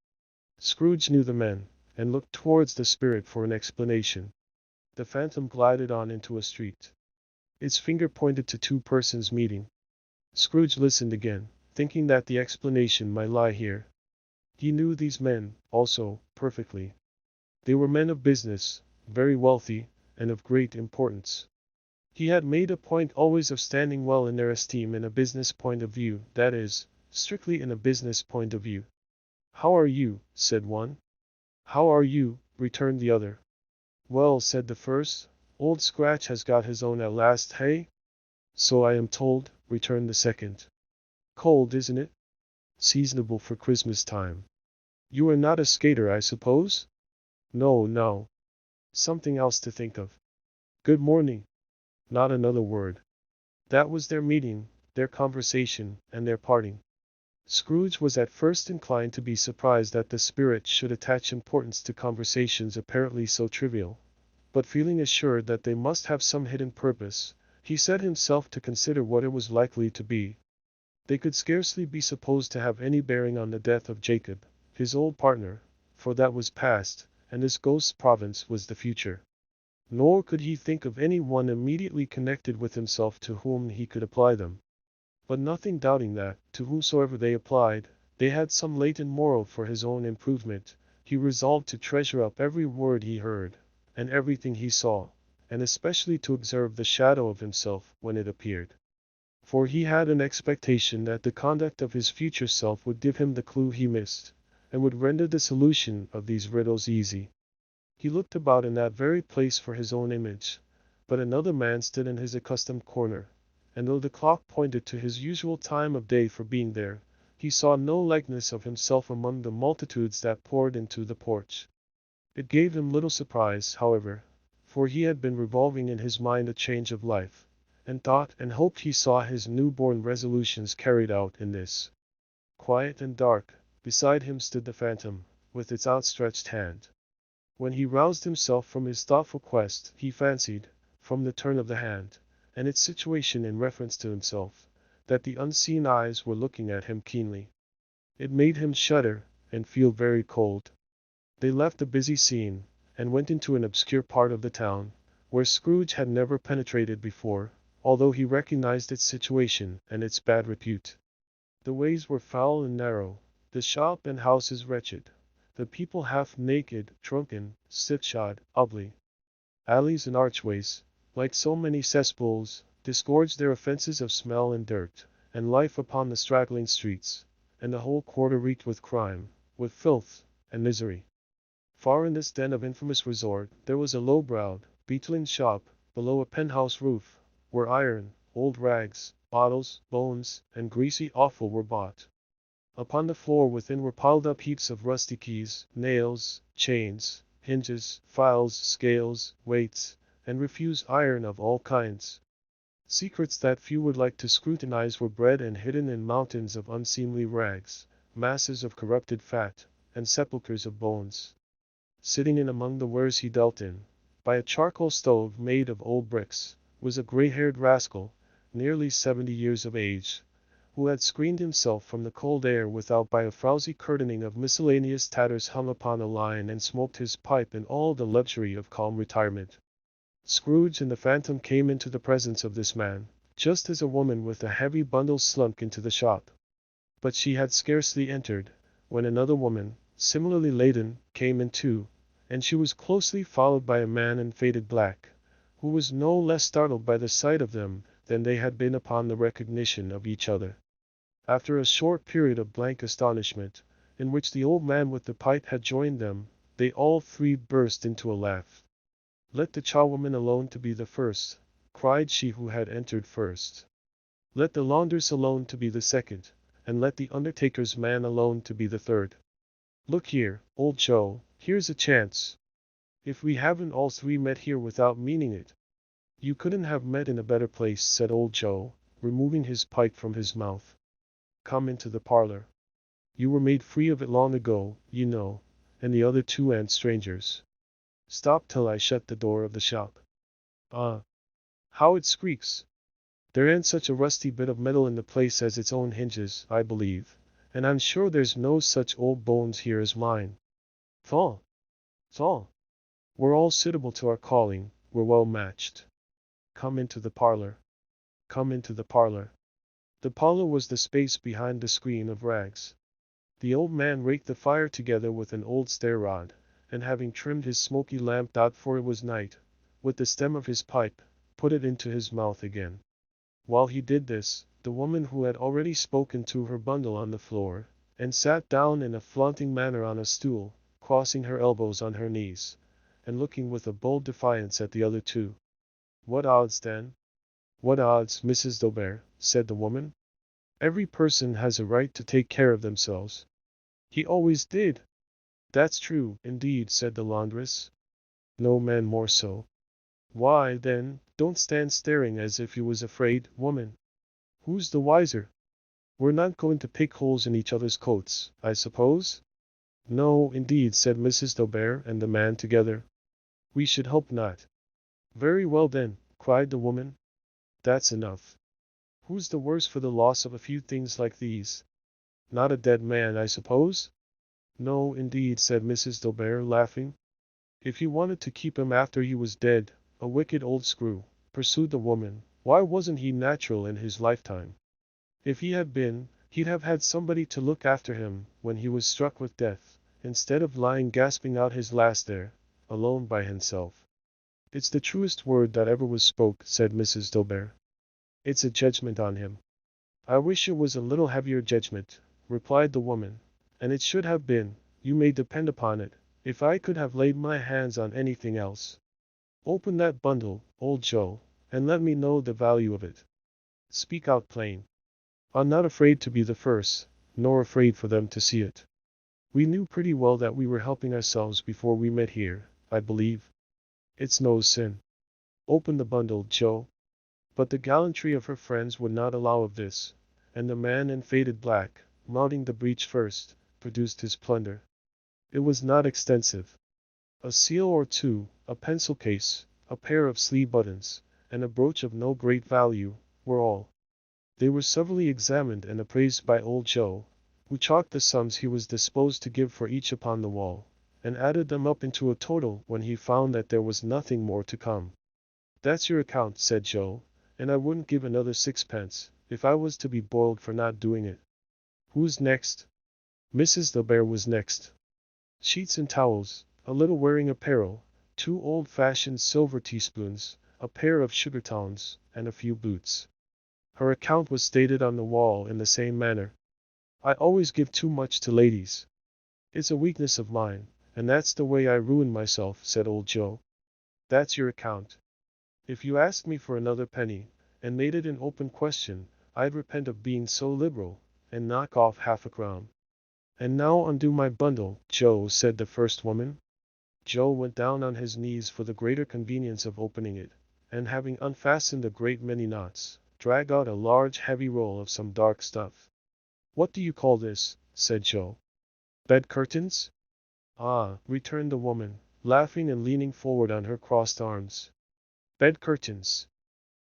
Scrooge knew the men, and looked towards the spirit for an explanation. The phantom glided on into a street. Its finger pointed to two persons meeting. Scrooge listened again, thinking that the explanation might lie here. He knew these men, also, perfectly. They were men of business, very wealthy, and of great importance. He had made a point always of standing well in their esteem in a business point of view, that is, strictly in a business point of view. "How are you?" said one. "How are you?" returned the other. "Well," said the first, "Old Scratch has got his own at last, hey?" So I am told, returned the second. Cold, isn't it? Seasonable for Christmas time. You are not a skater, I suppose? No, no. Something else to think of. Good morning. Not another word. That was their meeting, their conversation, and their parting. Scrooge was at first inclined to be surprised that the spirit should attach importance to conversations apparently so trivial, but feeling assured that they must have some hidden purpose, he set himself to consider what it was likely to be. They could scarcely be supposed to have any bearing on the death of Jacob, his old partner, for that was past, and this ghost's province was the future. Nor could he think of any one immediately connected with himself to whom he could apply them. But nothing doubting that, to whomsoever they applied, they had some latent moral for his own improvement, he resolved to treasure up every word he heard, and everything he saw, and especially to observe the shadow of himself when it appeared. For he had an expectation that the conduct of his future self would give him the clue he missed, and would render the solution of these riddles easy. He looked about in that very place for his own image, but another man stood in his accustomed corner, and though the clock pointed to his usual time of day for being there, he saw no likeness of himself among the multitudes that poured into the porch. It gave him little surprise, however, for he had been revolving in his mind a change of life, and thought and hoped he saw his new-born resolutions carried out in this. Quiet and dark, beside him stood the phantom, with its outstretched hand. When he roused himself from his thoughtful quest, he fancied, from the turn of the hand, and its situation in reference to himself, that the unseen eyes were looking at him keenly. It made him shudder, and feel very cold. They left the busy scene, and went into an obscure part of the town, where Scrooge had never penetrated before, although he recognized its situation and its bad repute. The ways were foul and narrow, the shop and houses wretched, the people half naked, drunken, slipshod, ugly. Alleys and archways, like so many cesspools, disgorged their offences of smell and dirt, and life upon the straggling streets, and the whole quarter reeked with crime, with filth, and misery. Far in this den of infamous resort, there was a low-browed, beetling shop, below a penthouse roof, where iron, old rags, bottles, bones, and greasy offal were bought. Upon the floor within were piled up heaps of rusty keys, nails, chains, hinges, files, scales, weights, and refuse iron of all kinds. Secrets that few would like to scrutinize were bred and hidden in mountains of unseemly rags, masses of corrupted fat, and sepulchres of bones. Sitting in among the wares he dealt in, by a charcoal stove made of old bricks, was a gray-haired rascal, nearly 70 years of age, who had screened himself from the cold air without by a frowsy curtaining of miscellaneous tatters hung upon a line, and smoked his pipe in all the luxury of calm retirement. Scrooge and the phantom came into the presence of this man, just as a woman with a heavy bundle slunk into the shop. But she had scarcely entered, when another woman, similarly laden, came in too, and she was closely followed by a man in faded black, who was no less startled by the sight of them than they had been upon the recognition of each other. After a short period of blank astonishment, in which the old man with the pipe had joined them, they all three burst into a laugh. "Let the charwoman alone to be the first," cried she who had entered first. "Let the laundress alone to be the second, and let the undertaker's man alone to be the third. Look here, old Joe, here's a chance. If we haven't all three met here without meaning it." "You couldn't have met in a better place," said old Joe, removing his pipe from his mouth. "Come into the parlor. You were made free of it long ago, you know, and the other two ain't strangers. Stop till I shut the door of the shop. How it squeaks! There ain't such a rusty bit of metal in the place as its own hinges, I believe, and I'm sure there's no such old bones here as mine. Thaw! Thaw! We're all suitable to our calling, we're well matched. Come into the parlor. Come into the parlor." The parlor was the space behind the screen of rags. The old man raked the fire together with an old stair rod, and having trimmed his smoky lamp out for it was night, with the stem of his pipe, put it into his mouth again. While he did this, the woman who had already spoken to her bundle on the floor, and sat down in a flaunting manner on a stool, crossing her elbows on her knees, and looking with a bold defiance at the other two. "What odds then? What odds, Mrs. Daubert, said the woman. Every person has a right to take care of themselves. He always did. That's true, indeed, said the laundress. No man more so. Why, then, don't stand staring as if you was afraid, woman. Who's the wiser? We're not going to pick holes in each other's coats, I suppose? No, indeed, said Mrs. Daubert and the man together. We should hope not. Very well then, cried the woman. That's enough. Who's the worse for the loss of a few things like these? Not a dead man, I suppose? No, indeed, said Mrs. Daubert, laughing. If you wanted to keep him after he was dead, a wicked old screw, pursued the woman, why wasn't he natural in his lifetime? If he had been, he'd have had somebody to look after him when he was struck with death, instead of lying gasping out his last there, alone by himself. It's the truest word that ever was spoke, said Mrs. Daubert. It's a judgment on him. I wish it was a little heavier judgment, replied the woman, and it should have been, you may depend upon it, if I could have laid my hands on anything else. Open that bundle, old Joe, and let me know the value of it. Speak out plain. I'm not afraid to be the first, nor afraid for them to see it. We knew pretty well that we were helping ourselves before we met here, I believe. It's no sin. Open the bundle, Joe. But the gallantry of her friends would not allow of this, and the man in faded black, mounting the breach first, produced his plunder. It was not extensive. A seal or two, a pencil case, a pair of sleeve buttons, and a brooch of no great value, were all. They were severally examined and appraised by old Joe, who chalked the sums he was disposed to give for each upon the wall, and added them up into a total when he found that there was nothing more to come. That's your account, said Joe, and I wouldn't give another sixpence, if I was to be boiled for not doing it. Who's next? Mrs. Daubert was next. Sheets and towels, a little wearing apparel, 2 old-fashioned silver teaspoons, a pair of sugar tongs, and a few boots. Her account was stated on the wall in the same manner. I always give too much to ladies. It's a weakness of mine, and that's the way I ruin myself, said old Joe. That's your account. If you asked me for another penny, and made it an open question, I'd repent of being so liberal, and knock off half a crown. And now undo my bundle, Joe, said the first woman. Joe went down on his knees for the greater convenience of opening it, and having unfastened a great many knots, dragged out a large heavy roll of some dark stuff. What do you call this? Said Joe. Bed curtains? Ah, returned the woman, laughing and leaning forward on her crossed arms. Bed curtains.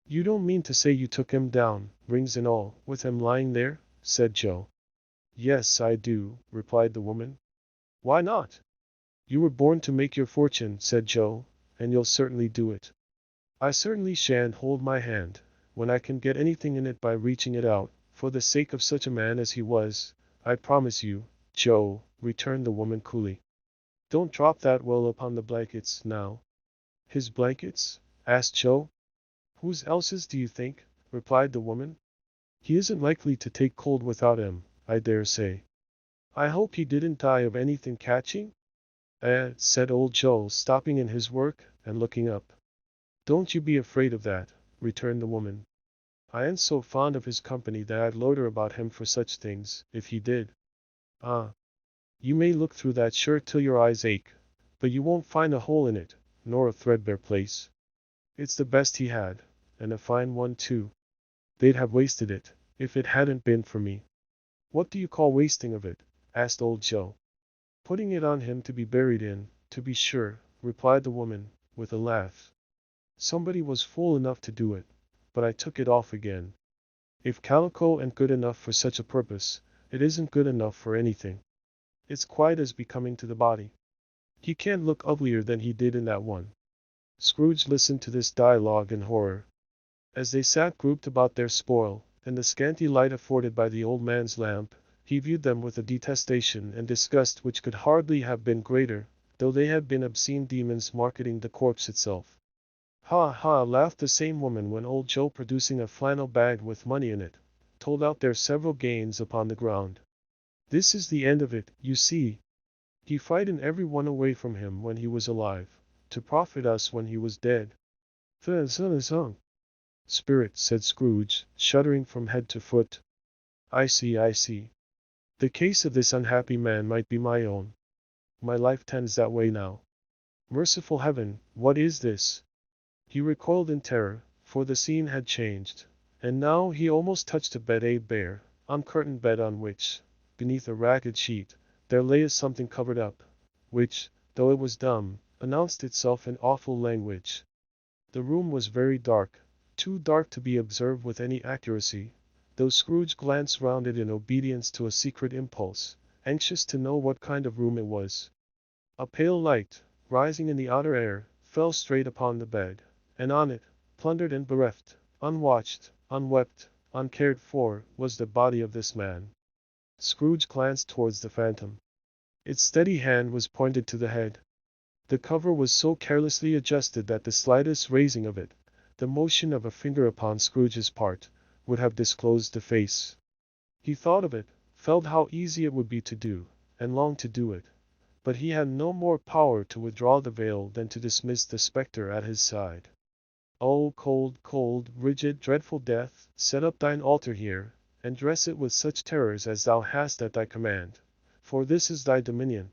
You don't mean to say you took him down, rings and all, with him lying there? Said Joe. Yes, I do, replied the woman. Why not? You were born to make your fortune, said Joe, and you'll certainly do it. I certainly shan't hold my hand, when I can get anything in it by reaching it out, for the sake of such a man as he was, I promise you, Joe, returned the woman coolly. Don't drop that well upon the blankets, now. His blankets? Asked Joe. Whose else's do you think? Replied the woman. He isn't likely to take cold without 'em, I dare say. I hope he didn't die of anything catching? Said old Joe, stopping in his work, and looking up. Don't you be afraid of that, returned the woman. I ain't so fond of his company that I'd loiter about him for such things, if he did. Ah. You may look through that shirt till your eyes ache, but you won't find a hole in it, nor a threadbare place. It's the best he had, and a fine one too. They'd have wasted it, if it hadn't been for me. What do you call wasting of it? Asked old Joe. Putting it on him to be buried in, to be sure, replied the woman, with a laugh. Somebody was fool enough to do it, but I took it off again. If calico ain't good enough for such a purpose, it isn't good enough for anything. It's quite as becoming to the body. He can't look uglier than he did in that one. Scrooge listened to this dialogue in horror. As they sat grouped about their spoil, in the scanty light afforded by the old man's lamp, he viewed them with a detestation and disgust which could hardly have been greater, though they had been obscene demons marketing the corpse itself. Ha ha, laughed the same woman when old Joe, producing a flannel bag with money in it, told out their several gains upon the ground. This is the end of it, you see. He frightened every one away from him when he was alive, to profit us when he was dead. Spirit, said Scrooge, shuddering from head to foot. I see, I see. The case of this unhappy man might be my own. My life tends that way now. Merciful heaven, what is this? He recoiled in terror, for the scene had changed, and now he almost touched a bed, a bare, uncurtained bed on which, beneath a ragged sheet, there lay a something covered up, which, though it was dumb, announced itself in awful language. The room was very dark, too dark to be observed with any accuracy, though Scrooge glanced round it in obedience to a secret impulse, anxious to know what kind of room it was. A pale light, rising in the outer air, fell straight upon the bed, and on it, plundered and bereft, unwatched, unwept, uncared for, was the body of this man. Scrooge glanced towards the phantom. Its steady hand was pointed to the head. The cover was so carelessly adjusted that the slightest raising of it, the motion of a finger upon Scrooge's part, would have disclosed the face. He thought of it, felt how easy it would be to do, and longed to do it. But he had no more power to withdraw the veil than to dismiss the spectre at his side. O cold, cold, rigid, dreadful death, set up thine altar here, and dress it with such terrors as thou hast at thy command, for this is thy dominion.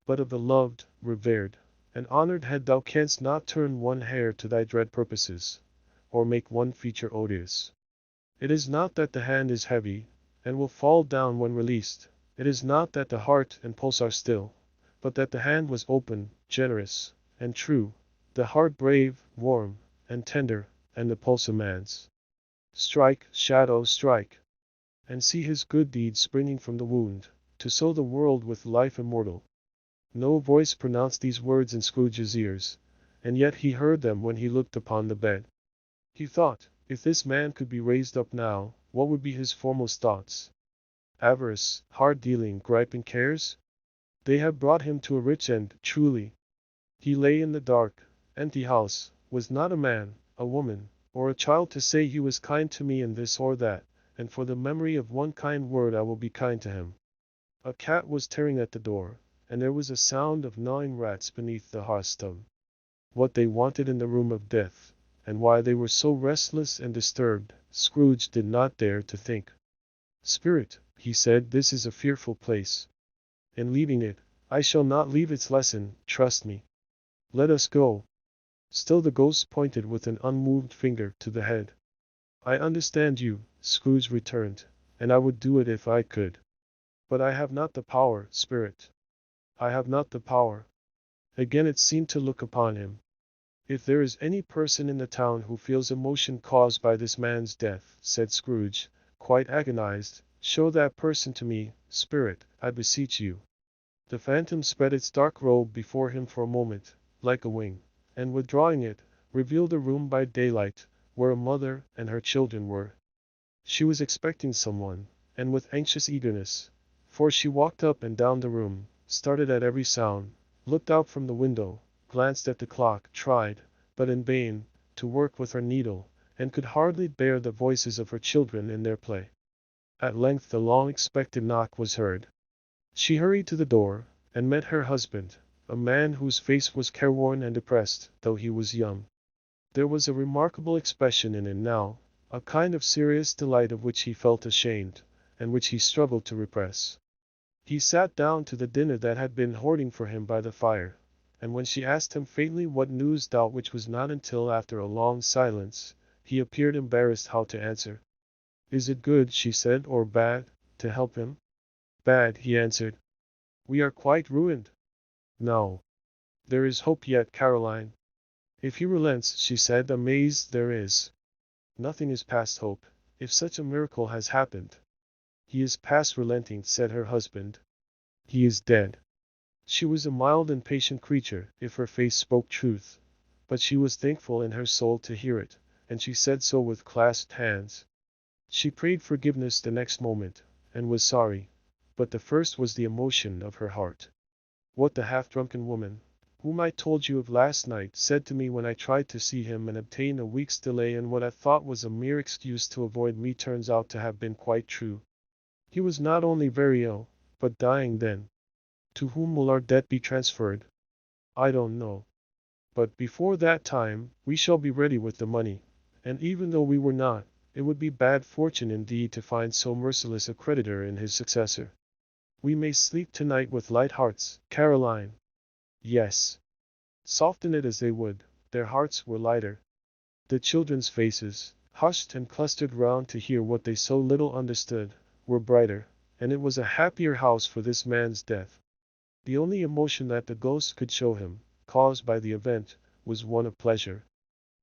But of the loved, revered, and honored head thou canst not turn one hair to thy dread purposes, or make one feature odious. It is not that the hand is heavy, and will fall down when released. It is not that the heart and pulse are still, but that the hand was open, generous, and true, the heart brave, warm, and tender, and the pulse a man's. Strike, shadow, strike, and see his good deeds springing from the wound, to sow the world with life immortal. No voice pronounced these words in Scrooge's ears, and yet he heard them when he looked upon the bed. He thought, if this man could be raised up now, what would be his foremost thoughts? Avarice, hard-dealing, griping cares? They have brought him to a rich end, truly. He lay in the dark, empty house, was not a man, a woman, or a child to say he was kind to me in this or that, and for the memory of one kind word I will be kind to him. A cat was tearing at the door, and there was a sound of gnawing rats beneath the hearthstone. What they wanted in the room of death, and why they were so restless and disturbed, Scrooge did not dare to think. Spirit, he said, this is a fearful place. In leaving it, I shall not leave its lesson, trust me. Let us go. Still the ghost pointed with an unmoved finger to the head. I understand you, Scrooge returned, and I would do it if I could. But I have not the power, Spirit. I have not the power. Again it seemed to look upon him. If there is any person in the town who feels emotion caused by this man's death, said Scrooge, quite agonized, show that person to me, Spirit, I beseech you. The phantom spread its dark robe before him for a moment, like a wing, and withdrawing it, revealed a room by daylight, where a mother and her children were. She was expecting someone, and with anxious eagerness, for she walked up and down the room, started at every sound, looked out from the window, glanced at the clock, tried, but in vain, to work with her needle, and could hardly bear the voices of her children in their play. At length the long-expected knock was heard. She hurried to the door, and met her husband, a man whose face was careworn and depressed, though he was young. There was a remarkable expression in it now, a kind of serious delight of which he felt ashamed, and which he struggled to repress. He sat down to the dinner that had been hoarding for him by the fire, and when she asked him faintly what news doubt which was not until after a long silence, he appeared embarrassed how to answer. Is it good, she said, or bad, to help him? Bad, he answered. We are quite ruined. No. There is hope yet, Caroline. If he relents, she said, amazed, there is. Nothing is past hope, if such a miracle has happened. He is past relenting, said her husband. He is dead. She was a mild and patient creature, if her face spoke truth, but she was thankful in her soul to hear it, and she said so with clasped hands. She prayed forgiveness the next moment, and was sorry, but the first was the emotion of her heart. What the half-drunken woman, whom I told you of last night, said to me when I tried to see him and obtain a week's delay in what I thought was a mere excuse to avoid me turns out to have been quite true. He was not only very ill, but dying then. To whom will our debt be transferred? I don't know. But before that time, we shall be ready with the money, And even though we were not, it would be bad fortune indeed to find so merciless a creditor in his successor. We may sleep tonight with light hearts, Caroline. Yes. Soften it as they would, their hearts were lighter. The children's faces, hushed and clustered round to hear what they so little understood, were brighter, and it was a happier house for this man's death. The only emotion that the ghost could show him, caused by the event, was one of pleasure.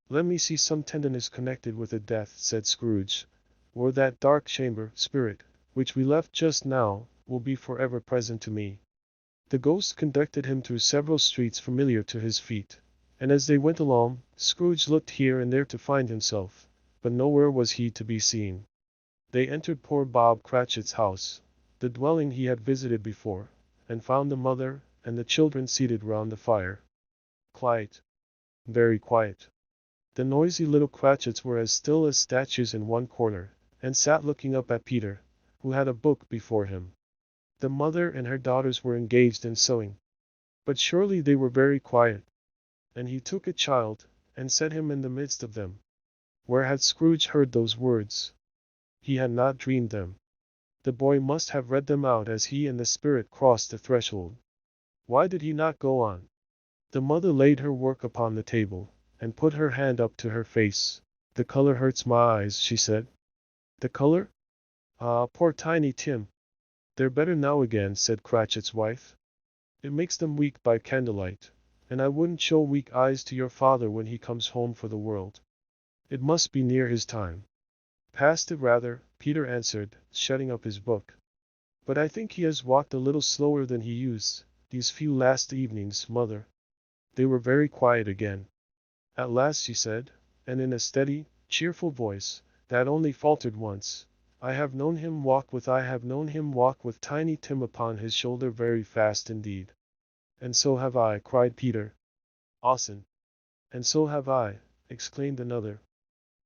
Let me see some tenderness connected with the death, said Scrooge, or that dark chamber, spirit, which we left just now, will be forever present to me. The ghost conducted him through several streets familiar to his feet, and as they went along, Scrooge looked here and there to find himself, but nowhere was he to be seen. They entered poor Bob Cratchit's house, the dwelling he had visited before, and found the mother and the children seated round the fire. Quiet. Very quiet. The noisy little Cratchits were as still as statues in one corner, and sat looking up at Peter, who had a book before him. The mother and her daughters were engaged in sewing. But surely they were very quiet. And he took a child, and set him in the midst of them. Where had Scrooge heard those words? He had not dreamed them. The boy must have read them out as he and the spirit crossed the threshold. Why did he not go on? The mother laid her work upon the table, and put her hand up to her face. The color hurts my eyes, she said. The color? Ah, poor Tiny Tim. They're better now again, said Cratchit's wife. It makes them weak by candlelight, and I wouldn't show weak eyes to your father when he comes home for the world. It must be near his time. Past it rather, Peter answered, shutting up his book. But I think he has walked a little slower than he used, these few last evenings, mother. They were very quiet again. At last she said, and in a steady, cheerful voice, that only faltered once, I have known him walk with Tiny Tim upon his shoulder very fast indeed. And so have I, cried Peter. Awesome. And so have I, exclaimed another.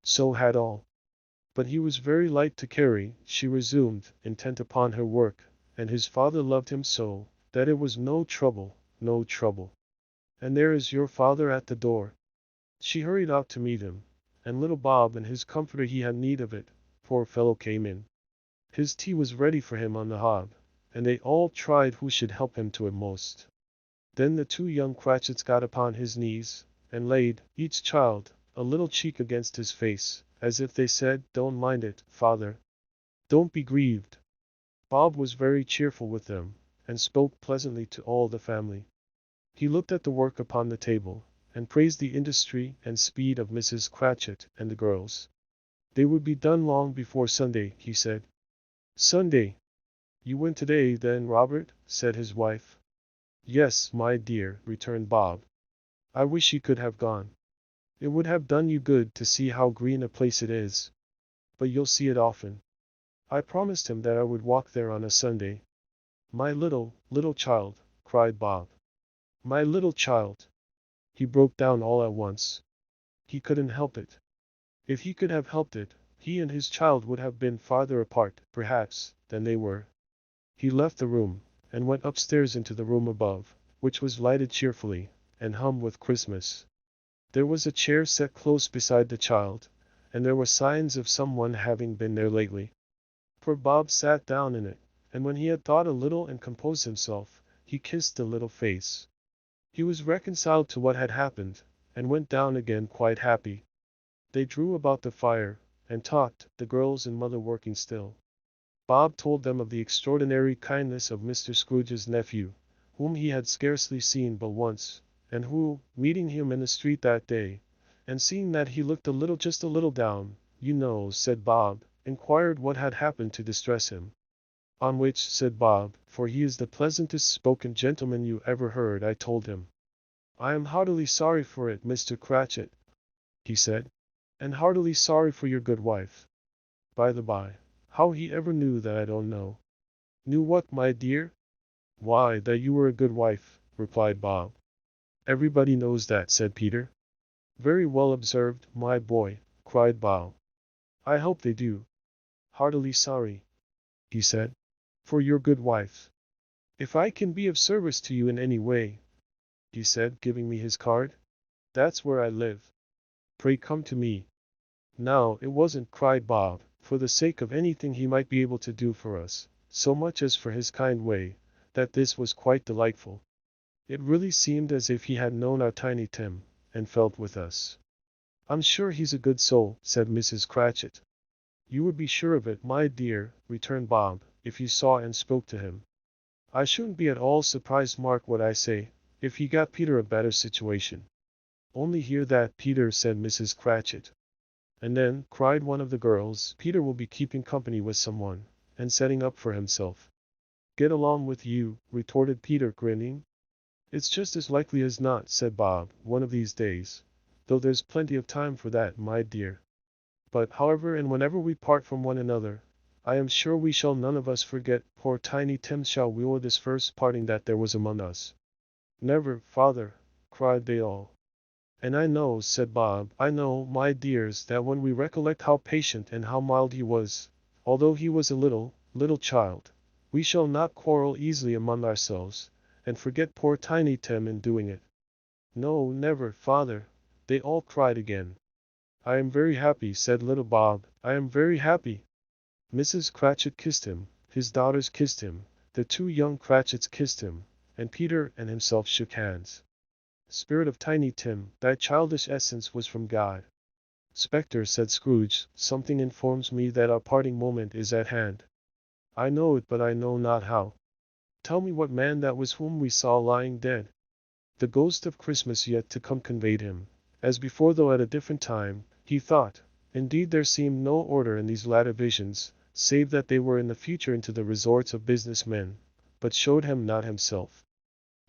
So had all. But he was very light to carry, she resumed, intent upon her work, and his father loved him so, that it was no trouble, no trouble. And there is your father at the door. She hurried out to meet him, and little Bob and his comforter, he had need of it, poor fellow, came in. His tea was ready for him on the hob, and they all tried who should help him to it most. Then the two young Cratchits got upon his knees, and laid, each child, a little cheek against his face, as if they said, Don't mind it, father. Don't be grieved. Bob was very cheerful with them, and spoke pleasantly to all the family. He looked at the work upon the table, and praised the industry and speed of Mrs. Cratchit and the girls. They would be done long before Sunday, he said. Sunday? You went today, then, Robert? Said his wife. Yes, my dear, returned Bob. I wish you could have gone. It would have done you good to see how green a place it is. But you'll see it often. I promised him that I would walk there on a Sunday. My little child, cried Bob. My little child. He broke down all at once. He couldn't help it. If he could have helped it, he and his child would have been farther apart, perhaps, than they were. He left the room, and went upstairs into the room above, which was lighted cheerfully, and hummed with Christmas. There was a chair set close beside the child, and there were signs of someone having been there lately. Poor Bob sat down in it, and when he had thought a little and composed himself, he kissed the little face. He was reconciled to what had happened, and went down again quite happy. They drew about the fire, and talked, the girls and mother working still. Bob told them of the extraordinary kindness of Mr. Scrooge's nephew, whom he had scarcely seen but once, and who, meeting him in the street that day, and seeing that he looked just a little down, you know, said Bob, inquired what had happened to distress him. On which, said Bob, for he is the pleasantest spoken gentleman you ever heard, I told him. I am heartily sorry for it, Mr. Cratchit, he said, and heartily sorry for your good wife. By the by, how he ever knew that I don't know. Knew what, my dear? Why, that you were a good wife, replied Bob. Everybody knows that, said Peter. Very well observed, my boy, cried Bob. I hope they do. Heartily sorry, he said, for your good wife. If I can be of service to you in any way, he said, giving me his card, that's where I live. Pray come to me. Now, it wasn't, cried Bob, for the sake of anything he might be able to do for us, so much as for his kind way, that this was quite delightful. It really seemed as if he had known our Tiny Tim, and felt with us. I'm sure he's a good soul, said Mrs. Cratchit. You would be sure of it, my dear, returned Bob, if you saw and spoke to him. I shouldn't be at all surprised, mark what I say, if he got Peter a better situation. Only hear that, Peter, said Mrs. Cratchit. And then, cried one of the girls, Peter will be keeping company with someone, and setting up for himself. Get along with you, retorted Peter, grinning. It's just as likely as not, said Bob, one of these days. Though there's plenty of time for that, my dear. But, however and whenever we part from one another, I am sure we shall none of us forget poor Tiny Tim, shall we, or this first parting that there was among us. Never, father, cried they all. And I know, said Bob, I know, my dears, that when we recollect how patient and how mild he was, although he was a little child, we shall not quarrel easily among ourselves, and forget poor Tiny Tim in doing it. No, never, father, they all cried again. I am very happy, said little Bob, I am very happy. Mrs. Cratchit kissed him, his daughters kissed him, the two young Cratchits kissed him, and Peter and himself shook hands. Spirit of Tiny Tim, thy childish essence was from God. Spectre, said Scrooge, something informs me that our parting moment is at hand. I know it, but I know not how. Tell me what man that was whom we saw lying dead. The ghost of Christmas yet to come conveyed him, as before though at a different time, he thought. Indeed there seemed no order in these latter visions, save that they were in the future into the resorts of business men, but showed him not himself.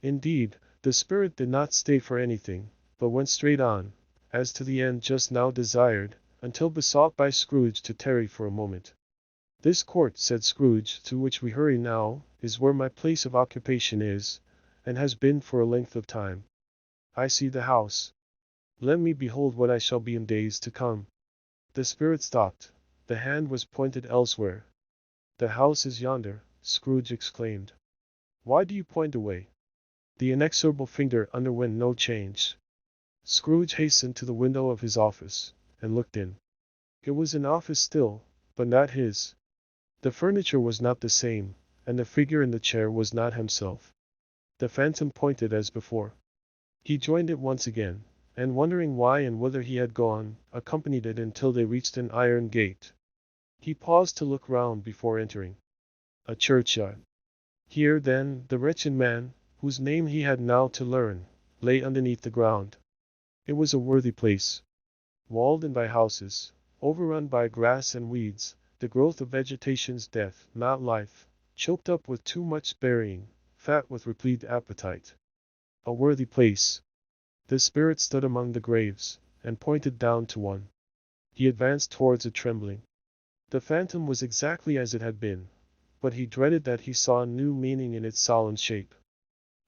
Indeed, the spirit did not stay for anything, but went straight on, as to the end just now desired, until besought by Scrooge to tarry for a moment. This court, said Scrooge, to which we hurry now, is where my place of occupation is, and has been for a length of time. I see the house. Let me behold what I shall be in days to come. The spirit stopped. The hand was pointed elsewhere. The house is yonder, Scrooge exclaimed. Why do you point away? The inexorable finger underwent no change. Scrooge hastened to the window of his office, and looked in. It was an office still, but not his. The furniture was not the same, and the figure in the chair was not himself. The phantom pointed as before. He joined it once again, and wondering why and whither he had gone, accompanied it until they reached an iron gate. He paused to look round before entering. A churchyard. Here, then, the wretched man, whose name he had now to learn, lay underneath the ground. It was a worthy place. Walled in by houses, overrun by grass and weeds, the growth of vegetation's death, not life, choked up with too much burying, fat with replete appetite. A worthy place. The spirit stood among the graves, and pointed down to one. He advanced towards it trembling. The phantom was exactly as it had been, but he dreaded that he saw a new meaning in its solemn shape.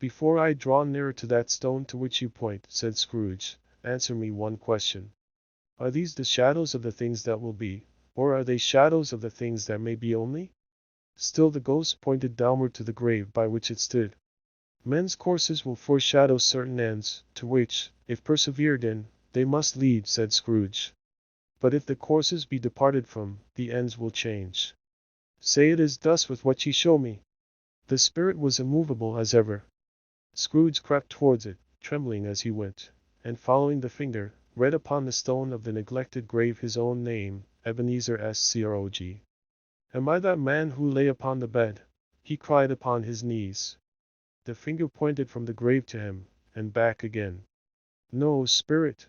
Before I draw nearer to that stone to which you point, said Scrooge, answer me one question. Are these the shadows of the things that will be, or are they shadows of the things that may be only? Still the ghost pointed downward to the grave by which it stood. Men's courses will foreshadow certain ends, to which, if persevered in, they must lead, said Scrooge. But if the courses be departed from, the ends will change. Say it is thus with what ye show me. The spirit was immovable as ever. Scrooge crept towards it, trembling as he went, and following the finger, read upon the stone of the neglected grave his own name, Ebenezer Scrooge. Am I that man who lay upon the bed? He cried upon his knees. The finger pointed from the grave to him, and back again. No, spirit.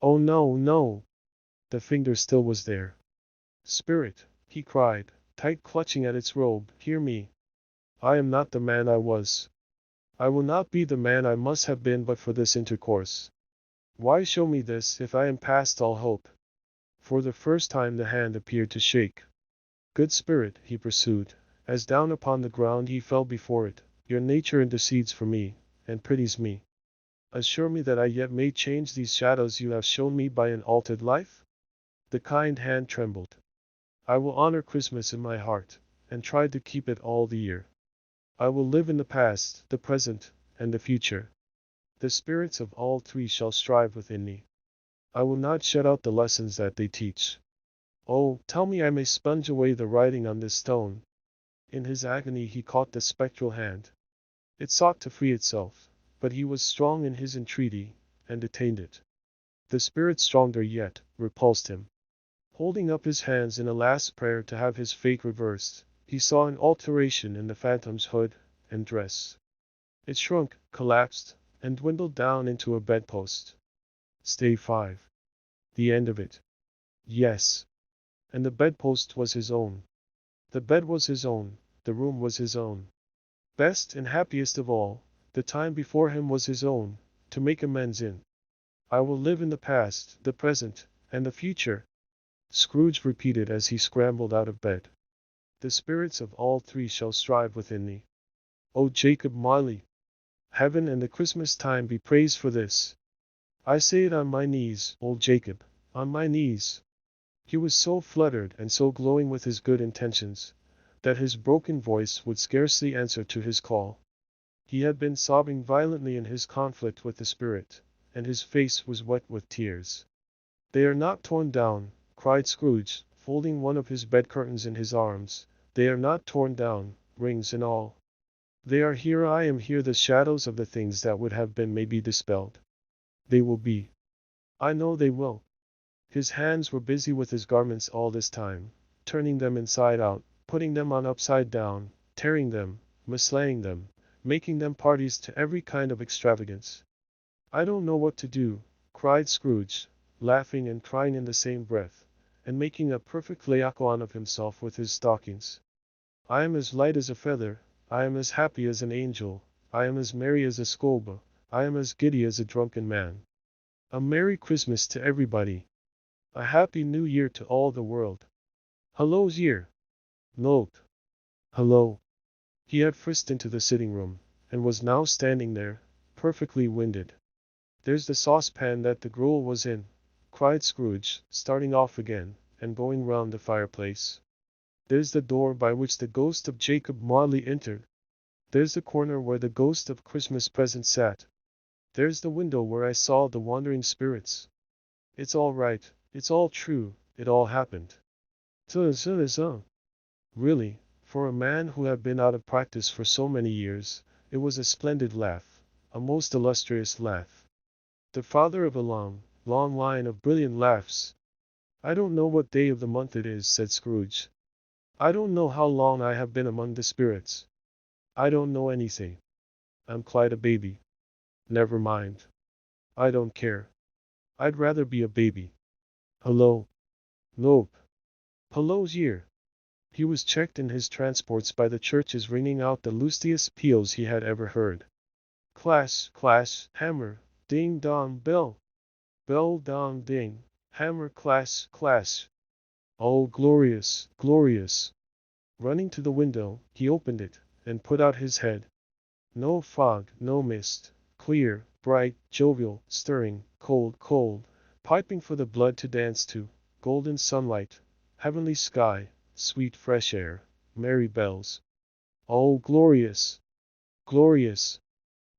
Oh no, no. The finger still was there. Spirit, he cried, tight clutching at its robe, hear me. I am not the man I was. I will not be the man I must have been but for this intercourse. Why show me this if I am past all hope? For the first time the hand appeared to shake. Good spirit, he pursued, as down upon the ground he fell before it, your nature intercedes for me, and pities me. Assure me that I yet may change these shadows you have shown me by an altered life? The kind hand trembled. I will honor Christmas in my heart, and try to keep it all the year. I will live in the past, the present, and the future. The spirits of all three shall strive within me. I will not shut out the lessons that they teach. Oh, tell me I may sponge away the writing on this stone. In his agony he caught the spectral hand. It sought to free itself, but he was strong in his entreaty, and detained it. The spirit, stronger yet, repulsed him. Holding up his hands in a last prayer to have his fate reversed, he saw an alteration in the phantom's hood and dress. It shrunk, collapsed, and dwindled down into a bedpost. Stave 5. The end of it. Yes. And the bedpost was his own. The bed was his own, the room was his own. Best and happiest of all, the time before him was his own, to make amends in. I will live in the past, the present, and the future, Scrooge repeated as he scrambled out of bed. The spirits of all three shall strive within thee. O Jacob Marley! Heaven and the Christmas time be praised for this. I say it on my knees, old Jacob, on my knees. He was so fluttered and so glowing with his good intentions, that his broken voice would scarcely answer to his call. He had been sobbing violently in his conflict with the spirit, and his face was wet with tears. They are not torn down, cried Scrooge, folding one of his bed curtains in his arms. They are not torn down, rings and all. They are here, I am here, the shadows of the things that would have been may be dispelled. They will be. I know they will. His hands were busy with his garments all this time, turning them inside out, putting them on upside down, tearing them, mislaying them, making them parties to every kind of extravagance. I don't know what to do, cried Scrooge, laughing and crying in the same breath, and making a perfect laocoon of himself with his stockings. I am as light as a feather, I am as happy as an angel, I am as merry as a scoba, I am as giddy as a drunken man. A Merry Christmas to everybody. A Happy New Year to all the world. Hello's year. Note. Hello. He had frisked into the sitting room, and was now standing there, perfectly winded. There's the saucepan that the gruel was in, cried Scrooge, starting off again, and going round the fireplace. There's the door by which the ghost of Jacob Marley entered. There's the corner where the ghost of Christmas present sat. There's the window where I saw the wandering spirits. It's all right, it's all true, it all happened. Really, for a man who had been out of practice for so many years, it was a splendid laugh, a most illustrious laugh. The father of a long, long line of brilliant laughs. I don't know what day of the month it is, said Scrooge. I don't know how long I have been among the spirits. I don't know anything. I'm quite a baby. Never mind. I don't care. I'd rather be a baby. Hello. Nope. Hello's year. He was checked in his transports by the churches ringing out the lustiest peals he had ever heard. Clash, clash, hammer, ding dong bell. Bell dong ding, hammer clash, clash. Oh, glorious, glorious. Running to the window, he opened it, and put out his head. No fog, no mist, clear, bright, jovial, stirring, cold, cold, piping for the blood to dance to, golden sunlight, heavenly sky, sweet fresh air, merry bells. Oh, glorious! Glorious!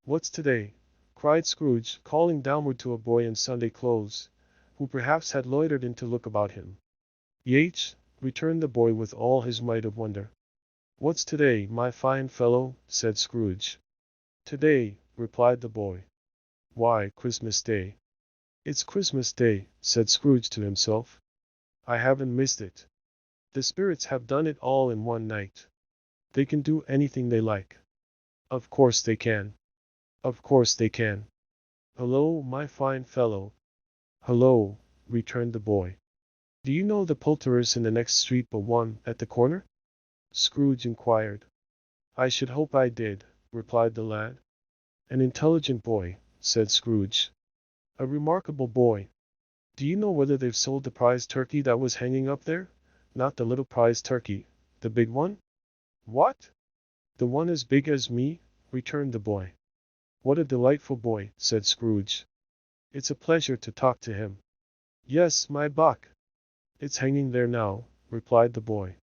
What's today? Cried Scrooge, calling downward to a boy in Sunday clothes, who perhaps had loitered in to look about him. Yates, returned the boy with all his might of wonder. What's today, my fine fellow? Said Scrooge. Today, replied the boy. Why, Christmas Day. It's Christmas Day, said Scrooge to himself. I haven't missed it. The spirits have done it all in one night. They can do anything they like. Of course they can. Of course they can. Hello, my fine fellow. Hello, returned the boy. Do you know the poulterer's in the next street but one, at the corner? Scrooge inquired. I should hope I did, replied the lad. An intelligent boy, said Scrooge. A remarkable boy. Do you know whether they've sold the prize turkey that was hanging up there? Not the little prize turkey, the big one? What? The one as big as me? Returned the boy. What a delightful boy, said Scrooge. It's a pleasure to talk to him. Yes, my buck. It's hanging there now, replied the boy.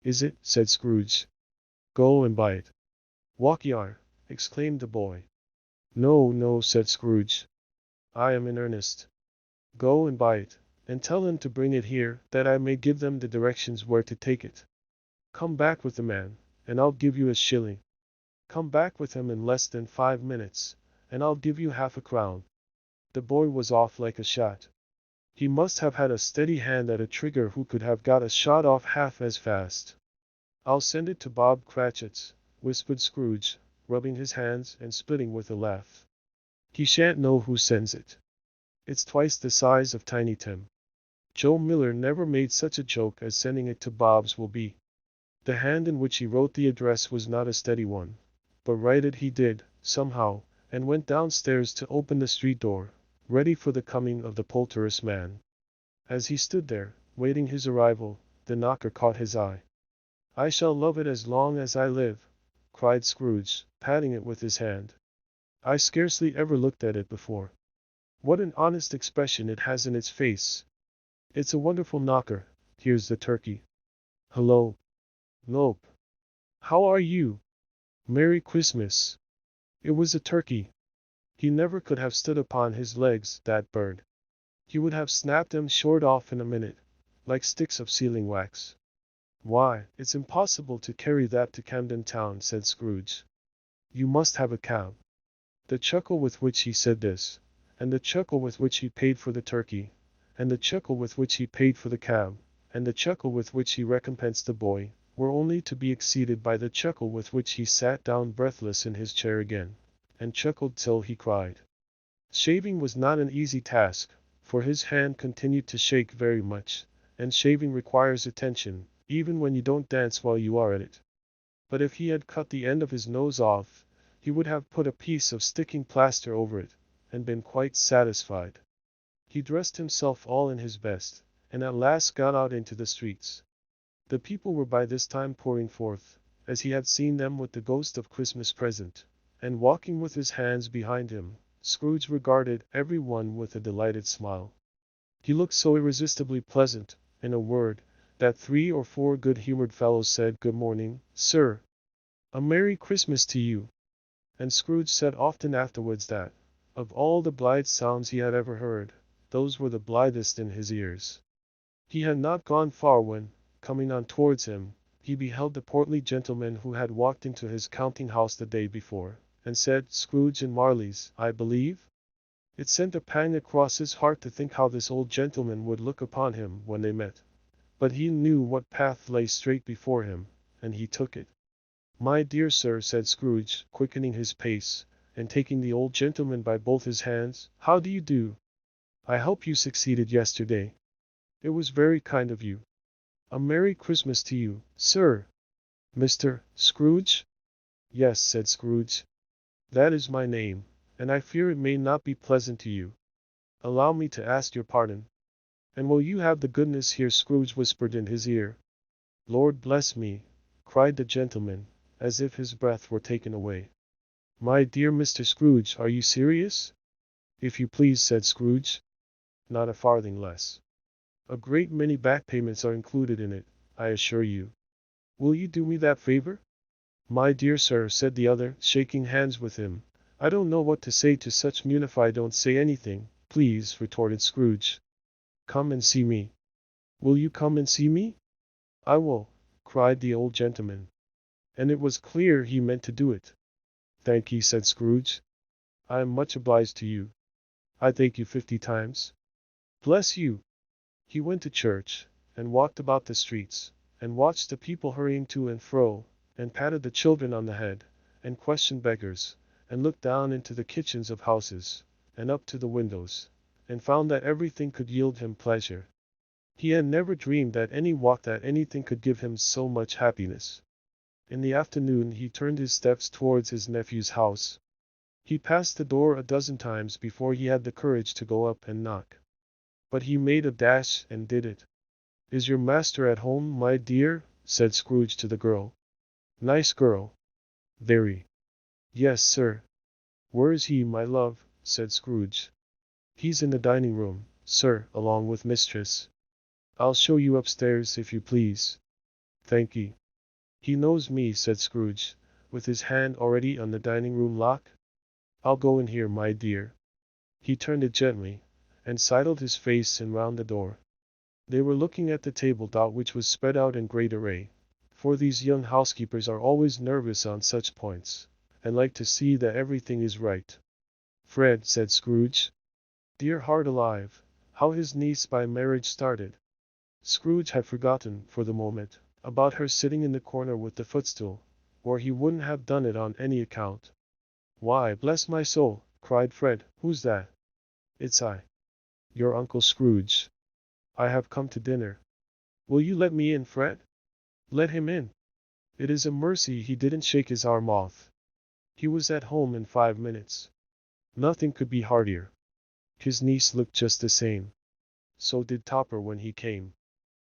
Is it? Said Scrooge. Go and buy it. Walk yar, exclaimed the boy. No, no, said Scrooge. I am in earnest. Go and buy it, and tell them to bring it here, that I may give them the directions where to take it. Come back with the man, and I'll give you a shilling. Come back with him in less than 5 minutes, and I'll give you half a crown." The boy was off like a shot. He must have had a steady hand at a trigger who could have got a shot off half as fast. "I'll send it to Bob Cratchit's," whispered Scrooge, rubbing his hands and splitting with a laugh. "He shan't know who sends it. It's twice the size of Tiny Tim. Joe Miller never made such a joke as sending it to Bob's will be." The hand in which he wrote the address was not a steady one, but write it he did, somehow, and went downstairs to open the street door, ready for the coming of the poulterer's man. As he stood there, waiting his arrival, the knocker caught his eye. "I shall love it as long as I live," cried Scrooge, patting it with his hand. "I scarcely ever looked at it before. What an honest expression it has in its face! It's a wonderful knocker. Here's the turkey. Hello. Nope. How are you? Merry Christmas." It was a turkey. He never could have stood upon his legs, that bird. He would have snapped them short off in a minute, like sticks of sealing wax. "Why, it's impossible to carry that to Camden Town," said Scrooge. "You must have a cab." The chuckle with which he said this, and the chuckle with which he paid for the turkey, and the chuckle with which he paid for the cab, and the chuckle with which he recompensed the boy, were only to be exceeded by the chuckle with which he sat down breathless in his chair again, and chuckled till he cried. Shaving was not an easy task, for his hand continued to shake very much, and shaving requires attention, even when you don't dance while you are at it. But if he had cut the end of his nose off, he would have put a piece of sticking plaster over it, and been quite satisfied. He dressed himself all in his best, and at last got out into the streets. The people were by this time pouring forth, as he had seen them with the ghost of Christmas present, and walking with his hands behind him. Scrooge regarded every one with a delighted smile. He looked so irresistibly pleasant, in a word, that 3 or 4 good-humored fellows said, "Good morning, sir. A Merry Christmas to you." And Scrooge said often afterwards that, of all the blithe sounds he had ever heard, those were the blithest in his ears. He had not gone far when, coming on towards him, he beheld the portly gentleman who had walked into his counting-house the day before, and said, "Scrooge and Marley's, I believe?" It sent a pang across his heart to think how this old gentleman would look upon him when they met. But he knew what path lay straight before him, and he took it. "My dear sir," said Scrooge, quickening his pace, and taking the old gentleman by both his hands, "how do you do? I hope you succeeded yesterday. It was very kind of you. A Merry Christmas to you, sir." "Mr. Scrooge?" "Yes," said Scrooge. "That is my name, and I fear it may not be pleasant to you. Allow me to ask your pardon." "And will you have the goodness," here Scrooge whispered in his ear. "Lord bless me," cried the gentleman, as if his breath were taken away. "My dear Mr. Scrooge, are you serious?" "If you please," said Scrooge. "Not a farthing less. A great many back payments are included in it, I assure you. Will you do me that favor?" "My dear sir," said the other, shaking hands with him, "I don't know what to say to such munifi." "Don't say anything, please," retorted Scrooge. "Come and see me." "Will you come and see me?" "I will," cried the old gentleman. And it was clear he meant to do it. "Thank ye," said Scrooge. "I am much obliged to you. I thank you 50 times. Bless you." He went to church, and walked about the streets, and watched the people hurrying to and fro, and patted the children on the head, and questioned beggars, and looked down into the kitchens of houses, and up to the windows, and found that everything could yield him pleasure. He had never dreamed that anything could give him so much happiness. In the afternoon he turned his steps towards his nephew's house. He passed the door a dozen times before he had the courage to go up and knock. But he made a dash and did it. "Is your master at home, my dear?" said Scrooge to the girl. "Nice girl." "Very." "Yes, sir." "Where is he, my love?" said Scrooge. "He's in the dining room, sir, along with mistress." "I'll show you upstairs, if you please." "Thank ye." "He knows me," said Scrooge, with his hand already on the dining room lock. "I'll go in here, my dear." He turned it gently, and sidled his face in round the door. They were looking at the table which was spread out in great array, for these young housekeepers are always nervous on such points, and like to see that everything is right. "Fred," said Scrooge. Dear heart alive, how his niece by marriage started! Scrooge had forgotten, for the moment, about her sitting in the corner with the footstool, or he wouldn't have done it on any account. "Why, bless my soul!" cried Fred. "Who's that?" "It's I. Your Uncle Scrooge. I have come to dinner. Will you let me in, Fred?" "Let him in. It is a mercy he didn't shake his arm off. He was at home in 5 minutes. Nothing could be heartier." His niece looked just the same. So did Topper when he came.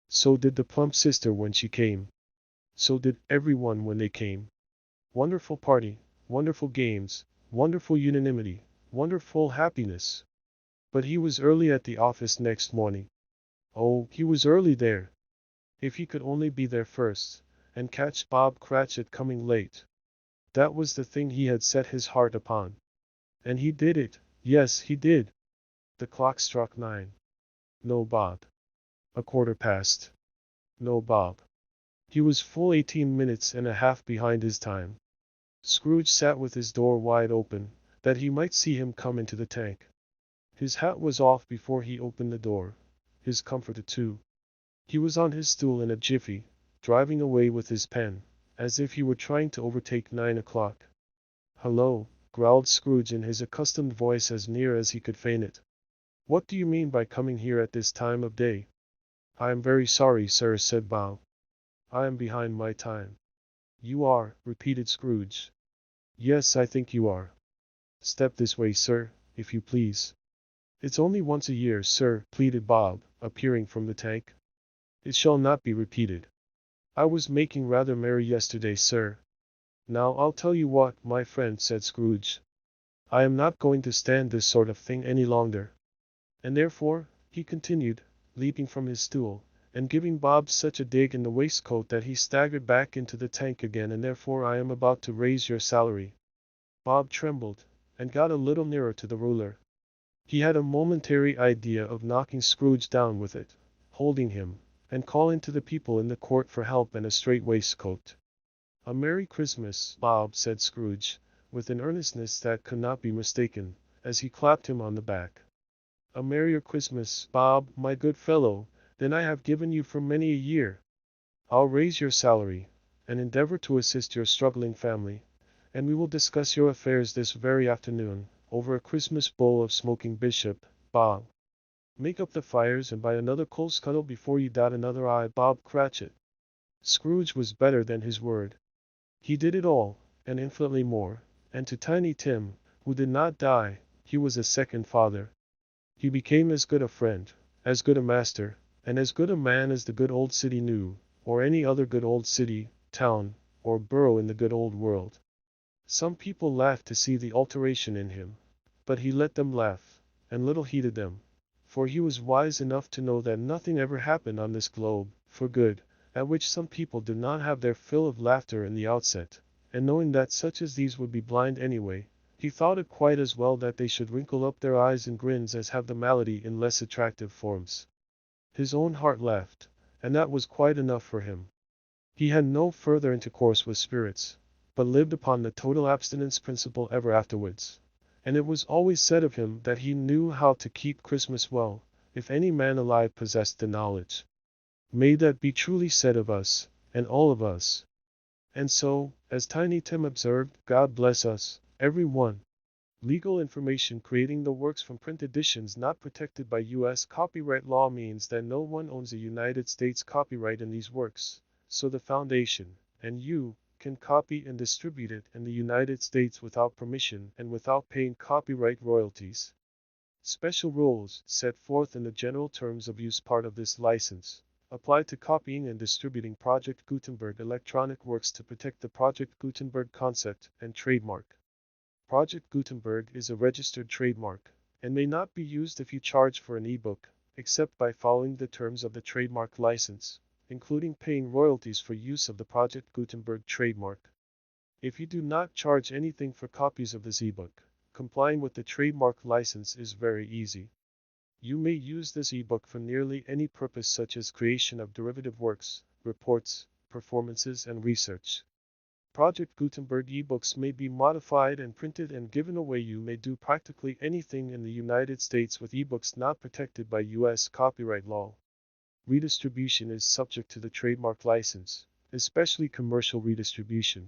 So did the plump sister when she came. So did everyone when they came. Wonderful party, wonderful games, wonderful unanimity, wonderful happiness. But he was early at the office next morning. Oh, he was early there. If he could only be there first, and catch Bob Cratchit coming late. That was the thing he had set his heart upon. And he did it. Yes, he did. The clock struck 9. No Bob. 1/4 past. No Bob. He was full 18 minutes and a half behind his time. Scrooge sat with his door wide open, that he might see him come into the tank. His hat was off before he opened the door. His comforter too. He was on his stool in a jiffy, driving away with his pen, as if he were trying to overtake 9 o'clock. "Hello," growled Scrooge in his accustomed voice as near as he could feign it. "What do you mean by coming here at this time of day?" "I am very sorry, sir," said Bob. "I am behind my time." "You are," repeated Scrooge. "Yes, I think you are. Step this way, sir, if you please." "It's only once a year, sir," pleaded Bob, appearing from the tank. "It shall not be repeated. I was making rather merry yesterday, sir." "Now I'll tell you what, my friend," said Scrooge. "I am not going to stand this sort of thing any longer. And therefore," he continued, leaping from his stool, and giving Bob such a dig in the waistcoat that he staggered back into the tank again, "and therefore I am about to raise your salary." Bob trembled, and got a little nearer to the ruler. He had a momentary idea of knocking Scrooge down with it, holding him, and calling to the people in the court for help and a straight waistcoat. "A Merry Christmas, Bob," said Scrooge, with an earnestness that could not be mistaken, as he clapped him on the back. "A merrier Christmas, Bob, my good fellow, than I have given you for many a year. I'll raise your salary, and endeavor to assist your struggling family, and we will discuss your affairs this very afternoon, over a Christmas bowl of smoking bishop, Bob. Make up the fires and buy another coal scuttle before you dot another I, Bob Cratchit." Scrooge was better than his word. He did it all, and infinitely more, and to Tiny Tim, who did not die, he was a second father. He became as good a friend, as good a master, and as good a man as the good old city knew, or any other good old city, town, or borough in the good old world. Some people laughed to see the alteration in him, but he let them laugh, and little heeded them, for he was wise enough to know that nothing ever happened on this globe, for good, at which some people did not have their fill of laughter in the outset, and knowing that such as these would be blind anyway, he thought it quite as well that they should wrinkle up their eyes in grins as have the malady in less attractive forms. His own heart laughed, and that was quite enough for him. He had no further intercourse with spirits, but lived upon the total abstinence principle ever afterwards. And it was always said of him that he knew how to keep Christmas well, if any man alive possessed the knowledge. May that be truly said of us, and all of us. And so, as Tiny Tim observed, God bless us, every one. Legal information: creating the works from print editions not protected by U.S. copyright law means that no one owns a United States copyright in these works, so the Foundation, and you, can copy and distribute it in the United States without permission and without paying copyright royalties. Special rules, set forth in the general terms of use part of this license, apply to copying and distributing Project Gutenberg electronic works to protect the Project Gutenberg concept and trademark. Project Gutenberg is a registered trademark, and may not be used if you charge for an ebook, except by following the terms of the trademark license, including paying royalties for use of the Project Gutenberg trademark. If you do not charge anything for copies of this ebook, complying with the trademark license is very easy. You may use this ebook for nearly any purpose such as creation of derivative works, reports, performances, and research. Project Gutenberg ebooks may be modified and printed and given away. You may do practically anything in the United States with ebooks not protected by U.S. copyright law. Redistribution is subject to the trademark license, especially commercial redistribution.